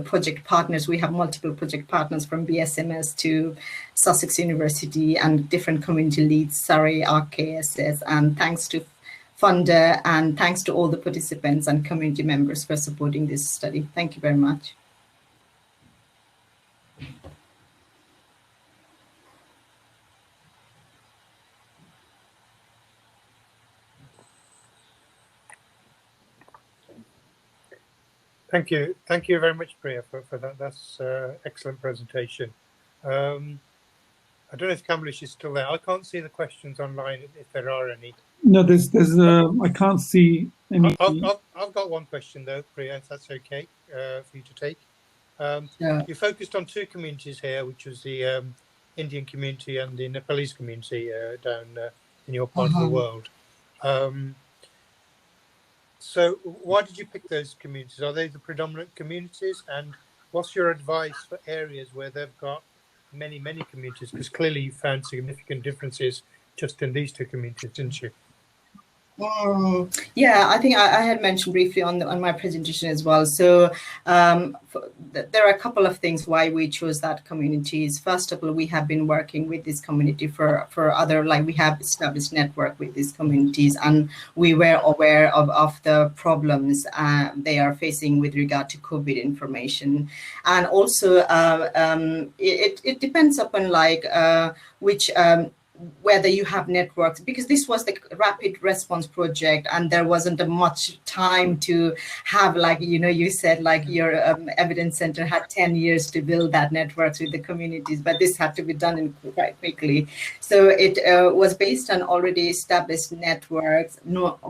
project partners. We have multiple project partners from BSMS to Sussex University and different community leads, Surrey, RKSS, and thanks to funder, and thanks to all the participants and community members for supporting this study. Thank you very much. Thank you very much, Priya, for that. That's excellent presentation. I don't know if Kamlesh is still there. I can't see the questions online if there are any. No, there's I can't see any. I've got one question though, Priya, if that's okay for you to take. Yeah. You focused on two communities here, which was the Indian community and the Nepalese community down in your part of the world. So why did you pick those communities? Are they the predominant communities? And what's your advice for areas where they've got many communities? Because clearly you found significant differences just in these two communities, didn't you? Yeah, I think I had mentioned briefly on my presentation as well. So there are a couple of things why we chose that communities. First of all, we have been working with this community for other, like we have established network with these communities, and we were aware of the problems they are facing with regard to COVID information. And also it depends upon like which whether you have networks, because this was the rapid response project and there wasn't much time to have, like, you know, you said like your evidence center had 10 years to build that networks with the communities, but this had to be done in quite quickly. So it was based on already established networks,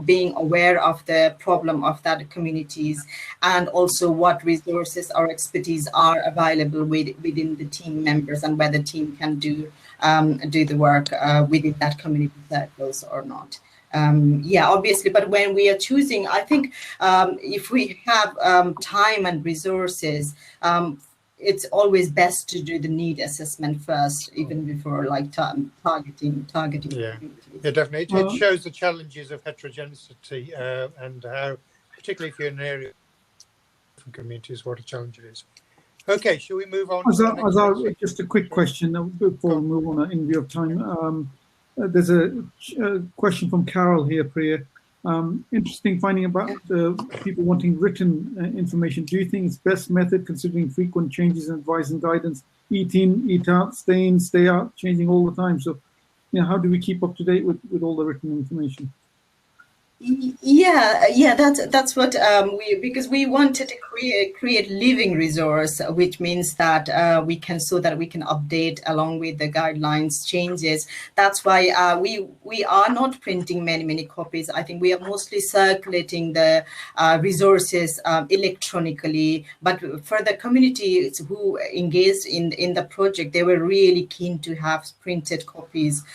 being aware of the problem of that communities, and also what resources or expertise are available within the team members, and whether the team can do the work within that community circles or not. Yeah, obviously, but when we are choosing, I think if we have time and resources, it's always best to do the need assessment first, even before like targeting. Yeah, yeah, definitely. It shows the challenges of heterogeneity and how, particularly if you're in an area of different communities, what a challenge it is. Okay, shall we move on? Azhar, just a quick question before we move on in view of time. There's a question from Carol here, Priya. Interesting finding about people wanting written information. Do you think it's best method considering frequent changes in advice and guidance? Eat in, eat out, stay in, stay out, changing all the time. So, you know, how do we keep up to date with all the written information? Yeah, that's what because we wanted to create living resource, which means that we can update along with the guidelines changes. That's why we are not printing many copies. I think we are mostly circulating the resources electronically. But for the communities who engaged in the project, they were really keen to have printed copies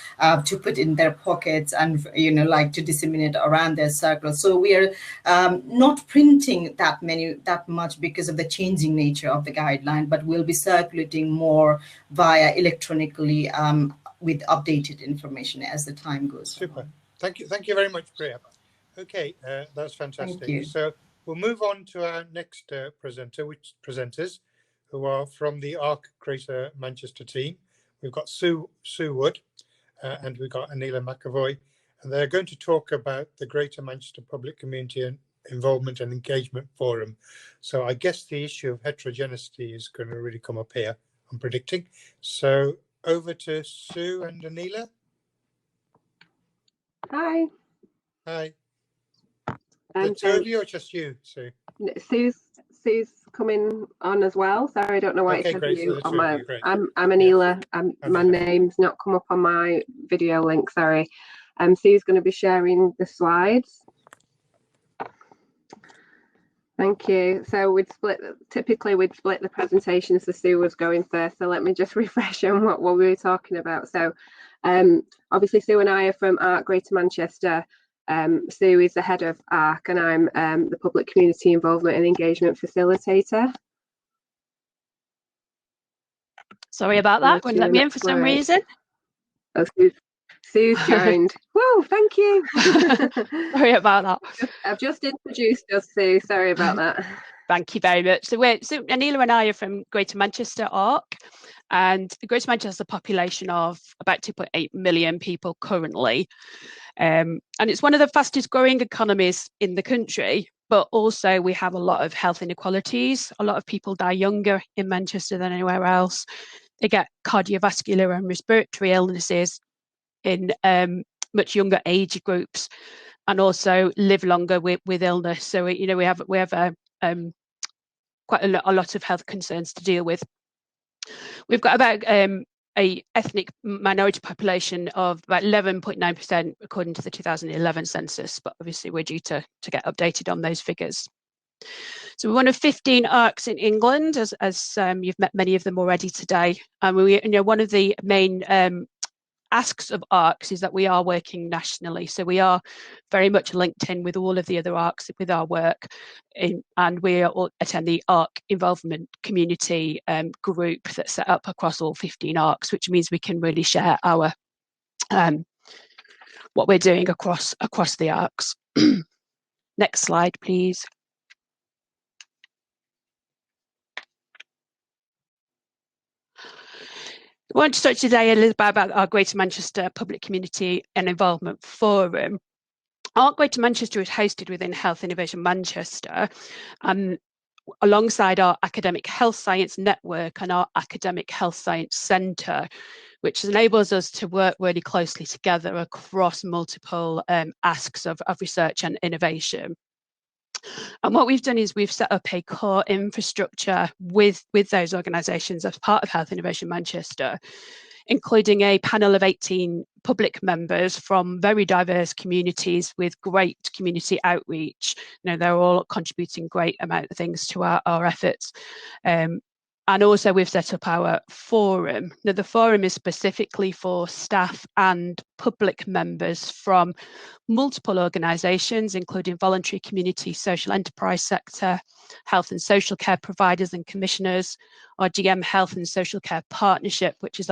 to put in their pockets and, you know, like to disseminate around their circle. So we are not printing that much because of the changing nature of the guideline, but we'll be circulating more via electronically with updated information as the time goes. Super. On. Thank you very much, Priya. Okay, that's fantastic. Thank you. So we'll move on to our next presenters, who are from the ARC Greater Manchester team. We've got Sue Wood and we've got Anila McAvoy. And they're going to talk about the Greater Manchester Public Community Involvement and Engagement Forum. So I guess the issue of heterogeneity is going to really come up here, I'm predicting. So over to Sue and Anila. Hi. Hi. The two of you or just you, Sue? Sue's coming on as well. Sorry, I don't know why it says you on my. I'm Anila. My name's not come up on my video link. Sorry. Sue's going to be sharing the slides. Thank you. So typically we'd split the presentation, so Sue was going first. So let me just refresh on what we were talking about. So obviously Sue and I are from ARC Greater Manchester. Sue is the head of ARC and I'm the Public Community Involvement and Engagement Facilitator. Sorry about that, wouldn't let me in for some reason. Oh, Sue's joined. Whoa, thank you. Sorry about that. I've just introduced us, Sue. Sorry about that. Thank you very much. So Anila and I are from Greater Manchester ARC, and Greater Manchester has a population of about 2.8 million people currently. And it's one of the fastest growing economies in the country, but also we have a lot of health inequalities. A lot of people die younger in Manchester than anywhere else. They get cardiovascular and respiratory illnesses in much younger age groups, and also live longer with illness. So we have quite a lot of health concerns to deal with. We've got about a ethnic minority population of about 11.9% according to the 2011 census, but obviously we're due to get updated on those figures. So we're one of 15 ARCs in England, as you've met many of them already today. And one of the main asks of ARCs is that we are working nationally. So we are very much linked in with all of the other ARCs with our work, and we all attend the ARC involvement community group that's set up across all 15 ARCs, which means we can really share our what we're doing across the ARCs. Next slide, please. I want to talk today a little bit about our Greater Manchester Public Community and Involvement Forum. ARC Greater Manchester is hosted within Health Innovation Manchester, alongside our Academic Health Science Network and our Academic Health Science Centre, which enables us to work really closely together across multiple asks of research and innovation. And what we've done is we've set up a core infrastructure with those organisations as part of Health Innovation Manchester, including a panel of 18 public members from very diverse communities with great community outreach. They're all contributing great amount of things to our efforts. And also we've set up our forum. Now the forum is specifically for staff and public members from multiple organisations, including voluntary community social enterprise sector, health and social care providers and commissioners, our GM Health and Social Care Partnership, which is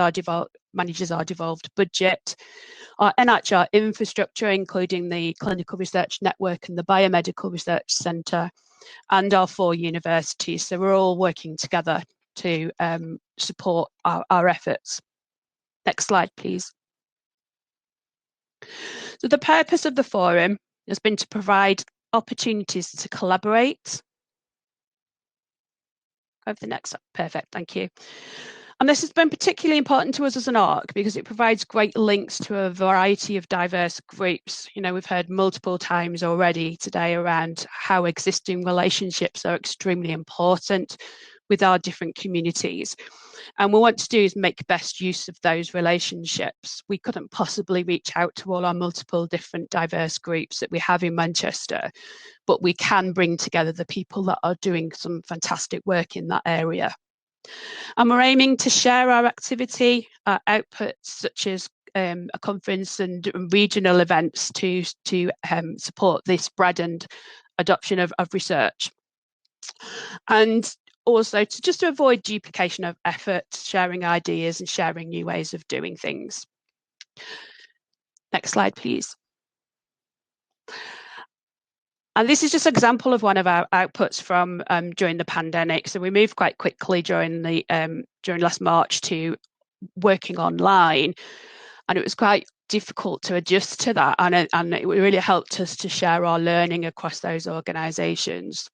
manages our devolved budget, our NHR infrastructure, including the Clinical Research Network and the Biomedical Research Centre, and our 4 universities. So we're all working together to support our efforts. Next slide, please. So the purpose of the forum has been to provide opportunities to collaborate. Over the next, perfect, thank you. And this has been particularly important to us as an ARC because it provides great links to a variety of diverse groups. We've heard multiple times already today around how existing relationships are extremely important with our different communities. And what we want to do is make best use of those relationships. We couldn't possibly reach out to all our multiple different diverse groups that we have in Manchester, but we can bring together the people that are doing some fantastic work in that area. And we're aiming to share our activity, our outputs, such as a conference and regional events to support this spread and adoption of research. And also to avoid duplication of effort, sharing ideas and sharing new ways of doing things. Next slide, please. And this is just an example of one of our outputs from during the pandemic. So we moved quite quickly during last March to working online, and it was quite difficult to adjust to that. And it really helped us to share our learning across those organisations.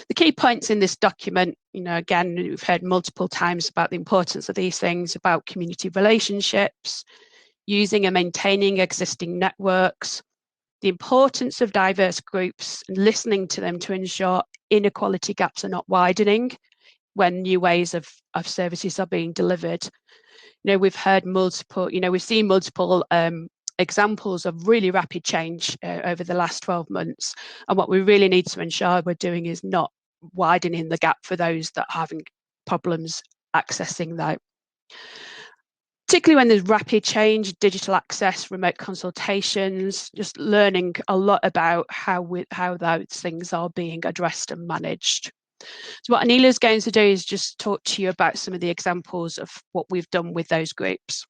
The key points in this document, again, we've heard multiple times about the importance of these things, about community relationships, using and maintaining existing networks, the importance of diverse groups and listening to them to ensure inequality gaps are not widening when new ways of services are being delivered. We've heard multiple, we've seen multiple examples of really rapid change over the last 12 months. And what we really need to ensure we're doing is not widening the gap for those that are having problems accessing that. Particularly when there's rapid change, digital access, remote consultations, just learning a lot about how those things are being addressed and managed. So what Anila's going to do is just talk to you about some of the examples of what we've done with those groups.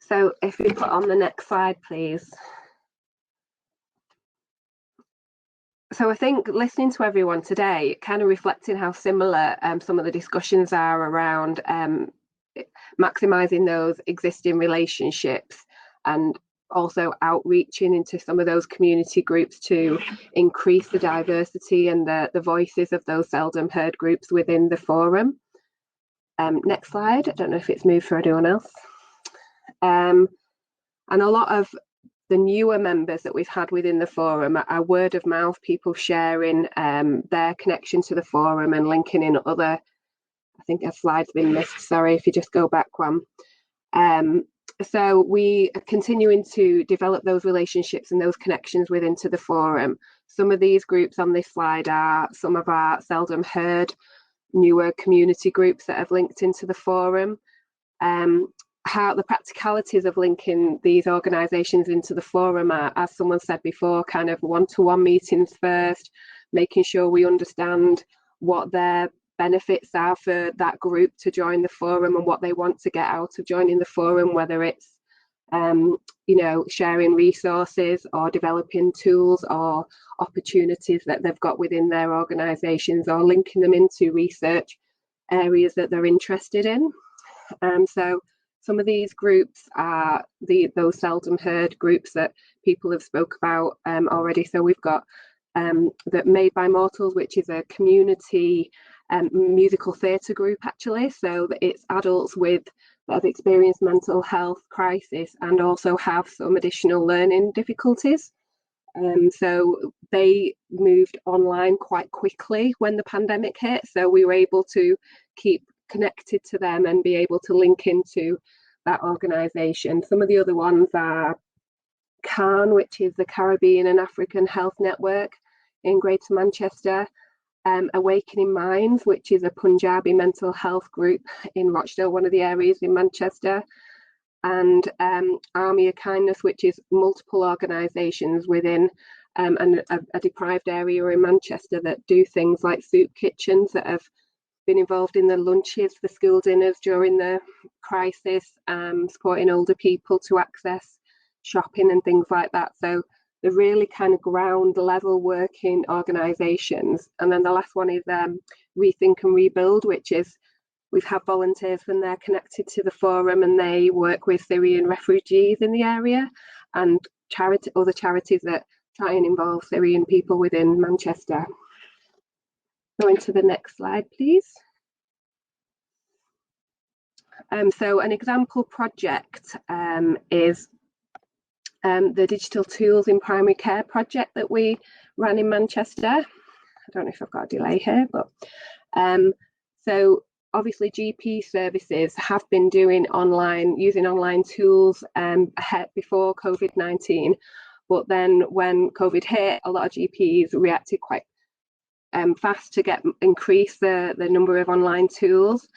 So if we put on the next slide, please. So I think listening to everyone today, kind of reflecting how similar some of the discussions are around maximising those existing relationships and also outreaching into some of those community groups to increase the diversity and the voices of those seldom heard groups within the forum. Next slide. I don't know if it's moved for anyone else. And a lot of newer members that we've had within the forum are word of mouth, people sharing their connection to the forum and linking in other. I think a slide's been missed, sorry, if you just go back one. So we are continuing to develop those relationships and those connections within to the forum. Some of these groups on this slide are some of our seldom heard newer community groups that have linked into the forum. How the practicalities of linking these organisations into the forum are, as someone said before, kind of one-to-one meetings first, making sure we understand what their benefits are for that group to join the forum and what they want to get out of joining the forum, whether it's you know, sharing resources or developing tools or opportunities that they've got within their organisations, or linking them into research areas that they're interested in. So some of these groups are those seldom heard groups that people have spoke about already. So we've got the Made by Mortals, which is a community musical theatre group actually. So it's adults that have experienced mental health crisis and also have some additional learning difficulties. So they moved online quite quickly when the pandemic hit. So we were able to keep connected to them and be able to link into that organisation. Some of the other ones are CAN, which is the Caribbean and African Health Network in Greater Manchester, Awakening Minds, which is a Punjabi mental health group in Rochdale, one of the areas in Manchester, and Army of Kindness, which is multiple organisations within a deprived area in Manchester that do things like soup kitchens, that have been involved in the lunches for school dinners during the crisis, supporting older people to access shopping and things like that. So they're really kind of ground level working organisations. And then the last one is Rethink and Rebuild, which is we've had volunteers when they're connected to the forum and they work with Syrian refugees in the area and other charities that try and involve Syrian people within Manchester. Go into the next slide, please. So an example project is the Digital Tools in Primary Care project that we ran in Manchester. I don't know if I've got a delay here, but so obviously GP services have been doing using online tools before COVID-19, but then when COVID hit, a lot of GPs reacted quite fast to increase the number of online tools.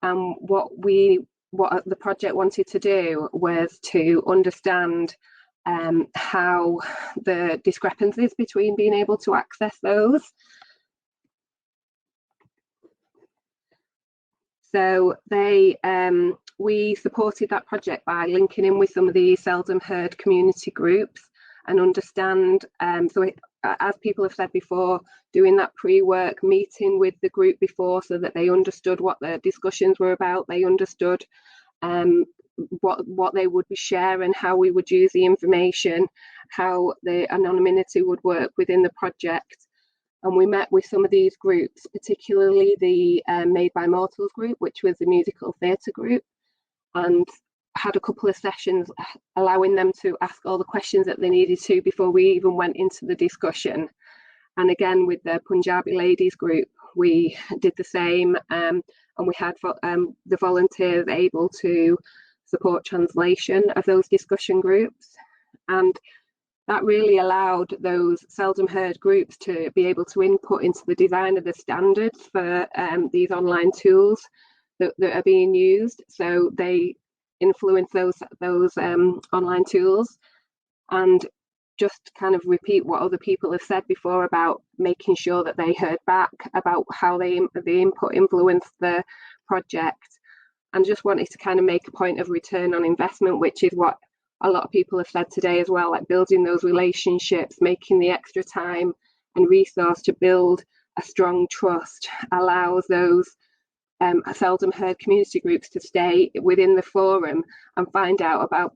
What the project wanted to do was to understand how the discrepancies between being able to access those. So we supported that project by linking in with some of the seldom heard community groups and understand, as people have said before, doing that pre-work meeting with the group before so that they understood what the discussions were about, they understood what they would be sharing, how we would use the information, how the anonymity would work within the project. And we met with some of these groups, particularly the Made by Mortals group, which was the musical theatre group, and had a couple of sessions allowing them to ask all the questions that they needed to before we even went into the discussion. And again, with the Punjabi ladies group, we did the same, and we had the volunteers able to support translation of those discussion groups. And that really allowed those seldom heard groups to be able to input into the design of the standards for these online tools that are being used. So they influence those online tools, and just kind of repeat what other people have said before about making sure that they heard back about how the input influenced the project, and just wanted to kind of make a point of return on investment, which is what a lot of people have said today as well, like building those relationships, making the extra time and resource to build a strong trust allows those seldom heard community groups to stay within the forum and find out about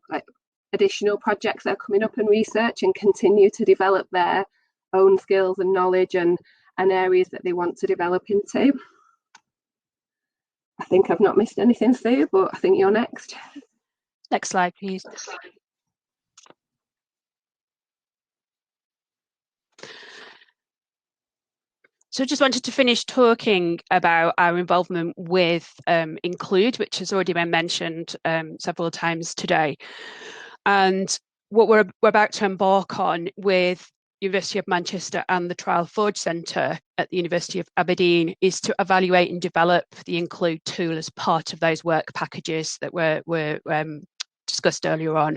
additional projects that are coming up in research and continue to develop their own skills and knowledge and areas that they want to develop into. I think I've not missed anything, Sue, but I think you're next. Next slide, please. So I just wanted to finish talking about our involvement with Include, which has already been mentioned several times today. And what we're about to embark on with University of Manchester and the Trial Forge Centre at the University of Aberdeen is to evaluate and develop the Include tool as part of those work packages that were discussed earlier on.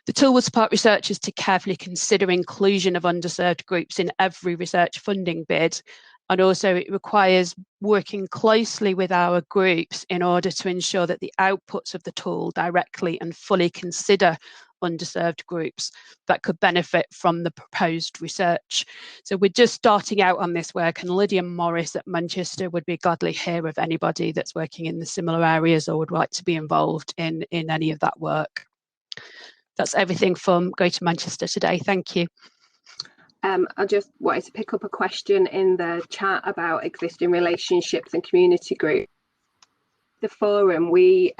The tool will support researchers to carefully consider inclusion of underserved groups in every research funding bid. And also it requires working closely with our groups in order to ensure that the outputs of the tool directly and fully consider underserved groups that could benefit from the proposed research. So we're just starting out on this work, and Lydia Morris at Manchester would be gladly hear of anybody that's working in the similar areas or would like to be involved in any of that work. That's everything from Greater Manchester today. Thank you. I just wanted to pick up a question in the chat about existing relationships and community groups. The forum, we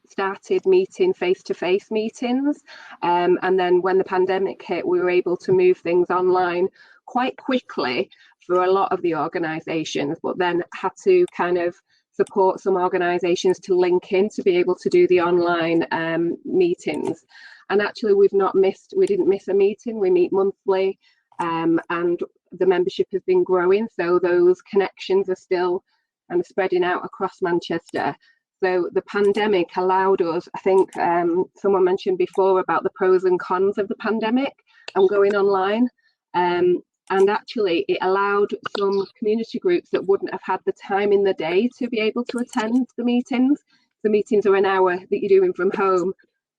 started meeting face-to-face meetings, and then when the pandemic hit, we were able to move things online quite quickly for a lot of the organisations, but then had to kind of support some organisations to link in to be able to do the online meetings. And actually we didn't miss a meeting. We meet monthly, and the membership has been growing, so those connections are still and spreading out across Manchester. So the pandemic allowed us, I think someone mentioned before about the pros and cons of the pandemic and going online. And actually it allowed some community groups that wouldn't have had the time in the day to be able to attend the meetings. The meetings are an hour that you're doing from home.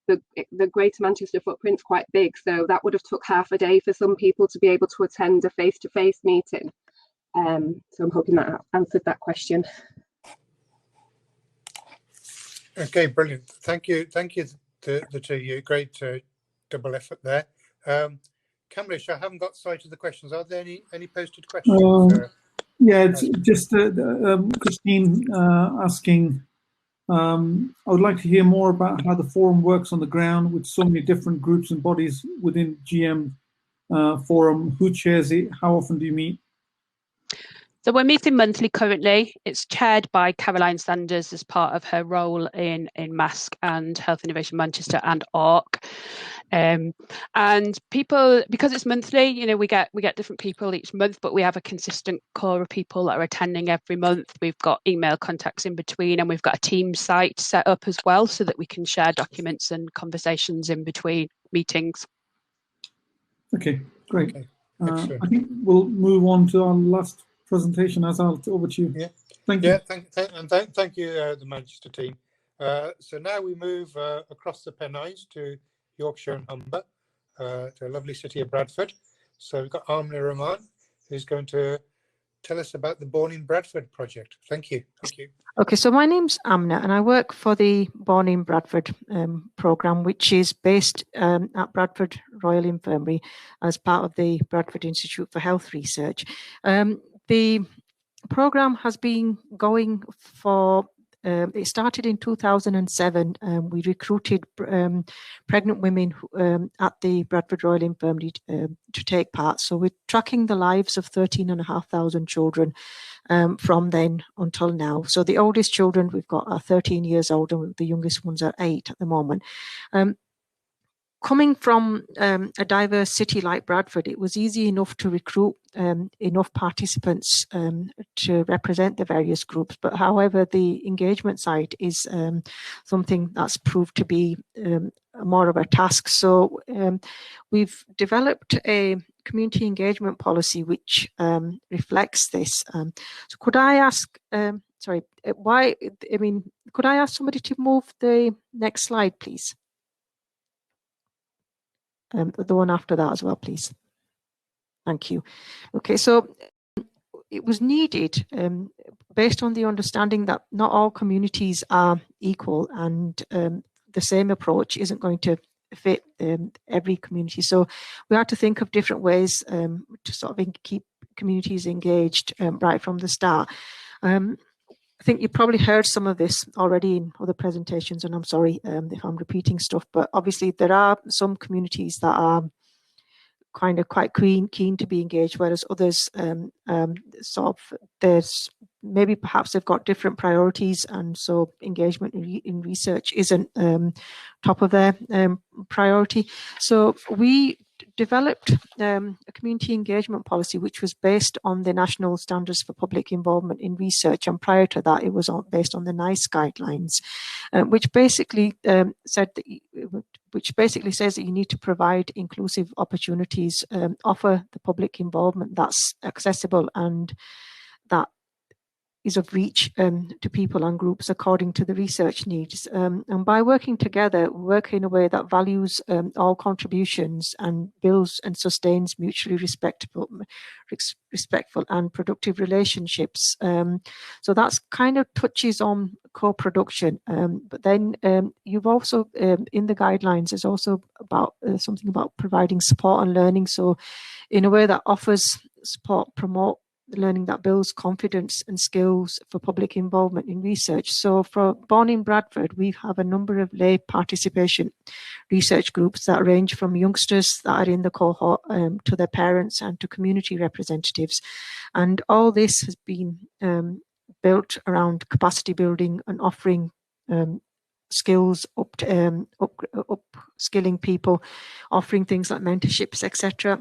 The Greater Manchester footprint's quite big, so that would have took half a day for some people to be able to attend a face-to-face meeting. So I'm hoping that answered that question. Okay, brilliant. Thank you to the two of you. Great double effort there. Kamlesh, I haven't got sight of the questions. Are there any posted questions? Yeah, it's just Christine asking, I would like to hear more about how the forum works on the ground with so many different groups and bodies within GM forum. Who chairs it? How often do you meet? So we're meeting monthly currently. It's chaired by Caroline Sanders as part of her role in MASC and Health Innovation Manchester and ARC. And people, because it's monthly, you know, we get different people each month, but we have a consistent core of people that are attending every month. We've got email contacts in between, and we've got a team site set up as well so that we can share documents and conversations in between meetings. Okay, great. Okay, I think we'll move on to our last presentation. Azhar, over to you. Yeah, thank you. Yeah, thank you, the Manchester team. So now we move across the Pennines to Yorkshire and Humber, to a lovely city of Bradford. So we've got Aamnah Rahman, who's going to tell us about the Born in Bradford project. Thank you. Thank you. Okay, so my name's Aamnah and I work for the Born in Bradford programme, which is based at Bradford Royal Infirmary as part of the Bradford Institute for Health Research. The programme has been going for, it started in 2007. We recruited pregnant women at the Bradford Royal Infirmary to take part. So we're tracking the lives of 13,500 children from then until now. So the oldest children we've got are 13 years old and the youngest ones are 8 at the moment. Coming from a diverse city like Bradford, it was easy enough to recruit enough participants to represent the various groups. But however, the engagement side is something that's proved to be more of a task. So we've developed a community engagement policy which reflects this. So could I ask, could I ask somebody to move the next slide, please? The one after that as well, please. Thank you. Okay, so it was needed based on the understanding that not all communities are equal and the same approach isn't going to fit every community. So we had to think of different ways to sort of keep communities engaged right from the start. I think you probably heard some of this already in other presentations, and I'm sorry if I'm repeating stuff, but obviously there are some communities that are kind of quite keen to be engaged, whereas others sort of there's maybe perhaps they've got different priorities, and so engagement in research isn't top of their priority. So we developed a community engagement policy which was based on the National Standards for Public Involvement in Research, and prior to that it was based on the NICE guidelines, which basically says that you need to provide inclusive opportunities, offer the public involvement that's accessible and that is of reach to people and groups according to the research needs. And by working together, work in a way that values all contributions and builds and sustains mutually respectful and productive relationships. So that's kind of touches on co-production. But then you've also, in the guidelines, there's also about something about providing support and learning. So in a way that offers support, promote learning that builds confidence and skills for public involvement in research. So for Born in Bradford, we have a number of lay participation research groups that range from youngsters that are in the cohort to their parents and to community representatives. And all this has been built around capacity building and offering skills, upskilling people, offering things like mentorships, etc.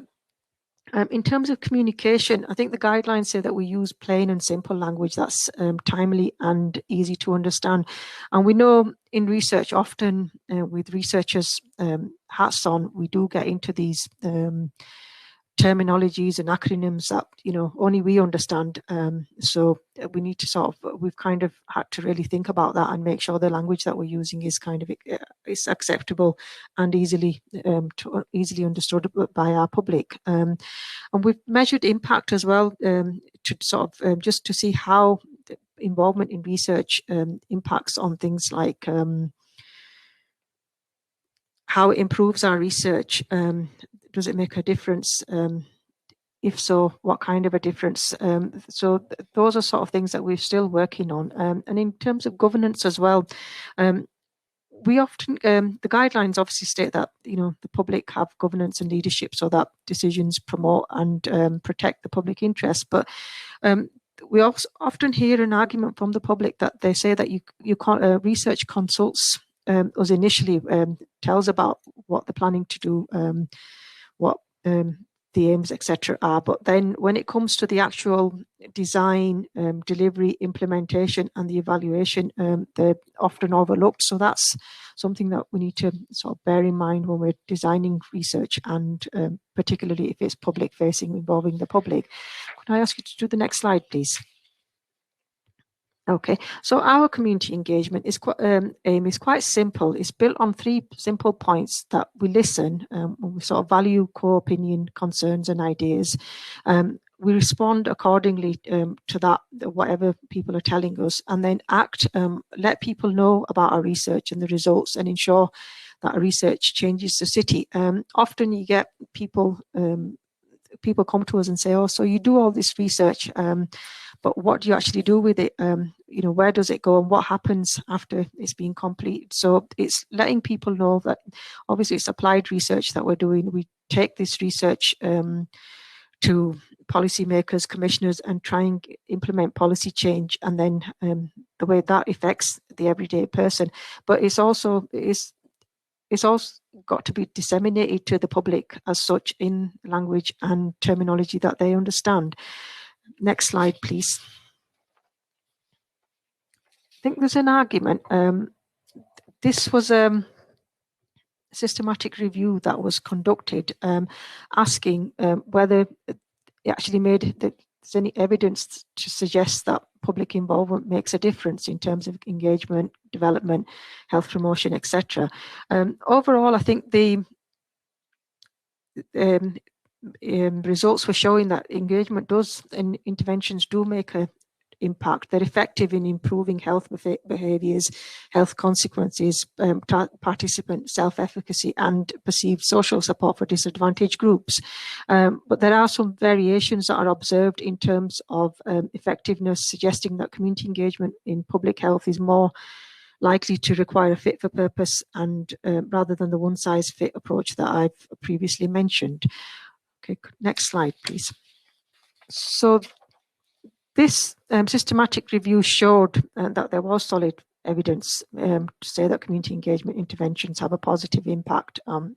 In terms of communication, I think the guidelines say that we use plain and simple language that's timely and easy to understand. And we know in research, often with researchers' hats on, we do get into these terminologies and acronyms that only we understand. So we need to we've kind of had to really think about that and make sure the language that we're using is kind of is acceptable and easily understood by our public. And we've measured impact as well to just to see how involvement in research impacts on things like how it improves our research. Does it make a difference? If so, what kind of a difference? So those are sort of things that we're still working on. And in terms of governance as well, we often, the guidelines obviously state that, the public have governance and leadership so that decisions promote and protect the public interest. But we also often hear an argument from the public that they say that you can't, research consults us initially, tells about what they're planning to do, what the aims, etc. are. But then when it comes to the actual design, delivery, implementation and the evaluation, they're often overlooked. So that's something that we need to sort of bear in mind when we're designing research, and particularly if it's public facing, involving the public. Could I ask you to do the next slide, please? Okay, so our community engagement aim is quite simple. It's built on 3 simple points: that we listen, we sort of value co-opinion, concerns and ideas. We respond accordingly to that, whatever people are telling us, and then act, let people know about our research and the results, and ensure that our research changes the city. Often you get people come to us and say, oh, so you do all this research, but what do you actually do with it? Where does it go and what happens after it's been completed? So it's letting people know that obviously it's applied research that we're doing. We take this research to policymakers, commissioners, and try and implement policy change, and then the way that affects the everyday person. But it's also got to be disseminated to the public as such in language and terminology that they understand. Next slide, please. I think there's an argument. This was a systematic review that was conducted, asking whether it actually made that there's any evidence to suggest that public involvement makes a difference in terms of engagement, development, health promotion, etc. Overall, I think the results were showing that engagement does and interventions do make an impact. They're effective in improving health behaviours, health consequences, participant self-efficacy and perceived social support for disadvantaged groups. But there are some variations that are observed in terms of effectiveness, suggesting that community engagement in public health is more likely to require a fit for purpose and rather than the one-size-fit approach that I've previously mentioned. Okay, next slide, please. So this systematic review showed that there was solid evidence to say that community engagement interventions have a positive impact on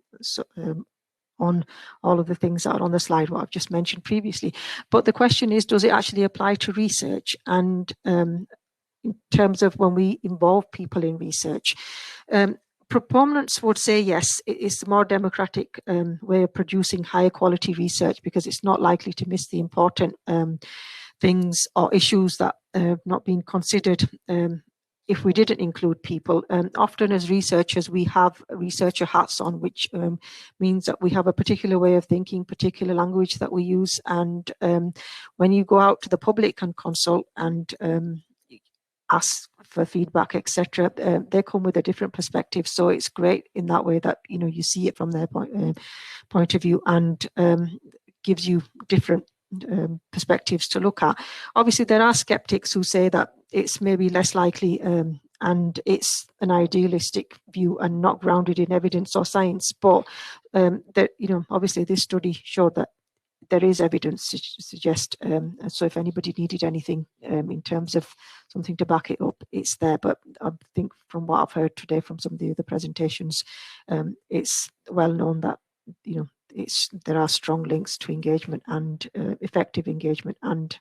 all of the things that are on the slide, what I've just mentioned previously. But the question is, does it actually apply to research? And in terms of when we involve people in research, proponents would say yes, it is a more democratic way of producing higher quality research because it's not likely to miss the important things or issues that have not been considered if we didn't include people. Often as researchers, we have researcher hats on, which means that we have a particular way of thinking, particular language that we use. And when you go out to the public and consult and ask for feedback, etc., they come with a different perspective. So it's great in that way that, you know, you see it from their point of view and gives you different perspectives to look at. Obviously, there are skeptics who say that it's maybe less likely and it's an idealistic view and not grounded in evidence or science. But that, you know, obviously this study showed that there is evidence to suggest. So if anybody needed anything in terms of something to back it up, it's there. But I think from what I've heard today from some of the other presentations, it's well known that, you know, there are strong links to engagement and effective engagement and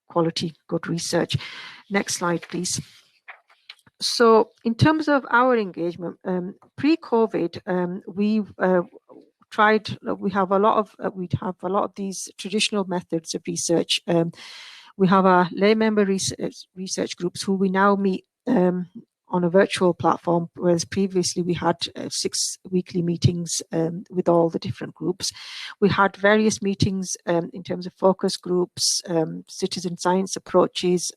quality good research. Next slide, please. So in terms of our engagement, pre-COVID, we've tried. We have a lot of these traditional methods of research. We have our lay member research groups who we now meet on a virtual platform, whereas previously we had 6 weekly meetings with all the different groups. We had various meetings in terms of focus groups, citizen science approaches,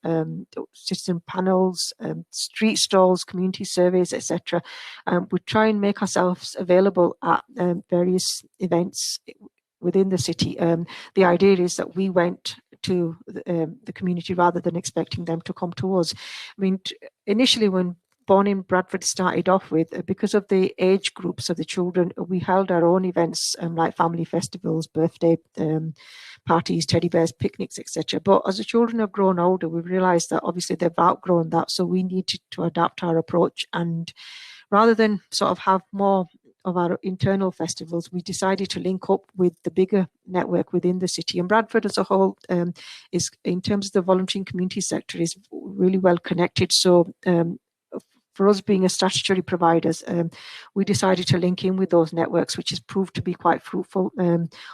citizen panels, street stalls, community surveys, etc. We try and make ourselves available at various events within the city. The idea is that we went to the community rather than expecting them to come to us. I mean, initially when Born in Bradford started off with, because of the age groups of the children, we held our own events like family festivals, birthday parties, teddy bears, picnics, etc. But as the children have grown older, we've realised that obviously they've outgrown that, so we needed to adapt our approach. And rather than sort of have more of our internal festivals, we decided to link up with the bigger network within the city. And Bradford as a whole is, in terms of the voluntary and community sector, is really well connected. So for us being a statutory providers, we decided to link in with those networks, which has proved to be quite fruitful.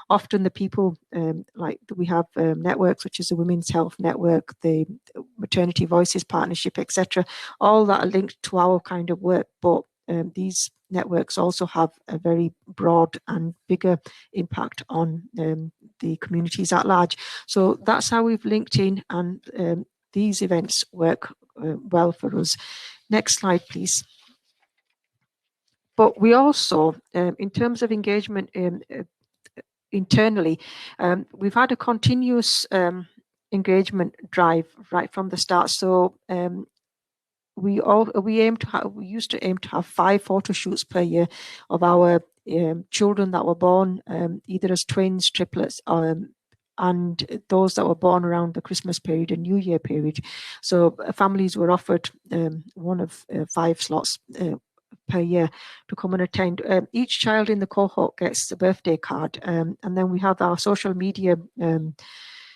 Often the people, like we have networks such as the Women's Health Network, the Maternity Voices Partnership, etc., all that are linked to our kind of work. But these networks also have a very broad and bigger impact on the communities at large. So that's how we've linked in, and these events work well for us. Next slide, please. But we also, in terms of engagement internally, we've had a continuous engagement drive right from the start. So we used to aim to have 5 photo shoots per year of our children that were born either as twins, triplets, and those that were born around the Christmas period and New Year period. So families were offered one of 5 slots per year to come and attend. Each child in the cohort gets a birthday card, and then we have our social media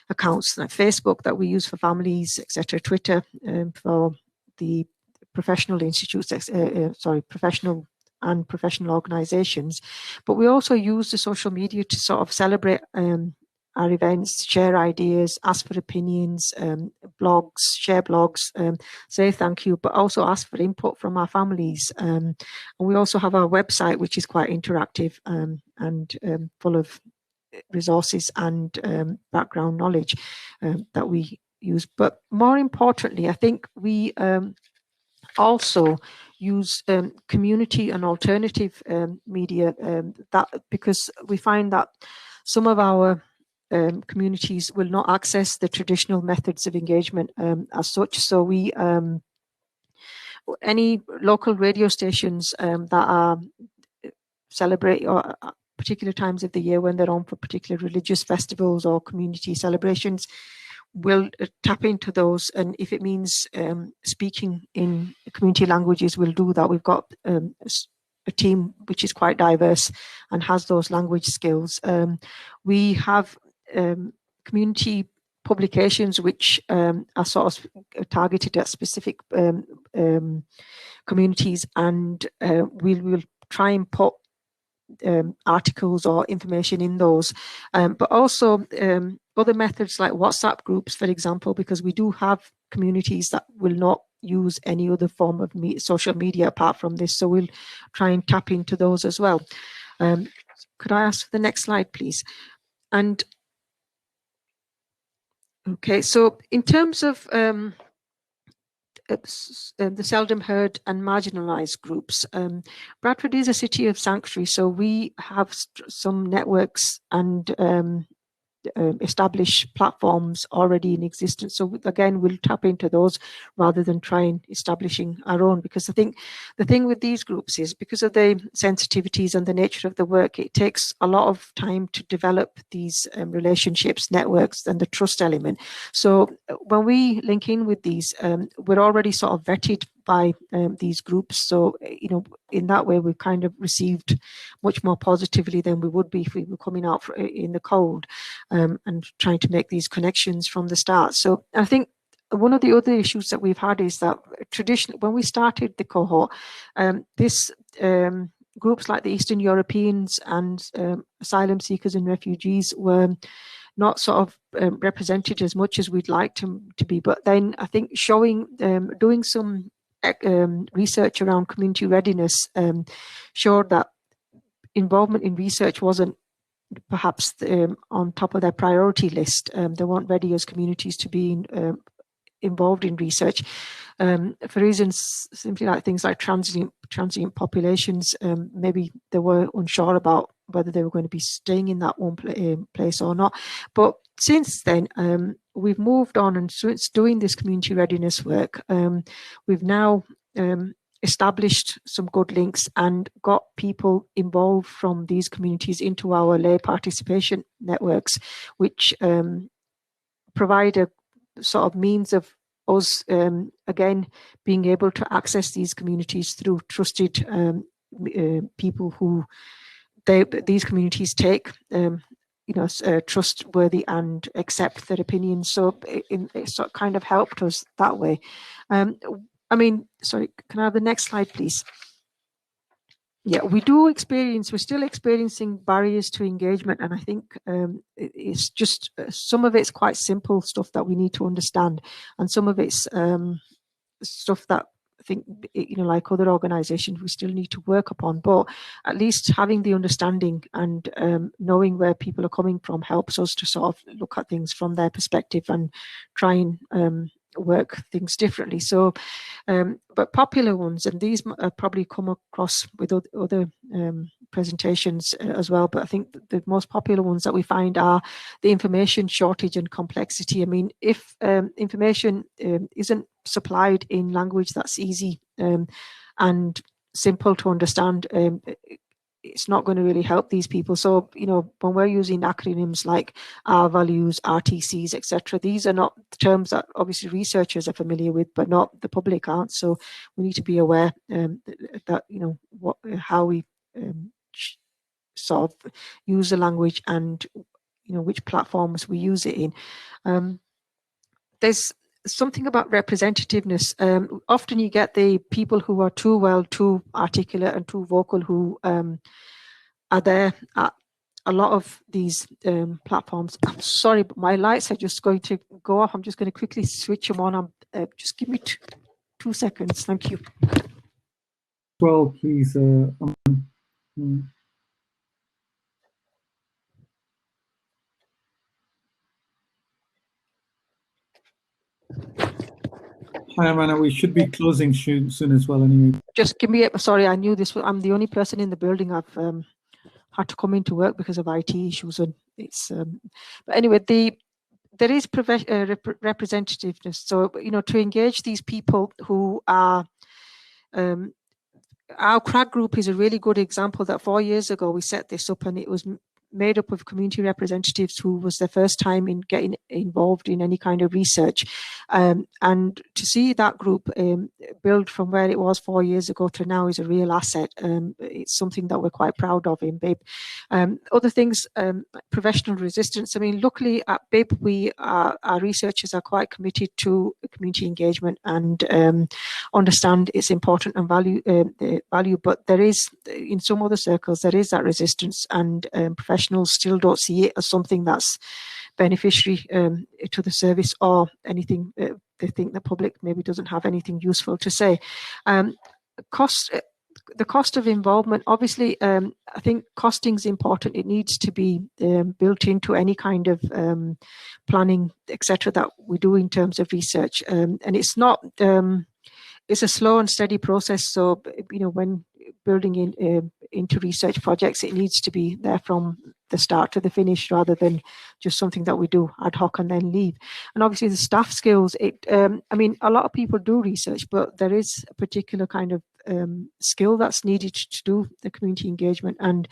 accounts like Facebook that we use for families, etc., Twitter for the professional institutes, professional and professional organizations. But we also use the social media to sort of celebrate our events, share ideas, ask for opinions, blogs, share blogs, say thank you, but also ask for input from our families. And we also have our website, which is quite interactive and full of resources and background knowledge that we use. But more importantly, I think we also use community and alternative media, that because we find that some of our communities will not access the traditional methods of engagement as such. So we any local radio stations that are celebrate or particular times of the year when they're on for particular religious festivals or community celebrations, we'll tap into those. And if it means speaking in community languages, we'll do that. We've got a team which is quite diverse and has those language skills. We have community publications which are sort of targeted at specific communities, and we will try and put articles or information in those, but also other methods like WhatsApp groups, for example, because we do have communities that will not use any other form of social media apart from this, so we'll try and tap into those as well. Could I ask for the next slide, please? And okay, so in terms of the seldom heard and marginalised groups, Bradford is a city of sanctuary, so we have some networks and established platforms already in existence. So again, we'll tap into those rather than trying establishing our own, because I think the thing with these groups is because of the sensitivities and the nature of the work, it takes a lot of time to develop these relationships, networks, and the trust element. So when we link in with these, we're already sort of vetted by these groups. So, you know, in that way, we've kind of received much more positively than we would be if we were coming out in the cold and trying to make these connections from the start. So I think one of the other issues that we've had is that traditionally, when we started the cohort, groups like the Eastern Europeans and asylum seekers and refugees were not sort of represented as much as we'd like to be. But then I think doing some research around community readiness showed that involvement in research wasn't perhaps on top of their priority list. They weren't ready as communities to be involved in research for reasons simply like things like transient populations. Maybe they were unsure about whether they were going to be staying in that one place or not. But since then, we've moved on, and since doing this community readiness work, we've now established some good links and got people involved from these communities into our lay participation networks, which provide a sort of means of us, again, being able to access these communities through trusted people who these communities take trustworthy and accept their opinions. So it sort of kind of helped us that way. I mean, sorry, can I have the next slide, please? Yeah, we're still experiencing barriers to engagement, and I think it's just some of it's quite simple stuff that we need to understand, and some of it's stuff that I think, like other organisations, we still need to work upon. But at least having the understanding and knowing where people are coming from helps us to sort of look at things from their perspective and try and work things differently. So, but popular ones, and these probably come across with other presentations as well, but I think the most popular ones that we find are the information shortage and complexity. I mean, if information isn't supplied in language that's easy and simple to understand, it's not going to really help these people. So, when we're using acronyms like R values, RTCs, etc., these are not terms that obviously researchers are familiar with, but not the public aren't. So we need to be aware that, how we sort of use the language and, which platforms we use it in. There's something about representativeness. Often you get the people who are too articulate and too vocal who are there at a lot of these platforms. I'm sorry, but my lights are just going to go off. I'm just going to quickly switch them on. Just give me 2 seconds. Thank you. Well, please. Hi, Aamnah. We should be closing soon as well. Anyway, just give me. Sorry, I knew this. I'm the only person in the building. I've had to come into work because of IT issues, and it's. But anyway, there is representativeness. So to engage these people who are our CRAG group is a really good example that 4 years ago we set this up, and it was made up of community representatives who was their first time in getting involved in any kind of research. And to see that group build from where it was 4 years ago to now is a real asset. It's something that we're quite proud of in BIB. Other things, professional resistance. I mean, luckily at BIB, our researchers are quite committed to community engagement and understand its important and value. But there is, in some other circles, there is that resistance, and professionals still don't see it as something that's beneficiary to the service or anything. They think the public maybe doesn't have anything useful to say. The cost of involvement, obviously, I think costing is important. It needs to be built into any kind of planning, etc., that we do in terms of research. And it's not, it's a slow and steady process. So, when building into research projects, it needs to be there from the start to the finish, rather than just something that we do ad hoc and then leave. And obviously the staff skills, I mean, a lot of people do research, but there is a particular kind of skill that's needed to do the community engagement, and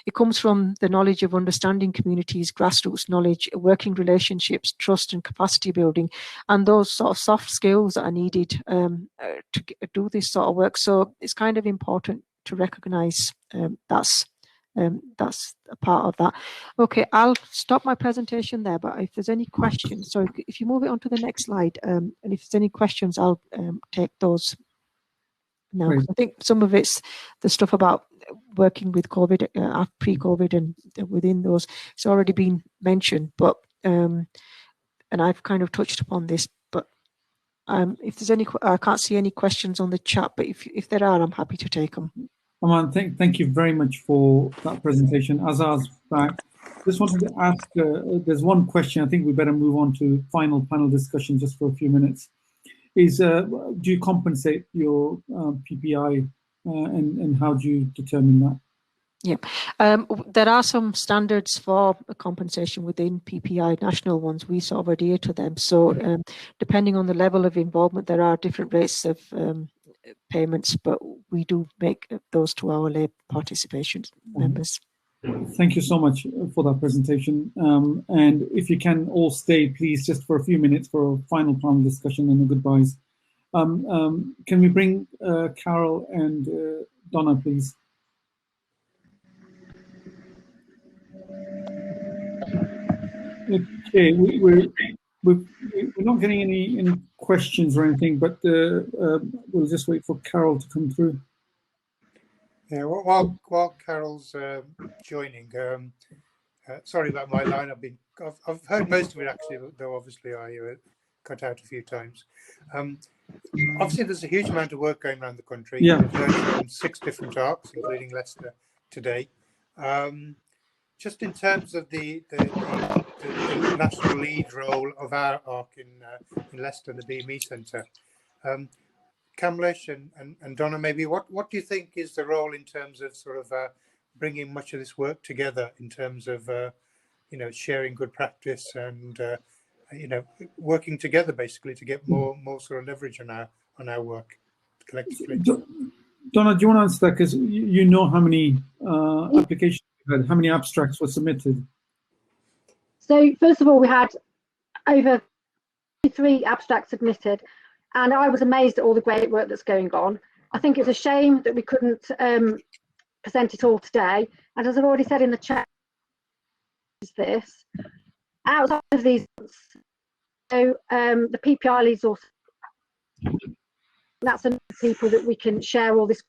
it comes from the knowledge of understanding communities, grassroots knowledge, working relationships, trust and capacity building, and those sort of soft skills that are needed to do this sort of work. So it's kind of important to recognize that's a part of that. Okay, I'll stop my presentation there, but if there's any questions, so if you move it on to the next slide, and if there's any questions, I'll take those now. I think some of it's the stuff about working with COVID, pre-COVID, and within those, it's already been mentioned, but and I've kind of touched upon this, but if there's any, I can't see any questions on the chat, but if there are, I'm happy to take them. Aman, thank you very much for that presentation. Azhar's back. Just wanted to ask, there's one question, I think we better move on to final panel discussion just for a few minutes. Is, do you compensate your PPI and how do you determine that? Yeah, there are some standards for compensation within PPI, national ones. We sort of adhere to them. So depending on the level of involvement, there are different rates of payments, but we do make those to our lay participation members. Thank you so much for that presentation. And if you can all stay, please, just for a few minutes for a final panel discussion and the goodbyes. Can we bring Carol and Donna, please? Okay, we're not getting any questions or anything, but we'll just wait for Carol to come through. Yeah, while Carol's joining, sorry about my line. I've heard most of it actually, though obviously I cut out a few times. Obviously, there's a huge amount of work going around the country. Yeah. We've learned from 6 different ARCs, including Leicester today. Just in terms of the national lead role of our ARC in Leicester, the BME Centre, Kamlesh and Donna, maybe what do you think is the role in terms of sort of bringing much of this work together in terms of sharing good practice and working together basically to get more sort of leverage on our work collectively? Donna, do you want to answer that, because you know how many applications you had, how many abstracts were submitted? So first of all, we had over 3 abstracts submitted, and I was amazed at all the great work that's going on. I think it's a shame that we couldn't present it all today. And as I've already said in the chat, this outside of these, so the PPI leads also. That's enough people that we can share all this.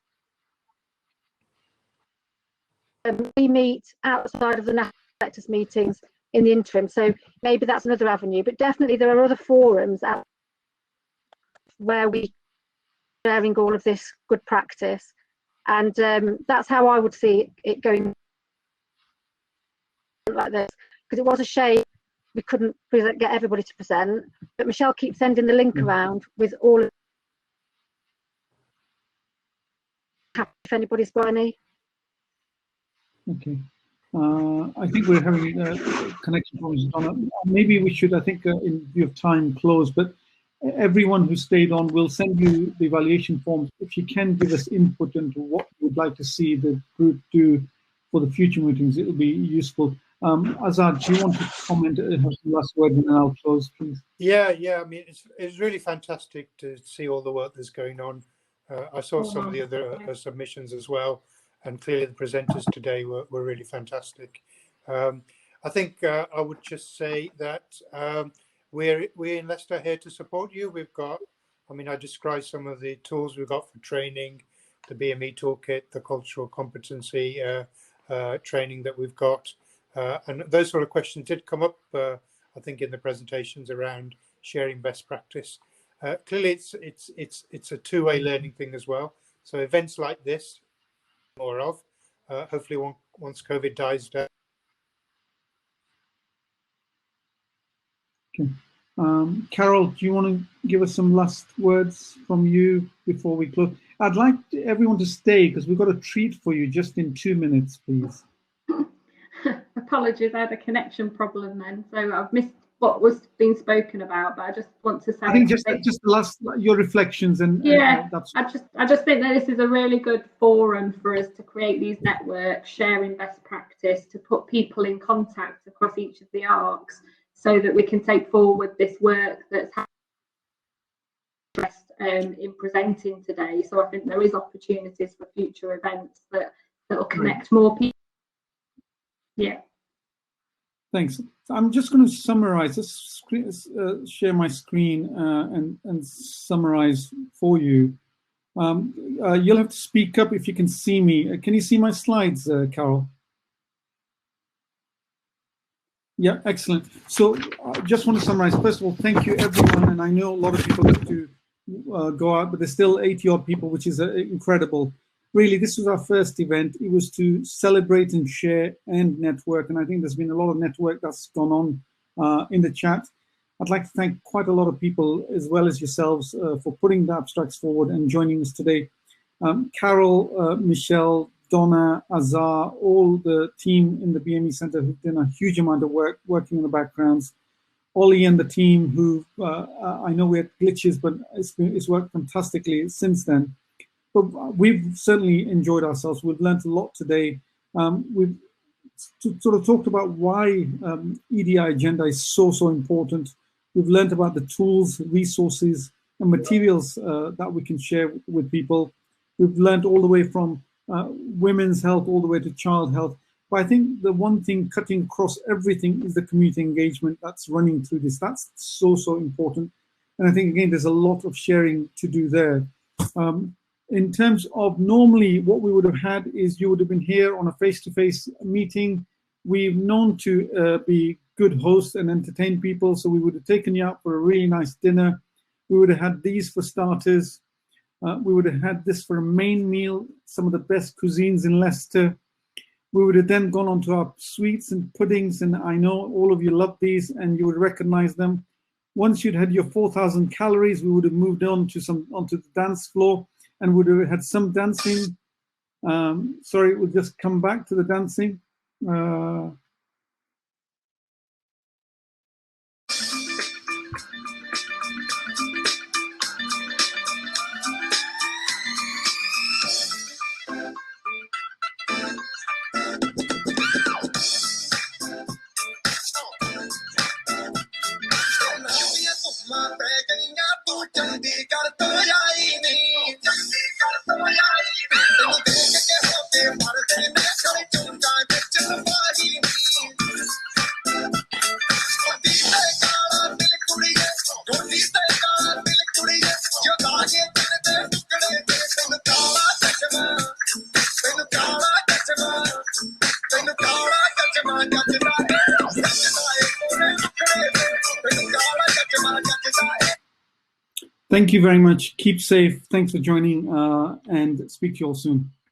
We meet outside of the national sectors meetings in the interim, so maybe that's another avenue. But definitely there are other forums out where we are sharing all of this good practice, and that's how I would see it going like this. Because it was a shame we couldn't get everybody to present, but Michelle keeps sending the link around with all of. If anybody's got any. Okay. I think we're having connection problems, Donna. Maybe we should, I think, in view of time, close. But everyone who stayed on, will send you the evaluation forms. If you can give us input into what you'd like to see the group do for the future meetings, it will be useful. Azhar, do you want to comment, have some last word, and then I'll close, please? Yeah. I mean, it's really fantastic to see all the work that's going on. I saw some of the other submissions as well, and clearly the presenters today were really fantastic. I think I would just say that we're in Leicester here to support you. We've got, I mean, I described some of the tools we've got for training, the BME toolkit, the cultural competency training that we've got. And those sort of questions did come up, I think, in the presentations around sharing best practice. Clearly, it's a two-way learning thing as well. So events like this, more of, hopefully once COVID dies down. Okay. Carol, do you want to give us some last words from you before we close? I'd like everyone to stay because we've got a treat for you just in 2 minutes, please. Apologies, I had a connection problem then, so I've missed what was being spoken about, but I just want to say, I think just the last, your reflections, and yeah, that's. I just think that this is a really good forum for us to create these networks, sharing best practice, to put people in contact across each of the arcs, so that we can take forward this work that's in presenting today. So I think there is opportunities for future events that will connect more people. Yeah. Thanks. I'm just going to summarize, share my screen and summarize for you. You'll have to speak up if you can see me. Can you see my slides, Carol? Yeah, excellent. So I just want to summarize. First of all, thank you, everyone. And I know a lot of people have to go out, but there's still 80-odd people, which is incredible. Really, this was our first event. It was to celebrate and share and network. And I think there's been a lot of network that's gone on in the chat. I'd like to thank quite a lot of people, as well as yourselves, for putting the abstracts forward and joining us today. Carol, Michelle, Donna, Azhar, all the team in the BME Centre who've done a huge amount of work working in the backgrounds. Ollie and the team who, I know we had glitches, but it's worked fantastically since then. But we've certainly enjoyed ourselves. We've learned a lot today. We've sort of talked about why EDI agenda is so important. We've learned about the tools, resources, and materials that we can share with people. We've learned all the way from women's health all the way to child health. But I think the one thing cutting across everything is the community engagement that's running through this. That's so important. And I think, again, there's a lot of sharing to do there. In terms of normally what we would have had is you would have been here on a face-to-face meeting. We've known to be good hosts and entertain people. So we would have taken you out for a really nice dinner. We would have had these for starters. We would have had this for a main meal, some of the best cuisines in Leicester. We would have then gone on to our sweets and puddings, and I know all of you love these and you would recognize them. Once you'd had your 4,000 calories, we would have moved on to onto the dance floor and would have had some dancing. Sorry, we'll just come back to the dancing. Thank you very much. Keep safe. Thanks for joining and speak to you all soon.